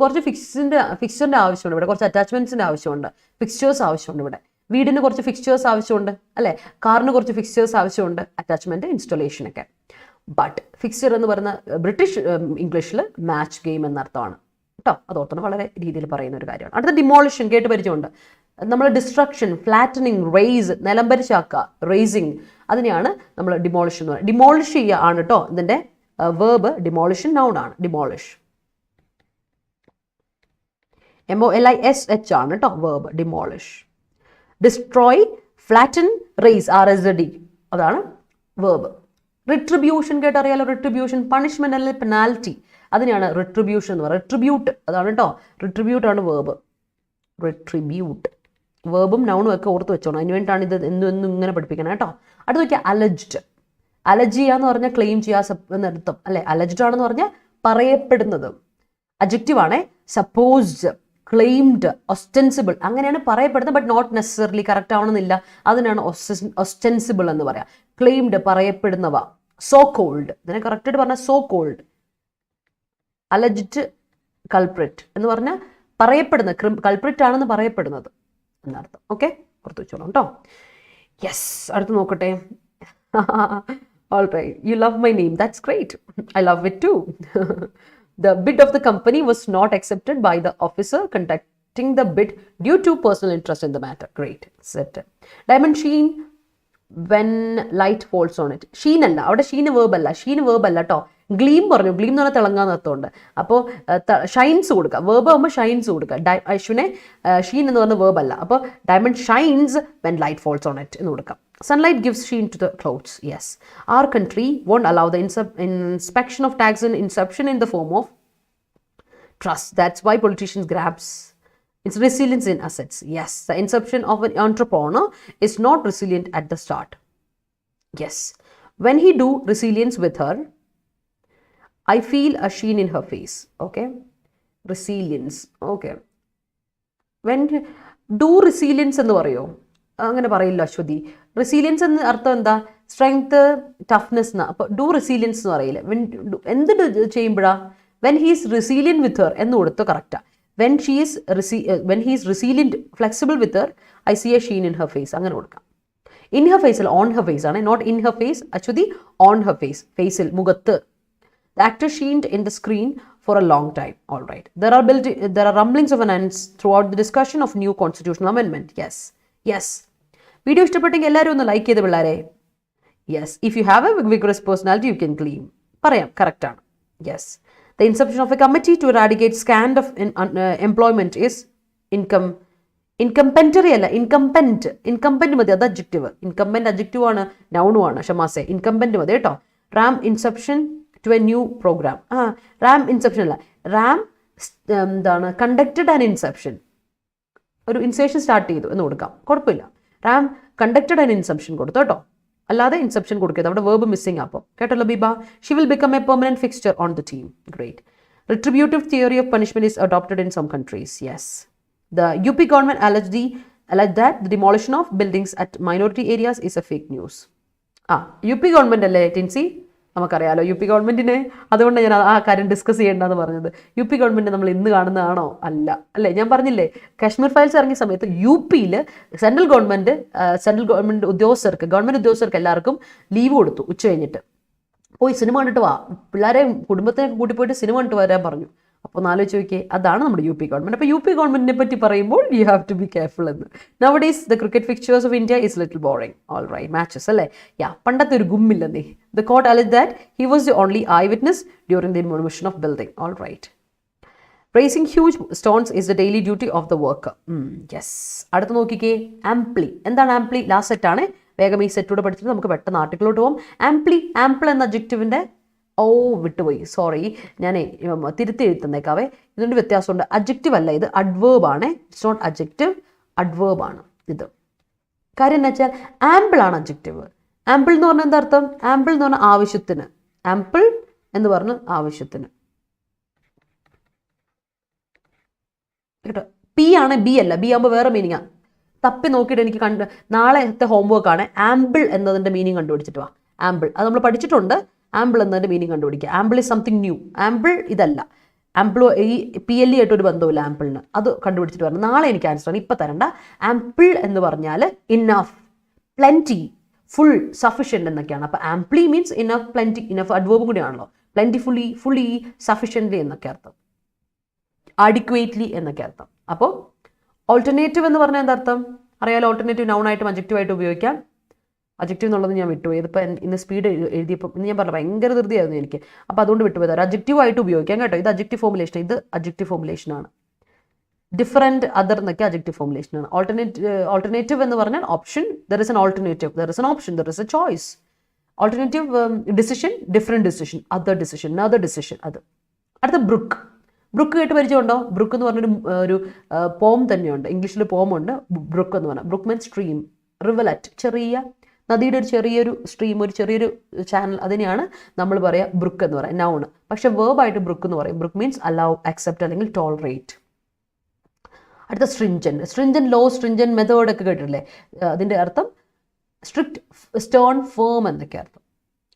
കുറച്ച് ഫിക്സ്ചറിൻ്റെ ആവശ്യമുണ്ട് ഇവിടെ, കുറച്ച് അറ്റാച്ച്മെൻറ്റ്സിൻ്റെ ആവശ്യമുണ്ട്, ഫിക്സ്ചേഴ്സ് ആവശ്യമുണ്ട് ഇവിടെ. വീടിന് കുറച്ച് ഫിക്സ്ചേഴ്സ് ആവശ്യമുണ്ട് അല്ലേ, കാറിന് കുറച്ച് ഫിക്സ്ചേഴ്സ് ആവശ്യമുണ്ട്, അറ്റാച്ച്മെൻറ്റ്, ഇൻസ്റ്റലേഷൻ ഒക്കെ. ബട്ട് ഫിക്സ്ചർ എന്ന് പറയുന്ന ബ്രിട്ടീഷ് ഇംഗ്ലീഷിൽ മാച്ച് ഗെയിം എന്നർത്ഥമാണ് കേട്ടോ. അത് ഓർത്തണം, വളരെ രീതിയിൽ പറയുന്ന ഒരു കാര്യമാണ്. അടുത്ത ഡിമോളിഷൻ, കേട്ട് പരിചയമുണ്ട്. നമ്മൾ ഡിസ്ട്രക്ഷൻ, ഫ്ലാറ്റനിങ്, റേസ്, നിലംപരിശാക്കുക, റേസിങ്, അതിനെയാണ് നമ്മൾ ഡിമോളിഷൻ എന്ന് പറയുന്നത്. ഡിമോളിഷ് ചെയ്യുക ആണ് കേട്ടോ ഇതിൻ്റെ വേർബ്. ഡിമോളിഷൻ നൗൺ ആണ്, ഡിമോളിഷ്, MOLISH ആണ് കേട്ടോ verb, demolish. Destroy, flatten, raze, RSD, അതാണ് വേർബ്. റിട്രിബ്യൂഷൻ കേട്ടറിയാലോ, റിട്രിബ്യൂഷൻ പണിഷ്മെന്റ് അല്ലെങ്കിൽ പെനാൽറ്റി, അതിനെയാണ് റിട്രിബ്യൂഷൻ എന്ന് പറയുന്നത്. റിട്രിബ്യൂട്ട്, അതാണ് കേട്ടോ, റിട്രിബ്യൂട്ട് ആണ് വേർബ്. റിട്രിബ്യൂട്ട് വേർബും നൗണും ഒക്കെ ഓർത്ത് വെച്ചോണം, അതിന് വേണ്ടിയിട്ടാണ് ഇത് എന്നും ഇങ്ങനെ പഠിപ്പിക്കണം കേട്ടോ. അടുത്ത് നോക്കിയാൽ അലജ്ഡ്. അലജ് ചെയ്യുക എന്ന് പറഞ്ഞാൽ ക്ലെയിം ചെയ്യുക എന്നർത്ഥം അല്ലെ. അലജ്ഡ് ആണെന്ന് പറഞ്ഞാൽ പറയപ്പെടുന്നത്, അഡ്ജക്റ്റീവ് ആണേ. സപ്പോസ്ഡ്, ക്ലെയിംഡ്, ഒസ്റ്റെൻസിബിൾ, അങ്ങനെയാണ് പറയപ്പെടുന്നത്, ബട്ട് നോട്ട് നെസസറിലി കറക്റ്റ് ആവണമെന്നില്ല. അതിനാണ് ഒസ്റ്റെൻസിബിൾ എന്ന് പറയാം. ക്ലെയിംഡ് പറയപ്പെടുന്നവ. സോ കോൾഡ്, ഇതിനെ കറക്റ്റായിട്ട് പറഞ്ഞാൽ സോ കോൾഡ്. അലജ്ഡ് കൾപ്രിറ്റ് എന്ന് പറഞ്ഞാൽ പറയപ്പെടുന്നത്, കൾപ്രിറ്റ് ആണെന്ന് പറയപ്പെടുന്നത് എന്നർത്ഥം. ഓക്കെ, പുറത്ത് വെച്ചോളാം കേട്ടോ. യെസ്, അടുത്ത് നോക്കട്ടെ. All right, you love my name, that's great, I love it too. The bid of the company was not accepted by the officer conducting the bid due to personal interest in the matter. Great, set. Diamond sheen when light falls on it. Sheen അല്ല അവിടെ, sheen verb അല്ല, sheen verb അല്ല കേട്ടോ. Gleam പറഞ്ഞു, gleam എന്ന് പറഞ്ഞാൽ തിളങ്ങാന്ന് അർത്ഥമുണ്ട്. അപ്പോൾ ഷൈൻസ് കൊടുക്കുക, വേർബ് ആകുമ്പോൾ ഷൈൻസ് കൊടുക്കുക. അശ്വിനെ ഷീൻ എന്ന് പറഞ്ഞ വേർബ് അല്ല. അപ്പോൾ diamond shines when light falls on it എന്ന് കൊടുക്കാം. Sunlight gives sheen to the clothes. Yes. Our country won't allow the inspection of tax and inception in the form of trust. That's why politicians grabs its resilience in assets. Yes. The inception of an entrepreneur is not resilient at the start. Yes. When he do resilience with her, I feel a sheen in her face. Okay. Resilience. Okay. When do resilience എന്ന് പറയോ? അങ്ങനെ പറയില്ല Aswathy. Resilience എന്ന് അർത്ഥം എന്താ? Strength, toughness എന്നാ. അപ്പോൾ do resilience എന്ന് പറയില്ല. എന്ത് ചെയ്യുമ്പോഴാ? When he's resilient with her എന്ന് കൊടുത്തോ കറക്റ്റാ. When he's resilient flexible with her, I see a sheen in her face, അങ്ങനെ കൊടുക്കാം. ഇൻ ഹെർ ഫേസിൽ, ഓൺ ഹെർ ഫേസ് ആണ്, not in her face Aswathi, on her face, ഫേസിൽ, മുഖത്ത്. The actor sheened in the screen for a long time. All right. There are rumblings of an ends throughout the discussion of new constitutional amendment. Yes. Yes. Video ഇഷ്ടപ്പെട്ടെങ്കിൽ എല്ലാവരും ഒന്ന് like ചെയ്ത് പിള്ളേരെ. Yes. If you have a vigorous personality you can claim. പറയാം, കറക്റ്റാണ്. Yes. The inception of a committee to eradicate scant of employment is incumbentary അല്ല, incumbent മതി, അത് അഡ്ജക്റ്റീവ്. ഇൻകംപെൻറ്റ് അഡ്ജക്റ്റീവ് ആണ്, നൗണും ആണ്. ഷമാസെ, ഇൻകംപെൻറ്റ് മതി കേട്ടോ. Ram inception to a new program. Ram inception അല്ല, റാം എന്താണ്, കണ്ടക്റ്റഡ് ആൻ ഇൻസെപ്ഷൻ, ഒരു ഇൻസെപ്ഷൻ സ്റ്റാർട്ട് ചെയ്തു എന്ന് കൊടുക്കാം, കുഴപ്പമില്ല. റാം കണ്ടക്റ്റഡ് ആൻ ഇൻസെപ്ഷൻ കൊടുത്തു കേട്ടോ, അല്ലാതെ ഇൻസെപ്ഷൻ കൊടുക്കരുത്, അവിടെ വേർബ് മിസ്സിംഗ്. അപ്പോൾ കേട്ടല്ലോ Biba. She will become a permanent fixture on the team. Great. Retributive theory of punishment is adopted in some countries. Yes. The UP government alleged that the demolition of buildings at minority areas is a fake news. UP government അല്ലേ ടിൻസി? നമുക്കറിയാലോ U P ഗവൺമെൻറ്റിനെ, അതുകൊണ്ട് ഞാൻ ആ കാര്യം discuss ചെയ്യേണ്ടതെന്ന് പറഞ്ഞത്. U P government നമ്മൾ ഇന്ന് കാണുന്നതാണോ? അല്ല, അല്ലേ? ഞാൻ പറഞ്ഞില്ലേ, കാശ്മീർ ഫയൽസ് ഇറങ്ങിയ സമയത്ത് യു പിയിൽ സെൻട്രൽ ഗവൺമെൻറ് ഉദ്യോഗസ്ഥർക്ക് എല്ലാവർക്കും ലീവ് കൊടുത്തു. ഉച്ച കഴിഞ്ഞിട്ട് പോയി സിനിമ കണ്ടിട്ട് വാ, പിള്ളേരെ കുടുംബത്തിനെ കൂട്ടിപ്പോയിട്ട് സിനിമ കണ്ടിട്ട് വരാൻ പറഞ്ഞു. അപ്പോൾ ഒന്ന് ആലോചിച്ച് നോക്കിയേ, അതാണ് നമ്മുടെ യു പി ഗവൺമെൻറ്. അപ്പോൾ യു പി ഗവൺമെൻറ്റിനെ പറ്റി പറയുമ്പോൾ you have to be careful എന്ന്. Nowadays the cricket fixtures of India is little boring. All right, matches അല്ലേ? പണ്ടത്തെ ഒരു ഗുമ്മില്ലെന്നേ. The court alleged that he was the only eye witness during the demolition of building. All right. Raising huge stones is the daily duty of the worker. Yes. അടുത്ത് നോക്കിക്കേ, amply. എന്താണ് amply? Last set ആണ്. വേഗം ഈ സെറ്റൂടെ പഠിച്ചിട്ട് നമുക്ക് പെട്ടെന്ന് ആർട്ടിക്കിലോട്ട് പോകും. ആംപിൾ എന്ന അഡ്ജക്റ്റീവിൻ്റെ വിട്ടുപോയി, സോറി, ഞാൻ തിരുത്തി എഴുതുന്നേക്കാവേ. ഇതിൻ്റെ വ്യത്യാസമുണ്ട്. അഡ്ജക്റ്റീവ് അല്ല ഇത്, അഡ്വേർബ് ആണ്. ഇറ്റ്സ് നോട്ട് അഡ്ജക്റ്റീവ്, അഡ്വേർബ് ആണ് ഇത്. കാര്യം എന്ന് വെച്ചാൽ ആംപിൾ ആണ് അഡ്ജക്റ്റീവ്. ആംപിൾ എന്ന് പറഞ്ഞാൽ എന്താ അർത്ഥം? ആംപിൾ എന്ന് പറഞ്ഞാൽ ആവശ്യത്തിന്. ആംപിൾ എന്ന് പറഞ്ഞാൽ ആവശ്യത്തിന് കേട്ടോ. പി ആണ്, ബി അല്ല. ബി ആകുമ്പോൾ വേറെ മീനിങ്ങാണ്. തപ്പി നോക്കിയിട്ട് എനിക്ക് നാളത്തെ ഹോംവർക്ക് ആണ് ആംപിൾ എന്നതിൻ്റെ മീനിങ് കണ്ടുപിടിച്ചിട്ട് വാ. ആംപിൾ അത് നമ്മൾ പഠിച്ചിട്ടുണ്ട്. ആംപിൾ എന്നതിൻ്റെ മീനിങ് കണ്ടുപിടിക്കുക. Ample is something new. Ample ഇതല്ല. ആംപിൾ ഈ PLE ആയിട്ടൊരു ബന്ധമില്ല ആംപിളിന്. അത് കണ്ടുപിടിച്ചിട്ട് വരണം. നാളെ എനിക്ക് ആൻസർ ആണ്, ഇപ്പം തരണ്ട. ആംപിൾ എന്ന് പറഞ്ഞാൽ ഇനഫ്, പ്ലെൻറ്റി, ഫുൾ, സഫിഷ്യൻ്റ് എന്നൊക്കെയാണ്. അപ്പോൾ amply means enough, plenty, enough അഡ്വേർബും കൂടിയാണല്ലോ. പ്ലെൻറ്റിഫുള്ളി, ഫുള്ളി, സഫിഷ്യൻ്റ്ലി എന്നൊക്കെ അർത്ഥം. അഡിക്വേറ്റ്ലി എന്നൊക്കെ അർത്ഥം. അപ്പോൾ ഓൾട്ടർനേറ്റീവ് എന്ന് പറഞ്ഞാൽ എന്താ അർത്ഥം അറിയാലോ? ഓൾട്ടർനേറ്റീവ് നൗണായിട്ടും അഡ്ജക്റ്റീവായിട്ട് ഉപയോഗിക്കാം. അഡ്ജക്റ്റീവ് എന്നുള്ളത് ഞാൻ വിട്ടുപോയി. ഇതിപ്പോൾ ഇന്ന് സ്പീഡ് എഴുതിയപ്പോൾ ഇന്ന് ഞാൻ പറഞ്ഞു ഭയങ്കര ധൃതിയായിരുന്നു എനിക്ക്. അപ്പോൾ അതുകൊണ്ട് വിട്ടുപോയത്. അഡ്ജക്റ്റീവ് ആയിട്ട് ഉപയോഗിക്കാം കേട്ടോ. ഇത് അഡ്ജക്റ്റീവ് ഫോർമുലേഷൻ, ഇത് അഡ്ജക്റ്റീവ് ഫോർമുലേഷനാണ്. ഡിഫറൻറ്റ്, അതർ എന്നൊക്കെ അഡ്ജക്റ്റീവ് ഫോർമുലേഷനാണ്. ഓൾട്ടർനേറ്റീവ് എന്ന് പറഞ്ഞാൽ option. There is an alternative, there is an option, there is A choice. Alternative decision, different decision, other decision, other decision. അത് അടുത്ത ബ്രുക്ക്. ബ്രുക്ക് കേട്ട് പരിചയമുണ്ടോ? ബ്രുക്ക് എന്ന് പറഞ്ഞൊരു പോം തന്നെയുണ്ട്. ഇംഗ്ലീഷിൽ പോമുണ്ട്. ബ്രുക്ക് എന്ന് പറഞ്ഞാൽ, ബ്രുക്ക് മീൻസ് സ്ട്രീം, റിവലറ്റ്, ചെറിയ നദിയുടെ ഒരു ചെറിയൊരു സ്ട്രീം, ഒരു ചെറിയൊരു ചാനൽ. അതിനെയാണ് നമ്മൾ പറയുക ബ്രുക്ക് എന്ന് പറയാം, നൗൺ. പക്ഷെ വേർബായിട്ട് ബ്രുക്ക് എന്ന് പറയും. ബ്രുക്ക് മീൻസ് അലൗ, അക്സെപ്റ്റ് അല്ലെങ്കിൽ ടോളറേറ്റ്. അടുത്ത stringent. Stringent law, stringent method ഒക്കെ കേട്ടിട്ടില്ലേ? അതിൻ്റെ അർത്ഥം സ്ട്രിക്റ്റ്, സ്റ്റേൺ, ഫേം എന്നൊക്കെ അർത്ഥം.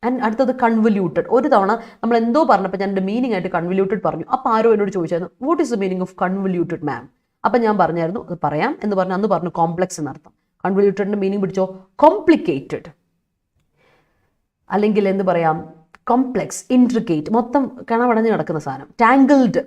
ആൻഡ് അടുത്തത് കൺവല്യൂട്ടഡ്. ഒരു തവണ നമ്മൾ എന്തോ പറഞ്ഞപ്പോൾ ഞാൻ എൻ്റെ മീനിങ് ആയിട്ട് കൺവല്യൂട്ടഡ് പറഞ്ഞു. അപ്പോൾ ആരോ എന്നോട് ചോദിച്ചായിരുന്നു, what is the meaning of convoluted ma'am? അപ്പം ഞാൻ പറഞ്ഞായിരുന്നു അത് പറയാം എന്ന് പറഞ്ഞു. അന്ന് പറഞ്ഞു കോംപ്ലക്സ് എന്നർത്ഥം. കൺവല്യൂട്ടഡിൻ്റെ മീനിങ് പിടിച്ചോ? കോംപ്ലിക്കേറ്റഡ്, അല്ലെങ്കിൽ എന്ത് പറയാം, കോംപ്ലെക്സ്, ഇൻട്രിക്കേറ്റ്, മൊത്തം കണവടഞ്ഞ് കിടക്കുന്ന സാധനം. ടാങ്കിൾഡ്,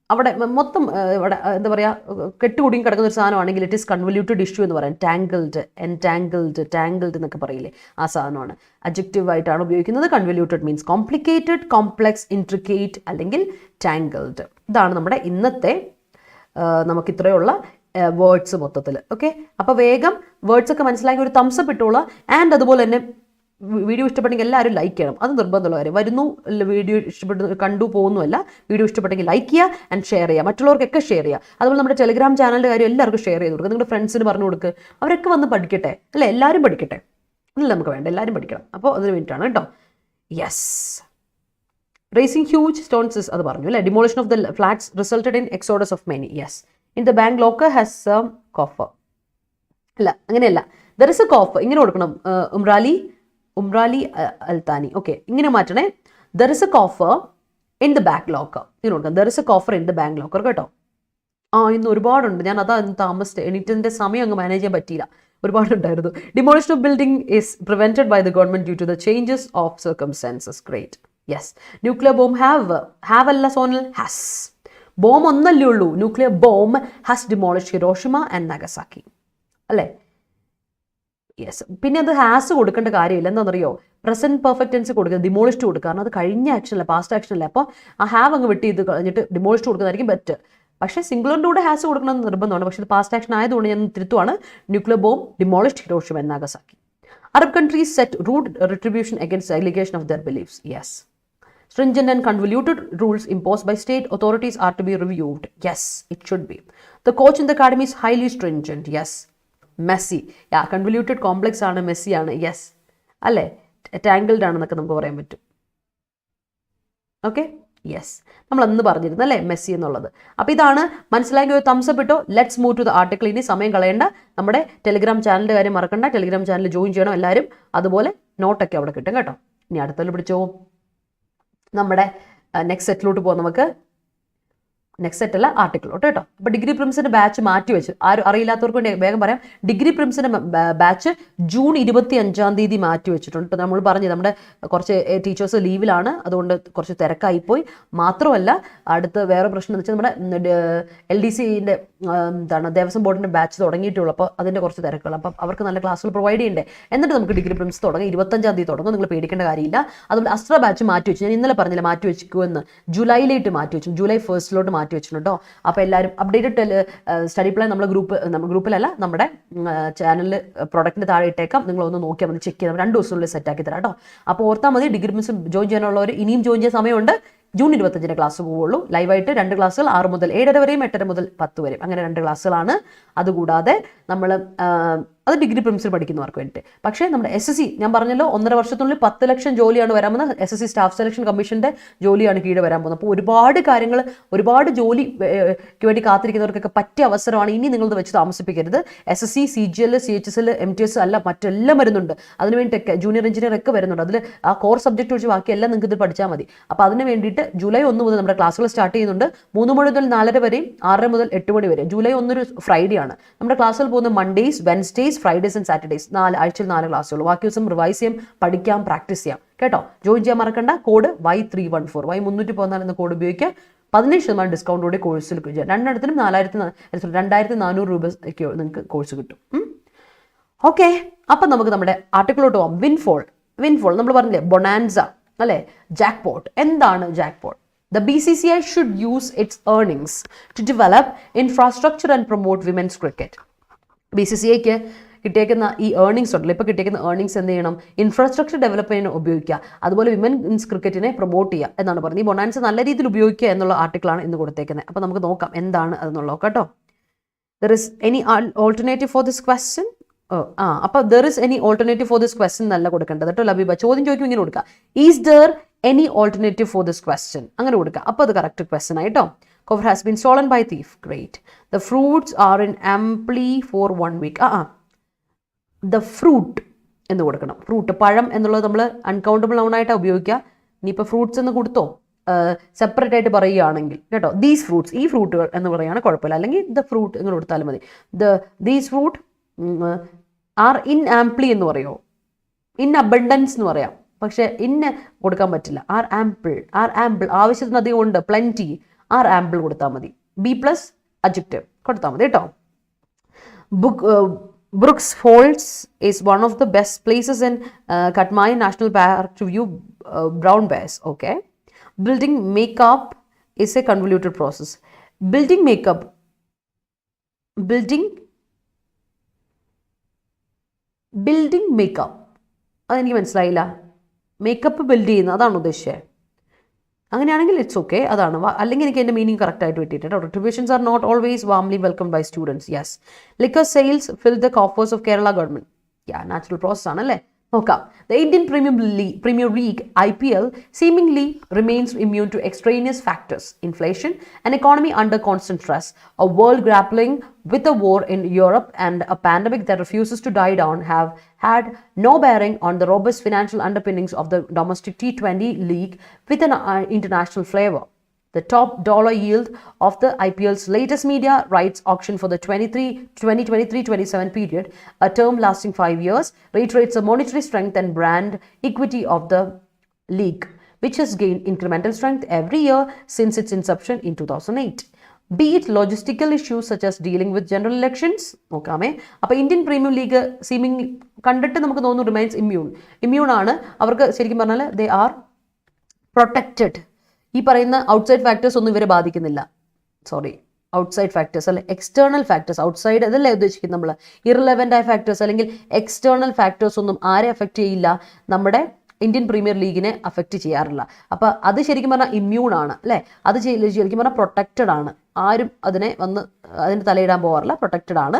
അവിടെ മൊത്തം ഇവിടെ എന്താ പറയുക, കെട്ടുകുടുങ്ങി കിടക്കുന്ന ഒരു സാധനമാണെങ്കിൽ ഇറ്റ് ഈസ് കൺവല്യൂട്ടഡ് ഇഷ്യൂ എന്ന് പറയാം. ടാങ്കിൾഡ്, എൻടാങ്കിൾഡ്, ടാങ്കിൾഡ് എന്നൊക്കെ പറയില്ലേ, ആ സാധനമാണ്. അഡ്ജക്റ്റീവ് ആയിട്ടാണ് ഉപയോഗിക്കുന്നത്. Convoluted means complicated, complex, intricate അല്ലെങ്കിൽ ടാങ്കിൾഡ്. ഇതാണ് നമ്മുടെ ഇന്നത്തെ നമുക്ക് ഇത്രയുള്ള വേർഡ്സ് മൊത്തത്തിൽ. ഓക്കെ, അപ്പോൾ വേഗം വേർഡ്സ് ഒക്കെ മനസ്സിലാക്കി ഒരു തംസപ്പ് ഇട്ടോളാം. ആൻഡ് അതുപോലെ തന്നെ വീഡിയോ ഇഷ്ടപ്പെട്ടെങ്കിൽ എല്ലാവരും ലൈക്ക് ചെയ്യണം. അത് നിർബന്ധമുള്ള കാര്യം. വരുന്നു വീഡിയോ ഇഷ്ടപ്പെട്ടു കണ്ടു പോകുന്നുമല്ല, വീഡിയോ ഇഷ്ടപ്പെട്ടെങ്കിൽ ലൈക്ക് ചെയ്യുക ആൻഡ് ഷെയർ ചെയ്യുക. മറ്റുള്ളവർക്കൊക്കെ ഷെയർ ചെയ്യുക. അതുപോലെ നമ്മുടെ ടെലിഗ്രാം ചാനലിൻ്റെ കാര്യം എല്ലാവർക്കും ഷെയർ ചെയ്ത് കൊടുക്കുക. നിങ്ങളുടെ ഫ്രണ്ട്സിന് പറഞ്ഞു കൊടുക്കുക. അവരൊക്കെ വന്ന് പഠിക്കട്ടെ, അല്ലേ? എല്ലാവരും പഠിക്കട്ടെ. അല്ല നമുക്ക് വേണ്ട, എല്ലാവരും പഠിക്കണം. അപ്പോൾ അതിന് വേണ്ടിയിട്ടാണ് കേട്ടോ. യെസ്, റേസിംഗ് ഹ്യൂജ് സ്റ്റോൺസ് അത് പറഞ്ഞു അല്ലേ. Demolition of the flats resulted in exodus of many. Yes, in the bank locker has some coffer. അല്ല, അങ്ങനെയല്ല. There is a coffer. ഇങ്ങനെ കൊടുക്കണം. ഉംറാലി അൽത്താനി. ഓക്കെ, ഇങ്ങനെ മാറ്റണേ. There is a coffer in the bank locker. ഇങ്ങനെ കൊടുക്കാം. There is a coffer in the bank locker കേട്ടോ. ഇന്ന് ഒരുപാടുണ്ട്. ഞാൻ അതാ താമസിച്ച് എണീറ്റതിൻ്റെ സമയം അങ്ങ് മാനേജ് ചെയ്യാൻ പറ്റിയില്ല. ഒരുപാടുണ്ടായിരുന്നു. Demolition of building is prevented by the government due to the changes of circumstances. Great. Yes, nuclear bomb have അല്ല സോണൽ ഹാസ്. ബോംബ് ഒന്നല്ലേ ഉള്ളൂ. Nuclear bomb has demolish Hiroshima and Nagasaki അല്ലേ. യെസ്, പിന്നെ അത് ഹാസ് കൊടുക്കേണ്ട കാര്യമില്ല. എന്താണെന്നറിയോ? പ്രസന്റ് പെർഫെക്റ്റ് ടെൻസ് കൊടുക്കുക, ഡിമോളിഷ്ഡ് കൊടുക്കുക. കാരണം അത് കഴിഞ്ഞ ആക്ഷനല്ല, പാസ്റ്റ് ആക്ഷനല്ല. അപ്പോൾ ആ ഹാവ് അങ്ങ് വിട്ട് ചെയ്ത് കഴിഞ്ഞിട്ട് ഡിമോളിഷ്ഡ് കൊടുക്കുന്നതായിരിക്കും ബെറ്റർ. പക്ഷേ സിംഗുലറിൻ്റെ കൂടെ ഹാസ് കൊടുക്കണമെന്ന് നിർബന്ധമാണ്. പക്ഷേ ഇത് പാസ്റ്റ് ആക്ഷൻ ആയതുകൊണ്ട് ഞാൻ തിരുത്തുവാണ്. Nuclear bomb demolished Hiroshima and Nagasaki. Arab countries set rude retribution against allegation of their beliefs. Yes, stringent and convoluted rules imposed by state authorities are to be reviewed. Yes, it should be. The coach in the academy is highly stringent. Yes. Messy. Yeah, convoluted, complex ആണ്, messy ആണ്. Yes. അല്ലേ, tangled ആണെന്നൊക്കെ നമുക്ക് പറയാൻ പറ്റും. Okay, yes, നമ്മൾ അന്ന് പറഞ്ഞിരുന്നു അല്ലേ മെസ്സി എന്നുള്ളത്. അപ്പോൾ ഇതാണ് മനസ്സിലാക്കി. ഒരു തംസപ്പ് ഇട്ടോ. Let's move to the article. ഇനി സമയം കളയേണ്ട. നമ്മുടെ ടെലിഗ്രാം ചാനലിൻ്റെ കാര്യം മറക്കണ്ട. ടെലിഗ്രാം ചാനൽ ജോയിൻ ചെയ്യണം എല്ലാവരും. അതുപോലെ നോട്ടൊക്കെ അവിടെ കിട്ടും കേട്ടോ. ഇനി അടുത്തതിൽ പിടിച്ചോ. നമ്മുടെ നെക്സ്റ്റ് സെറ്റിലോട്ട് പോകാം. നമുക്ക് നെക്സ്റ്റ് സെറ്റ് അല്ല, ആർട്ടിക്കിളോട്ട് കേട്ടോ. അപ്പോൾ ഡിഗ്രി പ്രിംസിൻ്റെ ബാച്ച് മാറ്റി വെച്ചു. ആരും അറിയില്ലാത്തവർക്ക് വേണ്ടി വേഗം പറയാം. ഡിഗ്രി പ്രിംസിൻ്റെ ബാച്ച് ജൂൺ 25 മാറ്റി വെച്ചിട്ടുണ്ട്. ഇപ്പോൾ നമ്മൾ പറഞ്ഞു നമ്മുടെ കുറച്ച് ടീച്ചേഴ്സ് ലീവിലാണ്, അതുകൊണ്ട് കുറച്ച് തിരക്കായിപ്പോയി. മാത്രമല്ല അടുത്ത വേറെ പ്രശ്നം എന്ന് വെച്ചാൽ നമ്മുടെ LDCൻ്റെ ദേവസ്വം ബോർഡിൻ്റെ ബാച്ച് തുടങ്ങിയിട്ടുള്ളൂ. അപ്പോൾ അതിൻ്റെ കുറച്ച് തിരക്കുകൾ. അപ്പം അവർക്ക് നല്ല ക്ലാസ്സുകൾ പ്രൊവൈഡ് ചെയ്യണ്ടേ. എന്നിട്ട് നമുക്ക് ഡിഗ്രി പ്രിംസ് തുടങ്ങി 25 തുടങ്ങും. നിങ്ങൾ പേടിക്കേണ്ട കാര്യമില്ല. അതുപോലെ അസ്ട്ര ബാച്ച് മാറ്റി വെച്ചു. ഞാൻ ഇന്നലെ പറഞ്ഞില്ല മാറ്റി വെക്കുമെന്ന്. ജൂലൈയിലേക്ക് മാറ്റി വെച്ചു. ജൂലൈ 1 മാറ്റി വെച്ചിട്ടുണ്ട് കേട്ടോ. അപ്പോൾ എല്ലാവരും അപ്ഡേറ്റഡ് സ്റ്റഡി പ്ലാൻ നമ്മളെ ഗ്രൂപ്പിലല്ല, നമ്മുടെ ചാനലിൽ പ്രൊഡക്റ്റിൻ്റെ താഴെ ഇട്ടേക്കാം. നിങ്ങളൊന്ന് നോക്കിയാൽ മതി, ചെക്ക് ചെയ്താൽ 2 ദിവസത്തിനുള്ളിൽ സെറ്റാക്കി തരാം കേട്ടോ. അപ്പോൾ ഓർത്താൽ മതി, ഡിഗ്രി പ്രിംസ് ജോയിൻ ചെയ്യാനുള്ളവർ ഇനിയും ജോയിൻ ചെയ്യാൻ സമയമുണ്ട്. ജൂൺ 25 ക്ലാസ് പോവുള്ളൂ. ലൈവായിട്ട് 2 ക്ലാസ്സുകൾ 6 മുതൽ 7 വരെയും 8 മുതൽ 10 വരെയും, അങ്ങനെ 2 ക്ലാസ്സുകളാണ്. അതുകൂടാതെ നമ്മൾ അത് ഡിഗ്രി പ്രിലിംസിൽ പഠിക്കുന്നവർക്ക് വേണ്ടിയിട്ട്. പക്ഷേ നമ്മുടെ SSC ഞാൻ പറഞ്ഞല്ലോ 1.5 വർഷത്തിനുള്ളിൽ 10 ലക്ഷം ജോലിയാണ് വരാൻ പോകുന്നത്. SSC സ്റ്റാഫ് സെലക്ഷൻ കമ്മീഷൻ്റെ ജോലിയാണ് കീഴെ വരാൻ പോകുന്നത്. അപ്പോൾ ഒരുപാട് കാര്യങ്ങൾ, ഒരുപാട് ജോലിക്ക് വേണ്ടി കാത്തിരിക്കുന്നവർക്കൊക്കെ പറ്റിയ അവസരമാണ്. ഇനി നിങ്ങളത് വെച്ച് താമസിപ്പിക്കരുത്. SSC, CGL, CHSL, MTS അല്ല മറ്റെല്ലാം വരുന്നുണ്ട്. അതിനുവേണ്ടിയൊക്കെ ജൂനിയർ എഞ്ചിനീയർ ഒക്കെ വരുന്നുണ്ട്. അതിൽ ആ കോർ സബ്ജക്റ്റ് ഒഴിച്ച് ബാക്കിയെല്ലാം നിങ്ങൾക്ക് ഇത് പഠിച്ചാൽ മതി. അപ്പോൾ അതിന് വേണ്ടിയിട്ട് ജൂലൈ 1 മുതൽ നമ്മുടെ ക്ലാസ്സുകൾ സ്റ്റാർട്ട് ചെയ്യുന്നുണ്ട്. 3 മണി മുതൽ 4:30 വരെയും 6 മുതൽ 8 മണി വരെ. ജൂലൈ 1 ഒരു ഫ്രൈഡേ ആണ്. നമ്മുടെ ക്ലാസ്സിൽ പോകുന്ന മൺഡേയ്സ്, വെൻസ്ഡേയ്സ്, ഫ്രൈഡേയ്സ് ആൻഡ് സാറ്റർഡേയ്സ്, ആഴ്ചയിൽ 4 ക്ലാസ്സുകൾ. ബാക്കി ദിവസം റിവൈസ് ചെയ്യാം, പഠിക്കാം, പ്രാക്ടീസ് ചെയ്യാം കേട്ടോ. ജോയിൻ ചെയ്യാൻ മറക്കണ്ട. കോഡ് Y314 Y314 എന്ന കോഡ് ഉപയോഗിക്കുക. 15% ഡിസ്കൗണ്ടോടെ കോഴ്സിൽ രണ്ടിടത്തിനും 2,400 രൂപയ്ക്ക് നിങ്ങൾക്ക് കോഴ്സ് കിട്ടും. ഓക്കെ, അപ്പം നമുക്ക് നമ്മുടെ ആർട്ടിക്കിളോട്ട് പോകാം. വിൻഫോൾ നമ്മൾ പറഞ്ഞില്ലേ, ബൊണാൻസ അല്ലേ, ജാക്ക്പോട്ട്. എന്താണ് jackpot? The BCCI should use its earnings to develop infrastructure and promote women's cricket. BCCIക്ക് കിട്ടിയേക്കുന്ന ഈ ഏർണിങ്സ് ഉണ്ടല്ലോ, ഇപ്പോൾ കിട്ടിയേക്കുന്ന ഏർണിങ്സ് എന്ത് ചെയ്യണം? ഇൻഫ്രാസ്ട്രക്ചർ ഡെവലപ്പ് ചെയ്യാൻ ഉപയോഗിക്കുക, അതുപോലെ വിമൻസ് ക്രിക്കറ്റിനെ പ്രൊമോട്ട് ചെയ്യുക എന്നാണ് പറഞ്ഞത്. ഈ ബൊണാൻസ നല്ല രീതിയിൽ ഉപയോഗിക്കുക എന്നുള്ള ആർട്ടിക്കിളാണ് ഇന്ന് കൊടുത്തേക്കുന്നത്. അപ്പോൾ നമുക്ക് നോക്കാം എന്താണ് അതെന്നുള്ളത് കേട്ടോ. There is any alternative for this question? അപ്പോൾ there is any alternative for this question എന്നല്ല കൊടുക്കേണ്ടത് കേട്ടോ ലബീബ. ചോദ്യം ചോദിക്കും ഇങ്ങനെ കൊടുക്കുക, is there any alternative for this question? അങ്ങനെ കൊടുക്കുക. അപ്പോൾ അത് കറക്റ്റ് ക്വസ്റ്റൻ ആയിട്ടോ. Cover has been stolen by thief. Great. The fruits are in amply for 1 week. The fruit എന്ന് കൊടുക്കണം. ഫ്രൂട്ട്, പഴം എന്നുള്ളത് നമ്മൾ അൺകൗണ്ടബിൾ നൗൺ ആയിട്ടാണ് ഉപയോഗിക്കുക. ഇനിയിപ്പോൾ ഫ്രൂട്ട്സ് എന്ന് കൊടുത്തോ സെപ്പറേറ്റ് ആയിട്ട് പറയുകയാണെങ്കിൽ കേട്ടോ, ദീസ് ഫ്രൂട്ട്സ്, ഈ ഫ്രൂട്ടുകൾ എന്ന് പറയുകയാണെങ്കിൽ കുഴപ്പമില്ല. അല്ലെങ്കിൽ ദ ഫ്രൂട്ട് എന്ന് കൊടുത്താലും മതി. These fruit are in amply എന്ന് പറയുമോ? ഇൻ അബണ്ടൻസ് എന്ന് പറയാം, പക്ഷേ ഇന്ന് കൊടുക്കാൻ പറ്റില്ല. ആർ ആംപിൾ ആവശ്യത്തിന് അധികം ഉണ്ട്, പ്ലെൻറ്റി. ആർ ആംപിൾ കൊടുത്താൽ മതി. B+ adjective കൊടുത്താൽ മതി കേട്ടോ. Brooks Falls is one of the best places in Katmai National Park to view brown bears. Okay. Building makeup is a convoluted process. Building makeup അതെനിക്ക് മനസ്സിലായില്ല. മേക്കപ്പ് ബിൽഡ് ചെയ്യുന്ന അതാണ് ഉദ്ദേശിച്ചത്. അങ്ങനെയാണെങ്കിൽ ഇറ്റ്സ് ഓക്കെ, അതാണ്. അല്ലെങ്കിൽ എനിക്ക് എൻ്റെ മീനിങ് കറക്റ്റ് ആയിട്ട് കിട്ടിയിട്ടോ. Retributions are not always warmly welcomed by students. Yes. Liquor sales fill the coffers of Kerala government. Yeah, natural process ആണല്ലേ. നോക്കാം. The Indian Premier League IPL seemingly remains immune to extraneous factors. Inflation, an economy under constant stress, a world grappling with a war in Europe, and a pandemic that refuses to die down have had no bearing on the robust financial underpinnings of the domestic T20 league with an international flavor. The top dollar yield of the IPL's latest media rights auction for the 2023-27 period, a term lasting 5 years, reiterates the monetary strength and brand equity of the league, which has gained incremental strength every year since its inception in 2008. Be it logistical issues such as dealing with general elections. നോക്കാമേ. അപ്പോൾ Indian premier league seaming കണ്ടിട്ട് നമുക്ക് തോന്നുന്നു remains immune ആണ്. അവർക്ക് ശരിക്കും പറഞ്ഞാൽ they are protected. ഈ പറയുന്ന ഔട്ട്സൈഡ് ഫാക്ടേഴ്സ് ഒന്നും ഇവരെ ബാധിക്കുന്നില്ല. ഔട്ട്സൈഡ് ഫാക്ടേഴ്സ് അല്ലെ, എക്സ്റ്റേണൽ ഫാക്ടേഴ്സ്. ഔട്ട്സൈഡ് അതല്ലേ ഉദ്ദേശിക്കുന്നത് നമ്മൾ, ഇറലവൻ്റ് ആയ ഫാക്ടേഴ്സ് അല്ലെങ്കിൽ എക്സ്റ്റേണൽ ഫാക്ടേഴ്സ് ഒന്നും ആരെ അഫക്റ്റ് ചെയ്യില്ല, നമ്മുടെ ഇന്ത്യൻ പ്രീമിയർ ലീഗിനെ അഫക്റ്റ് ചെയ്യാറില്ല. അപ്പോൾ അത് ശരിക്കും പറഞ്ഞാൽ ഇമ്മ്യൂൺ ആണ് അല്ലേ. അത് ശരിക്കും പറഞ്ഞാൽ പ്രൊട്ടക്റ്റഡ് ആണ്. ആരും അതിനെ അതിന് തലയിടാൻ പോകാറില്ല. പ്രൊട്ടക്റ്റഡ് ആണ്,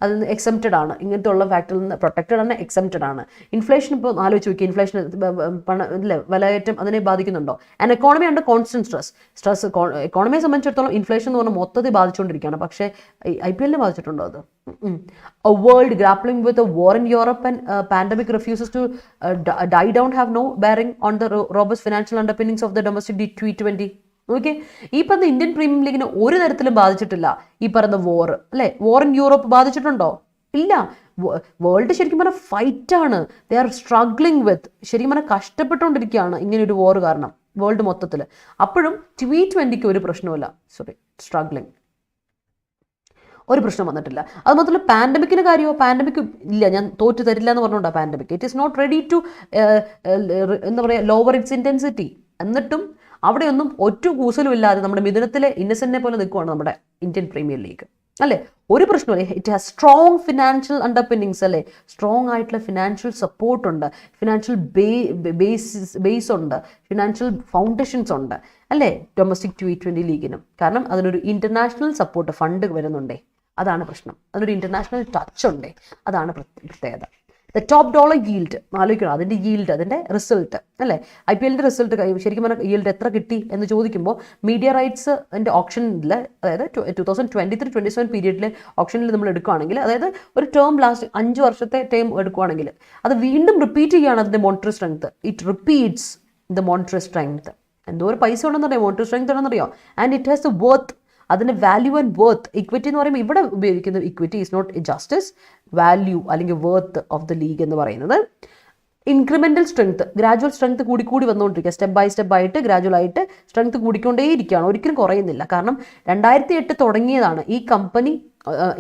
അതിൽ നിന്ന് എക്സംപ്റ്റഡ് ആണ്. ഇങ്ങനത്തെ ഉള്ള ഫാക്ടറിൽ നിന്ന് പ്രൊട്ടക്റ്റഡ് ആണ്, എക്സംപ്റ്റഡ് ആണ്. ഇൻഫ്ലേഷൻ ഇപ്പോൾ ആലോചിച്ച് നോക്കി, ഇൻഫ്ലേഷൻ ഇല്ലേ, വിലകയറ്റം അതിനെ ബാധിക്കുന്നുണ്ടോ? ആൻഡ് എക്കോണമി ഉണ്ട് കോൺസ്റ്റന്റ് സ്ട്രെസ്. എക്കോണമിയെ സംബന്ധിച്ചിടത്തോളം ഇൻഫ്ലേഷൻ എന്ന് പറഞ്ഞാൽ മൊത്തത്തിൽ ബാധിച്ചുകൊണ്ടിരിക്കുകയാണ്. പക്ഷേ IPL ബാധിച്ചിട്ടുണ്ടോ അത്? A world grappling with a war in Europe and pandemic refuses to die down have no bearing on the robust financial underpinnings of the domestic T20. Okay, ഈ പറഞ്ഞ Indian premier ലീഗിനെ ഒരു തരത്തിലും ബാധിച്ചിട്ടില്ല ഈ പറഞ്ഞ വോർ അല്ലേ. വോർ ഇൻ യൂറോപ്പ് ബാധിച്ചിട്ടുണ്ടോ? ഇല്ല. വേൾഡ് ശരിക്കും പറഞ്ഞാൽ ഫൈറ്റാണ്. ദേ ആർ സ്ട്രഗ്ലിംഗ് വിത്ത്, ശരിക്കും പറഞ്ഞാൽ കഷ്ടപ്പെട്ടുകൊണ്ടിരിക്കുകയാണ് ഇങ്ങനെ ഒരു വോർ കാരണം വേൾഡ് മൊത്തത്തിൽ. അപ്പോഴും T20ക്ക് ഒരു പ്രശ്നമില്ല. സ്ട്രഗ്ലിംഗ് ഒരു പ്രശ്നം വന്നിട്ടില്ല. അത് മാത്രമല്ല പാൻഡമിക്കിന് കാര്യമോ, പാൻഡമിക് ഇല്ല, ഞാൻ തോറ്റു തരില്ല എന്ന് പറഞ്ഞുകൊണ്ടാണ് pandemic. It is not ready to എന്താ പറയുക, ലോവർ ഇറ്റ്സ് ഇൻറ്റൻസിറ്റി. എന്നിട്ടും അവിടെയൊന്നും ഒറ്റ കൂസലും ഇല്ലാതെ നമ്മുടെ മിഥുനത്തിലെ ഇന്നസെന്റിനെ പോലെ നിൽക്കുവാണ് നമ്മുടെ ഇന്ത്യൻ പ്രീമിയർ ലീഗ് അല്ലേ. ഒരു പ്രശ്നമല്ലേ. ഇറ്റ് ഹാസ് സ്ട്രോങ് ഫിനാൻഷ്യൽ അണ്ടർപിന്നിങ്സ് അല്ലേ. സ്ട്രോങ് ആയിട്ടുള്ള ഫിനാൻഷ്യൽ സപ്പോർട്ട് ഉണ്ട്, ഫിനാൻഷ്യൽ ബേസ് ഉണ്ട്, ഫിനാൻഷ്യൽ ഫൗണ്ടേഷൻസ് ഉണ്ട് അല്ലേ ഡൊമസ്റ്റിക് T20 ലീഗിനും. കാരണം അതിനൊരു ഇന്റർനാഷണൽ സപ്പോർട്ട് ഫണ്ട് വരുന്നുണ്ടേ. അതാണ് പ്രശ്നം. അതിനൊരു ഇൻ്റർനാഷണൽ ടച്ച് ഉണ്ട്. അതാണ് പ്രത്യേകത. ദ ടോപ്പ് ഡോളർ yield, ആലോചിക്കണം അതിൻ്റെ yield, അതിൻ്റെ റിസൾട്ട് അല്ലേ. IPL റിസൾട്ട് ശരിക്കും പറഞ്ഞാൽ yield എത്ര കിട്ടി എന്ന് ചോദിക്കുമ്പോൾ മീഡിയ റൈറ്റ്സ് എൻ്റെ ഓപ്ഷനിൽ, അതായത് 2023-27 പീരീഡിലെ ഓപ്ഷനിൽ നമ്മൾ എടുക്കുകയാണെങ്കിൽ, അതായത് ഒരു ടേം ലാസ്റ്റ് 5 വർഷത്തെ ടേം എടുക്കുകയാണെങ്കിൽ അത് വീണ്ടും റിപ്പീറ്റ് ചെയ്യുകയാണ് അതിൻ്റെ monetary strength. It repeats the monetary strength. എന്തോ ഒരു പൈസ ഉണ്ടെന്നറിയാം, മോണിറ്ററി സ്ട്രെങ്ത് ഉണ്ടെന്നറിയാം. And it has the worth, അതിൻ്റെ വാല്യൂ ആൻഡ് വർത്ത്. ഇക്വിറ്റി എന്ന് പറയുമ്പോൾ ഇവിടെ ഉപയോഗിക്കുന്നത് equity is not justice, value അല്ലെങ്കിൽ വർത്ത് ഓഫ് ദ ലീഗ് എന്ന് പറയുന്നത്. ഇൻക്രിമെൻ്റൽ സ്ട്രെങ്ത്, ഗ്രാജുവൽ സ്ട്രെങ്ത് കൂടി വന്നുകൊണ്ടിരിക്കുക. സ്റ്റെപ്പ് ബൈ സ്റ്റെപ്പ് ആയിട്ട് ഗ്രാജുവൽ ആയിട്ട് സ്ട്രെങ്ത് കൂടിക്കൊണ്ടേയിരിക്കുകയാണ്, ഒരിക്കലും കുറയുന്നില്ല. കാരണം 2008 തുടങ്ങിയതാണ് ഈ കമ്പനി.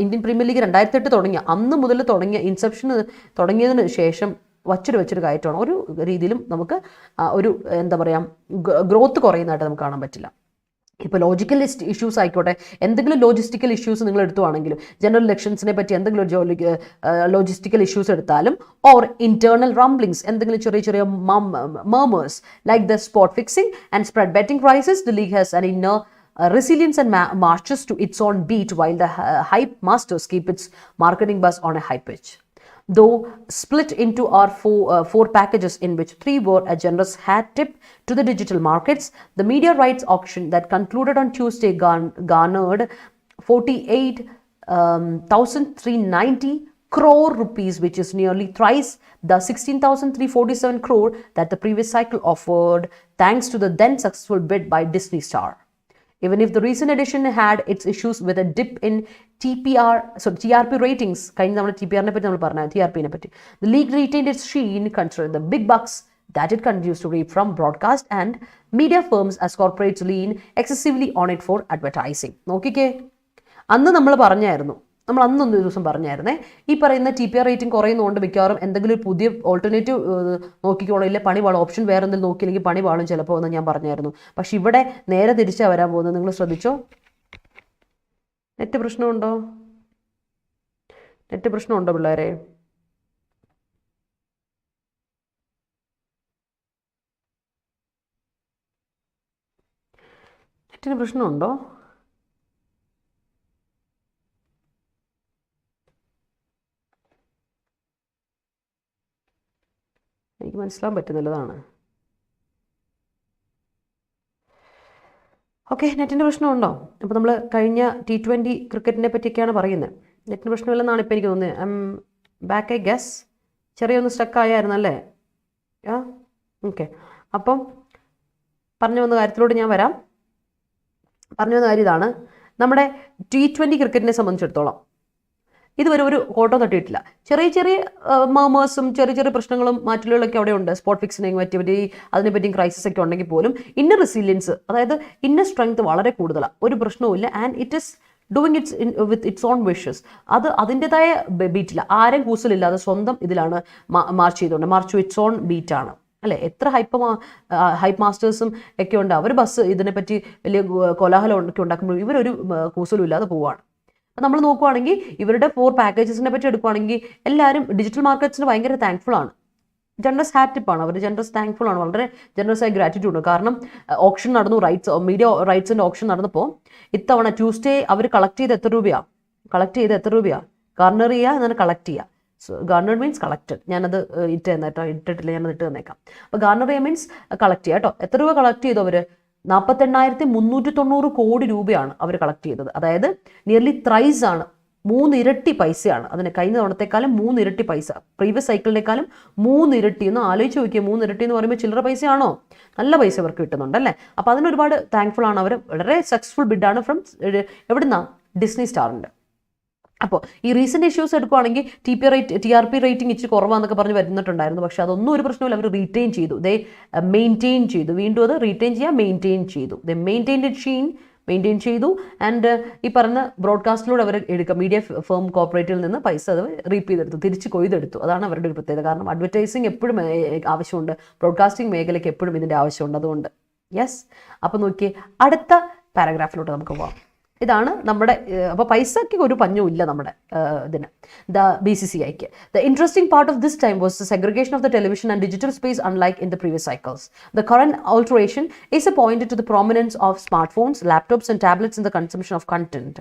ഇന്ത്യൻ പ്രീമിയർ ലീഗ് 2008 തുടങ്ങിയ അന്ന് മുതൽ തുടങ്ങിയ ഇൻസെപ്ഷന് തുടങ്ങിയതിന് ശേഷം വച്ചൊരു കയറ്റമാണ്. ഒരു രീതിയിലും നമുക്ക് ഒരു എന്താ പറയുക ഗ്രോത്ത് കുറയുന്നതായിട്ട് നമുക്ക് കാണാൻ പറ്റില്ല. ഇപ്പോൾ ലോജിക്കൽ ഇഷ്യൂസ് ആയിക്കോട്ടെ, എന്തെങ്കിലും ലോജിസ്റ്റിക്കൽ ഇഷ്യൂസ് നിങ്ങൾ എടുത്തുവാണെങ്കിലും, ജനറൽ ഇലക്ഷൻസിനെ പറ്റി എന്തെങ്കിലും ലോജിസ്റ്റിക്കൽ ഇഷ്യൂസ് എടുത്താലും, ഓർ ഇന്റേണൽ റംബ്ലിങ്സ്, എന്തെങ്കിലും ചെറിയ murmurs like the spot fixing and spread betting prices, the league has an inner resilience and marches to its own beat while the hype masters keep its marketing buzz on a high pitch. Though split into our four packages, in which 3 were a generous hat tip to the digital markets, the media rights auction that concluded on Tuesday garnered 48,390 crore rupees, which is nearly thrice the 16,347 crore that the previous cycle offered, thanks to the then successful bid by Disney star. Even if the recent edition had its issues with a dip in TRP ratings, the league retained its sheen considering the big bucks that it continues to reap from broadcast and media firms as corporates lean excessively on it for advertising. നോക്കിക്കേ, അന്ന് നമ്മൾ അന്നൊരു ദിവസം പറഞ്ഞായിരുന്നേ, ഈ പറയുന്ന TPR rating കുറയുന്നതുകൊണ്ട് മിക്കവാറും എന്തെങ്കിലും ഒരു പുതിയ ഓൾട്ടർനേറ്റീവ് നോക്കിക്കോളൂ, ഇല്ല പണി വാളും, ഓപ്ഷൻ വേറെ എന്തെങ്കിലും നോക്കിയില്ലെങ്കിൽ പണി വാളും ചിലപ്പോൾ എന്ന് ഞാൻ പറഞ്ഞായിരുന്നു. പക്ഷെ ഇവിടെ നേരെ തിരിച്ചാണ് വരാൻ പോകുന്നത്. നിങ്ങൾ ശ്രദ്ധിച്ചോ. നെറ്റ് പ്രശ്നമുണ്ടോ പിള്ളേരെ? നെറ്റിന് പ്രശ്നമുണ്ടോ? എനിക്ക് മനസ്സിലാൻ പറ്റുന്നില്ലതാണ്. ഓക്കെ, നെറ്റിൻ്റെ പ്രശ്നമുണ്ടോ? അപ്പോൾ നമ്മൾ കഴിഞ്ഞ T20 ക്രിക്കറ്റിനെ പറ്റിയൊക്കെയാണ് പറയുന്നത്. നെറ്റിന് പ്രശ്നമില്ലെന്നാണ് ഇപ്പോൾ എനിക്ക് തോന്നുന്നത്. ബാക്ക് ഐ ഗസ് ചെറിയൊന്ന് സ്റ്റക്കായായിരുന്നല്ലേ? ഓക്കെ, അപ്പം പറഞ്ഞു വന്ന കാര്യത്തിലോട്ട് ഞാൻ വരാം. പറഞ്ഞു വന്ന കാര്യം ഇതാണ്. നമ്മുടെ T20 ക്രിക്കറ്റിനെ സംബന്ധിച്ചിടത്തോളം ഇതുവരെ ഒരു കോട്ടം തട്ടിയിട്ടില്ല. ചെറിയ മർമേഴ്സും ചെറിയ പ്രശ്നങ്ങളും മാറ്റലുകളൊക്കെ അവിടെ ഉണ്ട്. സ്പോട്ട് ഫിക്സിനെ പറ്റി അതിനെപ്പറ്റിയും ക്രൈസിസ് ഒക്കെ ഉണ്ടെങ്കിൽ പോലും ഇന്നർ റെസിലിയൻസ്, അതായത് ഇന്നർ സ്ട്രെങ്ത് വളരെ കൂടുതലാണ്. ഒരു പ്രശ്നവുമില്ല. And it is doing with its on wishes. അത് അതിൻ്റെതായ ബീറ്റില്ല, ആരും കൂസലില്ലാതെ സ്വന്തം ഇതിലാണ് മാർച്ച് ചെയ്തുകൊണ്ട് മാർച്ച് ഇറ്റ്സ് ഓൺ ബീറ്റാണ് അല്ലേ. എത്ര ഹൈപ്പ് മാസ്റ്റേഴ്സും ഒക്കെ ഉണ്ട്. അവർ ബസ് ഇതിനെപ്പറ്റി വലിയ കോലാഹലം ഒക്കെ ഉണ്ടാക്കുമ്പോൾ ഇവരൊരു കൂസലും ഇല്ലാതെ പോവുകയാണ്. നമ്മൾ നോക്കുവാണെങ്കിൽ ഇവരുടെ 4 പാക്കേജസിനെ പറ്റി എടുക്കുവാണെങ്കിൽ എല്ലാവരും ഡിജിറ്റൽ മാർക്കറ്റ്സിന് ഭയങ്കര താങ്ക്ഫുൾ ആണ്. ജനറസ് ഹാറ്റിപ്പാണ് അവർ, ജനറസ് താങ്ക്ഫുൾ ആണ്, വളരെ ജനറസ് ആയി ഗ്രാറ്റിറ്റ്യൂഡ്. കാരണം ഓപ്ഷൻ നടന്നു, മീഡിയ റൈറ്റ്സിൻ്റെ ഓപ്ഷൻ നടന്നപ്പോൾ ഇത്തവണ ട്യൂസ്ഡേ അവർ കളക്ട് ചെയ്ത് എത്ര രൂപയാണ്? ഗാർണർ ചെയ്യുക എന്നാണ് കളക്ട് ചെയ്യുക. Garner means collected. ഞാനത് ഇട്ടിട്ടില്ല, ഞാനത് ഇട്ട് തന്നേക്കാം. അപ്പോൾ ഗാർണർ ചെയ്യുക മീൻസ് കളക്ട് ചെയ്യുക കേട്ടോ. എത്ര രൂപ കളക്ട് ചെയ്തു അവർ? 48,390 കോടി രൂപയാണ് അവർ കളക്ട് ചെയ്തത്. അതായത് നിയർലി ത്രൈസ് ആണ്, 3 ഇരട്ടി പൈസയാണ്. അതിന് കഴിഞ്ഞ തവണത്തെക്കാളും 3 ഇരട്ടി പൈസ, പ്രീവിയസ് സൈക്കിളിനേക്കാളും 3 ഇരട്ടി. ഒന്ന് ആലോചിച്ച് നോക്കിയാൽ 3 ഇരട്ടി എന്ന് പറയുമ്പോൾ ചില്ലറ പൈസയാണോ? നല്ല പൈസ അവർക്ക് കിട്ടുന്നുണ്ട് അല്ലേ. അപ്പോൾ അതിനൊരുപാട് താങ്ക്ഫുൾ ആണ് അവർ. വളരെ സക്സസ്ഫുൾ ബിഡാണ് ഫ്രം എവിടുന്നാണ്? ഡിസ്നി സ്റ്റാറിൻ്റെ. അപ്പോൾ ഈ റീസെൻറ്റ് ഇഷ്യൂസ് എടുക്കുകയാണെങ്കിൽ TRP റേറ്റിംഗ് ഇച്ചിരി കുറവാന്നൊക്കെ പറഞ്ഞ് വരുന്നിട്ടുണ്ടായിരുന്നു. പക്ഷേ അതൊന്നും ഒരു പ്രശ്നമില്ല, അവർ റീറ്റെയിൻ ചെയ്തു. മെയിൻറ്റെയിൻ ചെയ്തു. വീണ്ടും അത് റീറ്റെയിൻ ചെയ്യുക, മെയിൻറ്റെയിൻ ചെയ്തു. മെയിൻറ്റെയിൻ ചെയ്തു. ആൻഡ് ഈ പറഞ്ഞ ബ്രോഡ്കാസ്റ്റിലൂടെ അവർ എടുക്കുക. മീഡിയ ഫേം കോർപ്പറേറ്റിൽ നിന്ന് പൈസ അത് റീപ്പ് ചെയ്തെടുത്തു, തിരിച്ച് കൊയ്തെടുത്തു. അതാണ് അവരുടെ ഒരു പ്രത്യേകത. കാരണം അഡ്വർടൈസിങ് എപ്പോഴും ആവശ്യമുണ്ട്, ബ്രോഡ്കാസ്റ്റിംഗ് മേഖലയ്ക്ക് എപ്പോഴും ഇതിൻ്റെ ആവശ്യമുണ്ട്. അതുകൊണ്ട് യെസ്. അപ്പോൾ നോക്കിയേ, അടുത്ത പാരഗ്രാഫിലോട്ട് നമുക്ക് പോകാം. ഇതാണ് നമ്മുടെ. അപ്പോൾ പൈസയ്ക്ക് ഒരു പഞ്ഞും ഇല്ല നമ്മുടെ ഇതിന്, BCCIക്ക്. The interesting part of this time was the segregation of the television and digital space, unlike in the previous cycles. The current alteration is pointed to the prominence of smartphones, laptops and tablets in the consumption of content.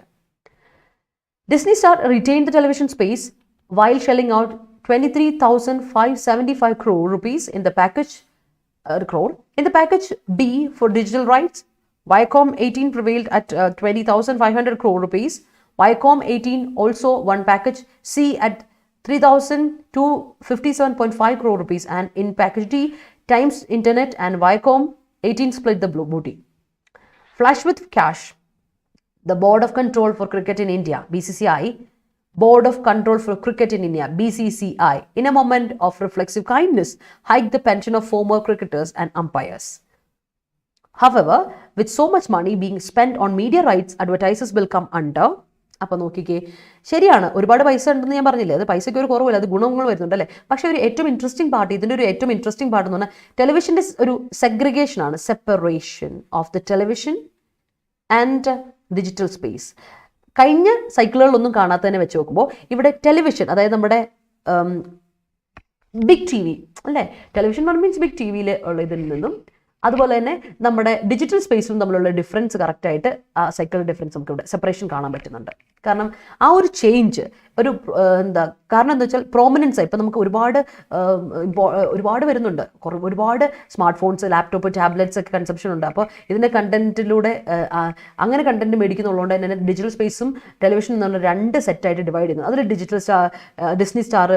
Disney Star retained the television space while shelling out 23,575 crore rupees in the package B for digital rights. Viacom 18 prevailed at 20,500 crore rupees. Viacom 18 also won package C at 3,257.5 crore rupees, and in package D, Times Internet and Viacom 18 split the booty. Flush with cash. The Board of Control for Cricket in India, BCCI, Board of Control for Cricket in India, BCCI, in a moment of reflexive kindness, hiked the pension of former cricketers and umpires. However, with so much money being spent on media rights, advertisers will come under. അപ്പോൾ നോക്കിക്കേ, ശരിയാണ്, ഒരുപാട് പൈസ ഉണ്ടെന്ന് ഞാൻ പറഞ്ഞില്ലേ, അത് പൈസയ്ക്ക് ഒരു കുറവില്ല, അത് ഗുണങ്ങൾ വരുന്നുണ്ട് അല്ലേ. പക്ഷേ ഒരു ഏറ്റവും ഇൻട്രസ്റ്റിംഗ് പാർട്ട്, ഇതിൻ്റെ ഒരു ഏറ്റവും ഇൻട്രസ്റ്റിംഗ് പാർട്ട് എന്ന് പറഞ്ഞാൽ ടെലിവിഷൻ്റെ ഒരു സെഗ്രിഗേഷനാണ്, separation of the television and digital space. കഴിഞ്ഞ സൈക്കിളുകളിലൊന്നും കാണാത്തതിനെ വെച്ച് നോക്കുമ്പോൾ ഇവിടെ ടെലിവിഷൻ, അതായത് നമ്മുടെ ബിഗ് ടി വി അല്ലേ, ടെലിവിഷൻ മീൻസ് ബിഗ് ടി വിയിൽ ഉള്ള ഇതിൽ നിന്നും അതുപോലെ തന്നെ നമ്മുടെ ഡിജിറ്റൽ സ്പേസിലും തമ്മിലുള്ള ഡിഫറൻസ് കറക്റ്റായിട്ട് ആ സൈക്കിൾ ഡിഫറൻസ് നമുക്ക് ഇവിടെ സെപ്പറേഷൻ കാണാൻ പറ്റുന്നുണ്ട്. കാരണം ആ ഒരു ചേഞ്ച് ഒരു കാരണം എന്താ വെച്ചാൽ പ്രോമിനൻസ് ഇപ്പം നമുക്ക് ഒരുപാട് വരുന്നുണ്ട്, ഒരുപാട് സ്മാർട്ട് ഫോൺസ്, ലാപ്ടോപ്പ്, ടാബ്ലറ്റ്സ് ഒക്കെ കൺസപ്ഷൻ ഉണ്ട്. അപ്പോൾ ഇതിൻ്റെ കണ്ടന്റിലൂടെ അങ്ങനെ കണ്ടന്റ് മേടിക്കുന്നുള്ളതുകൊണ്ട് തന്നെ ഡിജിറ്റൽ സ്പേസും ടെലിവിഷനും എന്നുള്ള രണ്ട് സെറ്റായിട്ട് ഡിവൈഡ് ചെയ്യുന്നു. അതിൽ ഡിസ്നി സ്റ്റാർ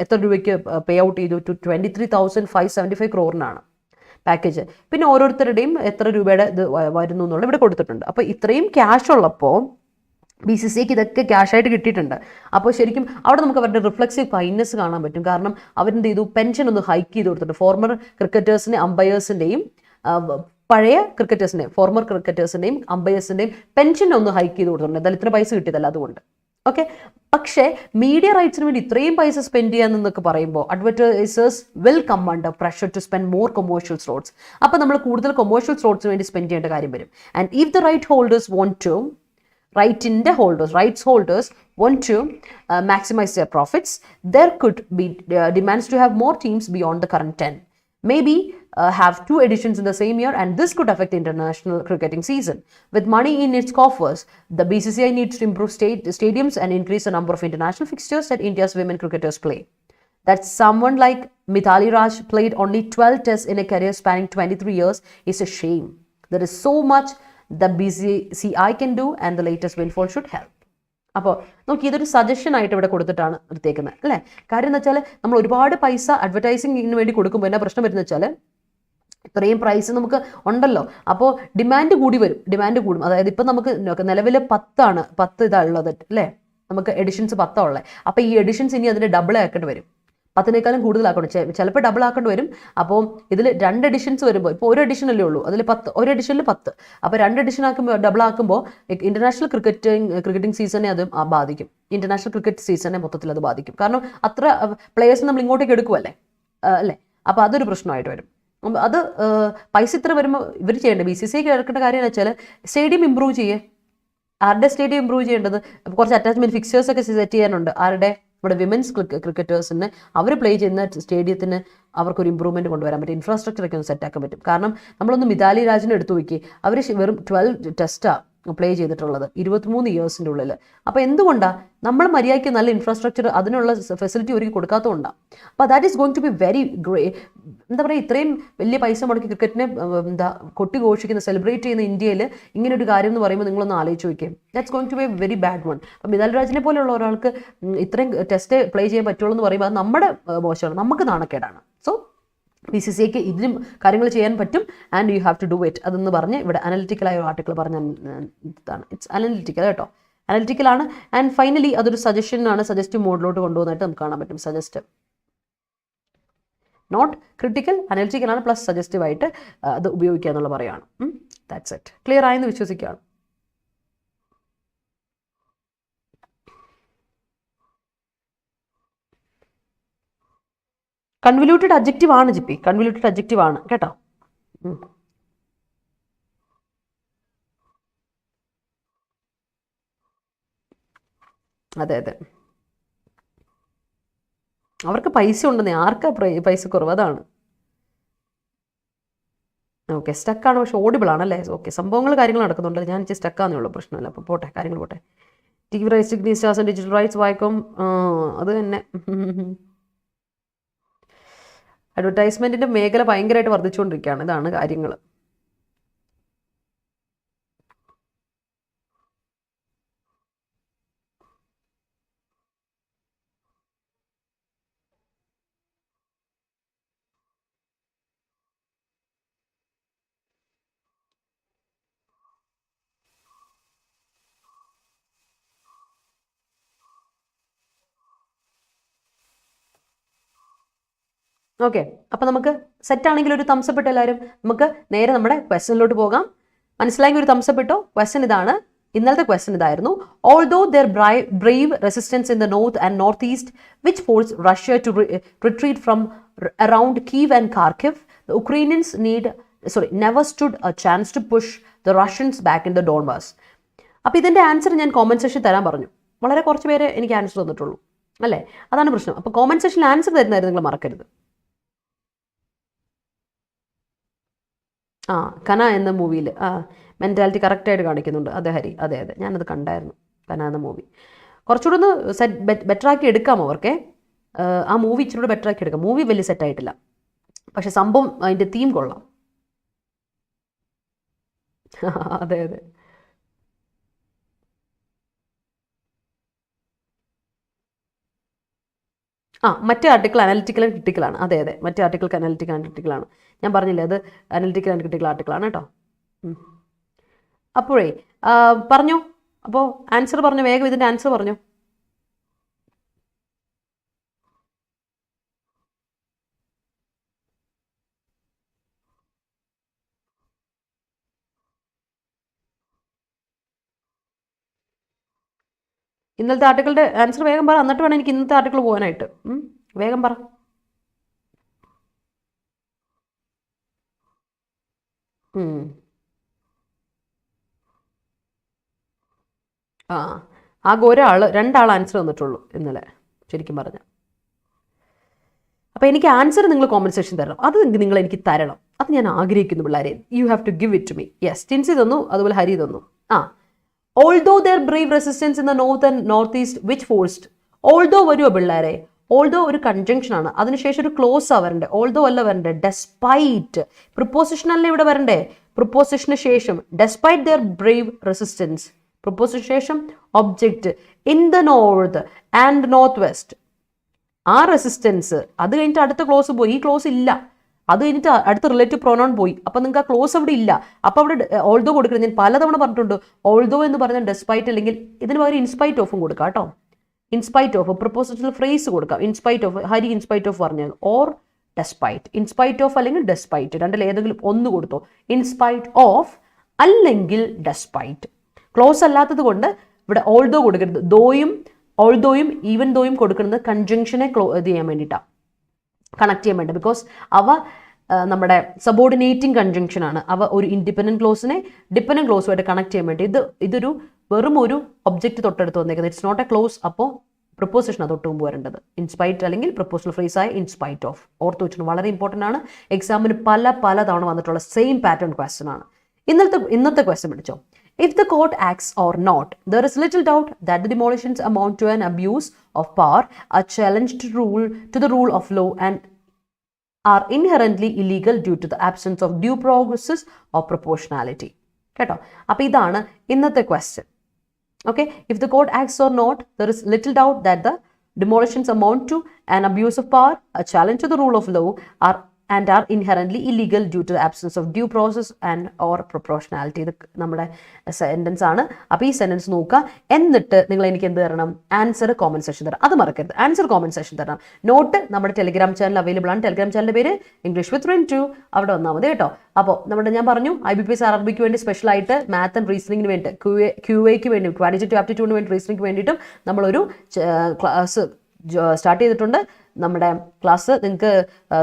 എത്ര രൂപയ്ക്ക് പേ ഔട്ട് ചെയ്തു? 23,575 crore പാക്കേജ്. പിന്നെ ഓരോരുത്തരുടെയും എത്ര രൂപയുടെ ഇത് വരുന്നു എന്നുള്ളത് ഇവിടെ കൊടുത്തിട്ടുണ്ട്. അപ്പോൾ ഇത്രയും ക്യാഷ് ഉള്ളപ്പോൾ BCCIക്ക് ഇതൊക്കെ ക്യാഷായിട്ട് കിട്ടിയിട്ടുണ്ട്. അപ്പോൾ ശരിക്കും അവിടെ നമുക്ക് അവരുടെ റിഫ്ലെക്സീവ് കൈൻഡ്നെസ് കാണാൻ പറ്റും. കാരണം അവരെന്ത് ചെയ്തു, പെൻഷൻ ഒന്ന് ഹൈക്ക് ചെയ്ത് കൊടുത്തിട്ടുണ്ട്. ഫോർമർ ക്രിക്കറ്റേഴ്സിൻ്റെ അമ്പയേഴ്സിൻ്റെയും പഴയ ക്രിക്കറ്റേഴ്സിൻ്റെയും ഫോർമർ ക്രിക്കറ്റേഴ്സിൻ്റെയും അമ്പയേഴ്സിൻ്റെയും പെൻഷൻ ഒന്ന് ഹൈക്ക് ചെയ്ത് കൊടുത്തിട്ടുണ്ട്. എന്തായാലും ഇത്ര പൈസ കിട്ടിയതല്ല അതുകൊണ്ട്. ഓക്കെ, പക്ഷേ മീഡിയ റൈറ്റ്സിന് വേണ്ടി ഇത്രയും പൈസ സ്പെൻഡ് ചെയ്യാന്നൊക്കെ പറയുമ്പോൾ advertisers will come under pressure to spend more commercial slots. അപ്പോൾ നമ്മൾ കൂടുതൽ കൊമേഴ്ഷ്യൽ സ്ലോട്ട്സിന് വേണ്ടി സ്പെൻഡ് ചെയ്യേണ്ട കാര്യം വരും. And if the rights holders want to maximize their profits, there could be demands to have more teams beyond the current 10. Maybe have 2 editions in the same year, and this could affect the international cricketing season. With money in its coffers, the BCCI needs to improve stadiums and increase the number of international fixtures that India's women cricketers play. That someone like Mithali Raj played only 12 tests in a career spanning 23 years is a shame. There is so much the BCCI can do, and the latest windfall should help. അപ്പോൾ നോക്കി, ഇതൊരു suggestion ആയിട്ട് ഇവിടെ കൊടുത്തിട്ടാണ് എടുത്തേക്കുന്നത് അല്ലേ. കാര്യം എന്ന് വെച്ചാൽ നമ്മൾ ഒരുപാട് പൈസ അഡ്വർടൈസിങ്ങിന് വേണ്ടി കൊടുക്കുമ്പോൾ എന്നാ പ്രശ്നം വരുന്നത് വെച്ചാൽ ഇത്രയും പ്രൈസ് നമുക്ക് ഉണ്ടല്ലോ, അപ്പോൾ ഡിമാൻഡ് കൂടി വരും, ഡിമാൻഡ് കൂടും. അതായത് ഇപ്പം നമുക്ക് നിലവിൽ 10 ഇതാണുള്ളത് അല്ലേ, നമുക്ക് എഡിഷൻസ് 10 ഉള്ളത്. അപ്പോൾ ഈ എഡിഷൻസ് ഇനി അതിൻ്റെ ഡബിൾ ആക്കേണ്ടി വരും, 10നേക്കാളും കൂടുതലാക്കണം, ചിലപ്പോൾ ഡബിൾ ആക്കേണ്ടി വരും. അപ്പോൾ ഇതിൽ 2 എഡിഷൻസ് വരുമ്പോൾ, ഇപ്പോൾ ഒരു എഡിഷൻ അല്ലേ ഉള്ളൂ, അതിൽ 10, ഒരു എഡിഷനിൽ 10, അപ്പോൾ 2 എഡിഷൻ ആക്കുമ്പോൾ ഡബിൾ ആക്കുമ്പോൾ ഇൻ്റർനാഷണൽ ക്രിക്കറ്റിംഗ് സീസണെ അത് ബാധിക്കും. ഇൻ്റർനാഷണൽ ക്രിക്കറ്റ് സീസണെ മൊത്തത്തിൽ അത് ബാധിക്കും. കാരണം അത്ര പ്ലേയേഴ്സ് നമ്മൾ ഇങ്ങോട്ടേക്ക് എടുക്കുമല്ലേ അല്ലേ. അപ്പോൾ അതൊരു പ്രശ്നമായിട്ട് വരും. അത് പൈസ ഇത്ര വരുമ്പോൾ ഇവർ ചെയ്യേണ്ടത്, BCCIക്ക് എടുക്കേണ്ട കാര്യം എന്ന് വെച്ചാൽ സ്റ്റേഡിയം ഇമ്പ്രൂവ് ചെയ്യേ. ആരുടെ സ്റ്റേഡിയം ഇമ്പ്രൂവ് ചെയ്യേണ്ടത്? കുറച്ച് അറ്റാച്ച്മെൻറ്റ് ഫിക്സേഴ്സൊക്കെ സെറ്റ് ചെയ്യാനുണ്ട്. ആരുടെ? നമ്മുടെ വിമൻസ് ക്രിക്കറ്റേഴ്സിന് അവർ പ്ലേ ചെയ്യുന്ന സ്റ്റേഡിയത്തിന് അവർക്കൊരു ഇമ്പ്രൂവ്മെൻറ്റ് കൊണ്ടുവരാൻ പറ്റും, ഇൻഫ്രാസ്ട്രക്ചറൊക്കെ ഒന്ന് സെറ്റാക്കാൻ പറ്റും. കാരണം നമ്മളൊന്ന് മിതാലി രാജിനെ എടുത്തു നോക്കി, അവർ വെറും 12 ടെസ്റ്റാണ് പ്ലേ ചെയ്തിട്ടുള്ളത് 23 ഇയേഴ്സിൻ്റെ ഉള്ളിൽ. അപ്പോൾ എന്തുകൊണ്ടാണ് നമ്മൾ മര്യാദയ്ക്ക് നല്ല ഇൻഫ്രാസ്ട്രക്ചർ അതിനുള്ള ഫെസിലിറ്റി ഒരുക്കി കൊടുക്കാത്തതുകൊണ്ടാണ്. അപ്പോൾ that is going to be very എന്താ പറയുക, ഇത്രയും വലിയ പൈസ മുടക്കി ക്രിക്കറ്റിനെ കൊട്ടിഘോഷിക്കുന്ന സെലിബ്രേറ്റ് ചെയ്യുന്ന ഇന്ത്യയിൽ ഇങ്ങനെ ഒരു കാര്യം എന്ന് പറയുമ്പോൾ നിങ്ങളൊന്ന് ആലോചിച്ച് നോക്കിയും, that's going to be a very bad one. അപ്പോൾ മിതാലി രാജിനെ പോലെയുള്ള ഒരാൾക്ക് ഇത്രയും ടെസ്റ്റ് പ്ലേ ചെയ്യാൻ പറ്റുള്ളൂ എന്ന് പറയുമ്പോൾ അത് നമ്മുടെ മോശമാണ്, നമുക്ക് നാണക്കേടാണ്. സോ BCCIക്ക് ഇതിലും കാര്യങ്ങൾ ചെയ്യാൻ പറ്റും, and you have to do it അതെന്ന് പറഞ്ഞ് ഇവിടെ അനലിറ്റിക്കലായ ഒരു ആർട്ടിക്കിൾ പറഞ്ഞ ഇതാണ്. ഇറ്റ്സ് അനലിറ്റിക്കൽ കേട്ടോ, അനലിറ്റിക്കലാണ്. ആൻഡ് ഫൈനലി അതൊരു സജഷനാണ്, സജസ്റ്റീവ് മോഡിലോട്ട് കൊണ്ടുപോകുന്നതായിട്ട് നമുക്ക് കാണാൻ പറ്റും. സജസ്റ്റ്, നോട്ട് ക്രിട്ടിക്കൽ, അനലിറ്റിക്കലാണ്, പ്ലസ് സജസ്റ്റീവായിട്ട് അത് ഉപയോഗിക്കുക എന്നുള്ള പറയുകയാണ്. That's it. ക്ലിയർ ആയെന്ന് വിശ്വസിക്കുകയാണ്. കൺവല്യൂട്ടഡ് അഡ്ജക്റ്റീവ് ആണ് ജിപ്പി, കൺവല്യൂട്ടഡ് അഡ്ജക്റ്റീവ് ആണ് കേട്ടോ. അതെ അതെ, അവർക്ക് പൈസ ഉണ്ടെന്നേ, ആർക്കാ പൈസ കുറവ്, അതാണ്. ഓക്കെ, സ്റ്റക്കാണ്, പക്ഷെ ഓഡിബിൾ ആണല്ലേ. ഓക്കെ, സംഭവങ്ങൾ കാര്യങ്ങൾ നടക്കുന്നുണ്ട്, ഞാൻ സ്റ്റക്കാന്നേ ഉള്ളൂ, പ്രശ്നമില്ല. അപ്പോൾ പോട്ടെ, കാര്യങ്ങൾ പോട്ടെ. TV rights, stars and digital rights വായിക്കും. അത് തന്നെ. അഡ്വർടൈസ്മെൻറ്റിൻ്റെ മേഖല ഭയങ്കരമായിട്ട് വർദ്ധിച്ചുകൊണ്ടിരിക്കുകയാണ്. ഇതാണ് കാര്യങ്ങൾ. ഓക്കെ, അപ്പോൾ നമുക്ക് സെറ്റാണെങ്കിൽ ഒരു തംസപ്പ് ഇട്ട് എല്ലാവരും. നമുക്ക് നേരെ നമ്മുടെ ക്വസ്റ്റനിലോട്ട് പോകാം. മനസ്സിലായെങ്കിൽ ഒരു തംസപ്പ് ഇട്ടോ. ക്വസ്റ്റൻ ഇതാണ്. ഇന്നലത്തെ ക്വസ്റ്റൻ ഇതായിരുന്നു. Although their brave resistance in the north and north east which force Russia to retreat from around Kyiv and Kharkiv, the Ukrainians never stood a chance to push the Russians back in the Donbas. അപ്പോൾ ഇതിൻ്റെ answer ഞാൻ comment section തരാൻ പറഞ്ഞു. വളരെ കുറച്ച് പേര് എനിക്ക് answer തന്നിട്ടുള്ളൂ, അല്ലേ? അതാണ് പ്രശ്നം. അപ്പോൾ കോമന്റ് സെക്ഷനിൽ ആൻസർ തരുന്നതായിരുന്നു, നിങ്ങൾ മറക്കരുത്. കന എന്ന മൂവിയിൽ മെൻറ്റാലിറ്റി കറക്റ്റായിട്ട് കാണിക്കുന്നുണ്ട്. അതെ ഹരി, അതെ ഞാനത് കണ്ടായിരുന്നു. കന എന്ന മൂവി കുറച്ചുകൂടെ ഒന്ന് ബെറ്ററാക്കി എടുക്കാം അവർക്ക്. ആ മൂവി ഇച്ചിരി ബെറ്ററാക്കി എടുക്കാം. മൂവി വലിയ സെറ്റായിട്ടില്ല, പക്ഷെ സംഭവം അതിൻ്റെ തീം കൊള്ളാം. അതെ മറ്റേ ആർട്ടിക്കിൾ അനലിറ്റിക്കൽ ആൻഡ് ക്രിട്ടിക്കലാണ്. അതെ മറ്റേ ആർട്ടിക്കിൾക്ക് അനലിറ്റിക്കൽ ആൻഡ് ക്രിട്ടിക്കലാണ്. ഞാൻ പറഞ്ഞില്ലേ, അത് അനലിറ്റിക്കൽ ആൻഡ് ക്രിട്ടിക്കൽ ആർട്ടിക്കിളാണ് കേട്ടോ. അപ്പോഴേ പറഞ്ഞു. അപ്പോൾ ആൻസർ പറഞ്ഞു, വേഗം ഇതിൻ്റെ ആൻസർ പറഞ്ഞു. ഇന്നലത്തെ ആർട്ടിക്കിളുടെ ആൻസർ വേഗം പറ, എന്നിട്ട് വേണം എനിക്ക് ഇന്നത്തെ ആർട്ടിക്കിൾ പോകാനായിട്ട്. വേഗം പറ. ആകെ രണ്ടാൾ ആൻസർ തന്നിട്ടുള്ളൂ ഇന്നലെ, ശരിക്കും പറഞ്ഞാൽ. അപ്പോൾ എനിക്ക് ആൻസർ നിങ്ങൾ കോമന്റ് സെക്ഷൻ തരണം. അത് നിങ്ങൾ എനിക്ക് തരണം. അത് ഞാൻ ആഗ്രഹിക്കുന്നു പിള്ളേരെ. You have to give it to me. Yes, Tincy തന്നു, അതുപോലെ ഹരി തന്നു. Although their brave resistance in the north and northeast which forced, although വരുമോ പിള്ളേരെ? ഓൾദോ ഒരു കൺജങ്ഷൻ ആണ്, അതിനുശേഷം ഒരു ക്ലോസ് ആ വരണ്ടേ. ഓൾദോ അല്ല വരണ്ടേ, ഡെസ്പൈറ്റ്. പ്രിപ്പോസിഷൻ അല്ലേ ഇവിടെ വരണ്ടേ? പ്രിപ്പോസിഷന് ശേഷം ഡെസ്പൈറ്റ് ദെയർ ബ്രേവ് റെസിസ്റ്റൻസ്, പ്രിപ്പോസിഷന് ശേഷം object. In the north and north west, ആ റെസിസ്റ്റൻസ്. അത് കഴിഞ്ഞിട്ട് അടുത്ത ക്ലോസ് പോയി, ഈ ക്ലോസ് ഇല്ല. അത് കഴിഞ്ഞിട്ട് അടുത്ത റിലേറ്റീവ് പ്രൊനൗൺ പോയി. അപ്പം നിങ്ങൾക്ക് ആ ക്ലോസ് അവിടെ ഇല്ല. അപ്പോൾ അവിടെ ഓൾദോ കൊടുക്കണം. ഞാൻ പലതവണ പറഞ്ഞിട്ടുണ്ട്, ഓൾദോ എന്ന് പറഞ്ഞാൽ ഡെസ്പൈറ്റ്, അല്ലെങ്കിൽ ഇതിന് പകരം ഇൻസ്പൈറ്റ് ഓഫും കൊടുക്കാം കേട്ടോ. ഇൻസ്പൈറ്റ് ഓഫ് പ്രിപ്പോസിഷണൽ ഫ്രേസ് കൊടുക്കാം. In spite of, Hari in spite of പറഞ്ഞത്, ഓർ ഡെസ്പൈറ്റ്. ഇൻസ്പൈറ്റ് ഓഫ് അല്ലെങ്കിൽ ഡെസ്പൈറ്റ്, രണ്ടിൽ ഏതെങ്കിലും ഒന്ന് കൊടുത്തോ. ഇൻസ്പൈറ്റ് ഓഫ് അല്ലെങ്കിൽ ഡെസ്പൈറ്റ്. ക്ലോസ് അല്ലാത്തത് കൊണ്ട് ഇവിടെ ഓൾദോ കൊടുക്കരുത്. ഓൾദോയും ഈവൻ ദോയും കൊടുക്കുന്നത് കൺജങ്ഷനെ ഇത് ചെയ്യാൻ വേണ്ടിയിട്ടാണ്, കണക്ട് ചെയ്യാൻ വേണ്ടി. ബിക്കോസ് അവ നമ്മുടെ സബോർഡിനേറ്റിംഗ് കൺജങ്ഷൻ ആണ്. അവ ഒരു ഇൻഡിപെൻഡൻറ്റ് ക്ലോസിനെ ഡിപെൻഡൻറ്റ് ക്ലോസുമായിട്ട് കണക്ട് ചെയ്യാൻ വേണ്ടി. ഇതൊരു വെറും ഒരു ഒബ്ജക്റ്റ് തൊട്ടടുത്ത് വന്നേക്കുന്നത്. It's not a clause. അപ്പോൾ പ്രപ്പോസിഷൻ അത് തൊട്ട് മുമ്പ് വരേണ്ടത് ഇൻസ്പൈറ്റ് അല്ലെങ്കിൽ പ്രപ്പോസൽ ഫ്രേസ് ആയ ഇൻസ്പൈറ്റ് ഓഫ്. ഓർത്ത് വെച്ചിട്ടുണ്ട്, വളരെ ഇമ്പോർട്ടൻ്റ് ആണ്. എക്സാമിന് പല തവണ വന്നിട്ടുള്ള സെയിം പാറ്റേൺ ക്വസ്റ്റൻ ആണ്. ഇന്നത്തെ ക്വസ്റ്റൻ പിടിച്ചോ. If the court acts or not, there is little doubt that the demolitions amount to an abuse of power, a challenge to the rule of law, and are inherently illegal due to the absence of due process or proportionality. കേട്ടോ, അപ്പോൾ ഇതാണ് ഇന്നത്തെ question. Okay, if the court acts or not, there is little doubt that the demolitions amount to an abuse of power, a challenge to the rule of law, and are inherently illegal due to the absence of due process and or proportionality. ഇത് നമ്മുടെ sentence ആണ്. അപ്പോൾ ഈ sentence നോക്കുക, എന്നിട്ട് നിങ്ങൾ എനിക്ക് എന്ത് തരണം? ആൻസർ കോമന്റ് സെക്ഷൻ തരാം. അത് മറക്കരുത്, ആൻസർ കോമന്റ് സെക്ഷൻ തരണം. നോട്ട് നമ്മുടെ ടെലിഗ്രാം ചാനൽ അവൈലബിൾ ആണ്. ടെലിഗ്രാം ചാനലിൻ്റെ പേര് ഇംഗ്ലീഷ് വിത്ത് റെൻ 2. അവിടെ വന്നാൽ മതി കേട്ടോ. അപ്പോൾ ഞാൻ പറഞ്ഞു IBPS RRBക്ക് വേണ്ടി സ്പെഷ്യലായിട്ട് മാത്ത് ആൻഡ് റീസണിങ്ങിന് വേണ്ടി, QAക്ക് വേണ്ടി, ക്വാണ്ടിറ്റേറ്റീവ് ആപ്റ്റിറ്റ്യൂഡിന് വേണ്ടി, റീസണിങ്ങിന് വേണ്ടിയിട്ടും നമ്മളൊരു ക്ലാസ് സ്റ്റാർട്ട് ചെയ്തിട്ടുണ്ട്. നമ്മുടെ ക്ലാസ് നിങ്ങൾക്ക്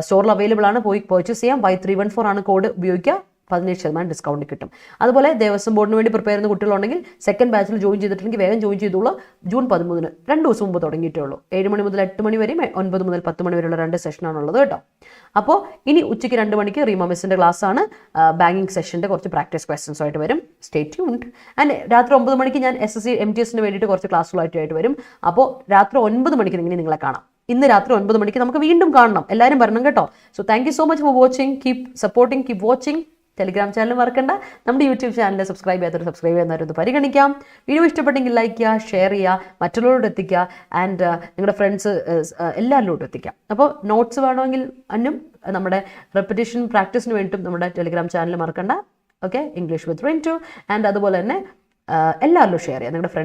സ്റ്റോറിൽ അവൈലബിൾ ആണ്, പോയി പർച്ചേസ് ചെയ്യാം. Y314 ആണ് കോഡ് ഉപയോഗിക്കുക. 15% ഡിസ്കൗണ്ട് കിട്ടും. അതുപോലെ ദേവസ്വം ബോർഡിന് വേണ്ടി പ്രിപ്പയർ ചെയ്യുന്ന കുട്ടികളുണ്ടെങ്കിൽ സെക്കൻഡ് ബാച്ചിൽ ജോയിൻ ചെയ്തിട്ടുണ്ടെങ്കിൽ വേഗം ജോയിൻ ചെയ്തോളൂ. ജൂൺ 13 2 ദിവസം മുമ്പ് തുടങ്ങിയിട്ടേ ഉള്ളൂ. 7 മണി മുതൽ 8 മണി വരെയും 9 മുതൽ 10 മണി വരെയുള്ള 2 സെഷനാണുള്ളത് കേട്ടോ. അപ്പോൾ ഇനി ഉച്ചയ്ക്ക് 2 മണിക്ക് റീമ മിസ്സിൻ്റെ ക്ലാസ്സാണ്. ബാങ്കിങ് സെഷൻ്റെ കുറച്ച് പ്രാക്ടീസ് ക്വസ്റ്റൻസ് ആയിട്ട് വരും. Stay tuned. ആൻഡ് രാത്രി 9 മണിക്ക് ഞാൻ SSC MTSന് വേണ്ടിയിട്ട് കുറച്ച് ക്ലാസ്സുകളായിട്ട് വരും. അപ്പോൾ രാത്രി 9 മണിക്ക് നിങ്ങളെ കാണാം. ഇന്ന് രാത്രി 9 മണിക്ക് നമുക്ക് വീണ്ടും കാണണം. എല്ലാവരും വരണം കേട്ടോ. So thank you so much for watching. Keep supporting, keep watching. Telegram channel മറക്കണ്ട. നമ്മുടെ യൂട്യൂബ് ചാനൽ സബ്സ്ക്രൈബ് ചെയ്യാത്തവരൊന്ന് പരിഗണിക്കാം. വീഡിയോ ഇഷ്ടപ്പെട്ടെങ്കിൽ ലൈക്ക് ചെയ്യുക, ഷെയർ ചെയ്യുക, മറ്റുള്ളവരോട് എത്തിക്കുക. ആൻഡ് നിങ്ങളുടെ ഫ്രണ്ട്സ് എല്ലാവരിലോട്ടും എത്തിക്കാം. അപ്പോൾ നോട്ട്സ് വേണമെങ്കിൽ അന്നും നമ്മുടെ റെപ്പിറ്റേഷൻ പ്രാക്ടീസിന് വേണ്ടിയിട്ടും നമ്മുടെ ടെലിഗ്രാം ചാനൽ മറക്കണ്ട. Okay, English with Rintu. And അതുപോലെ തന്നെ എല്ലാവരിലും ഷെയർ ചെയ്യുക. നിങ്ങളുടെ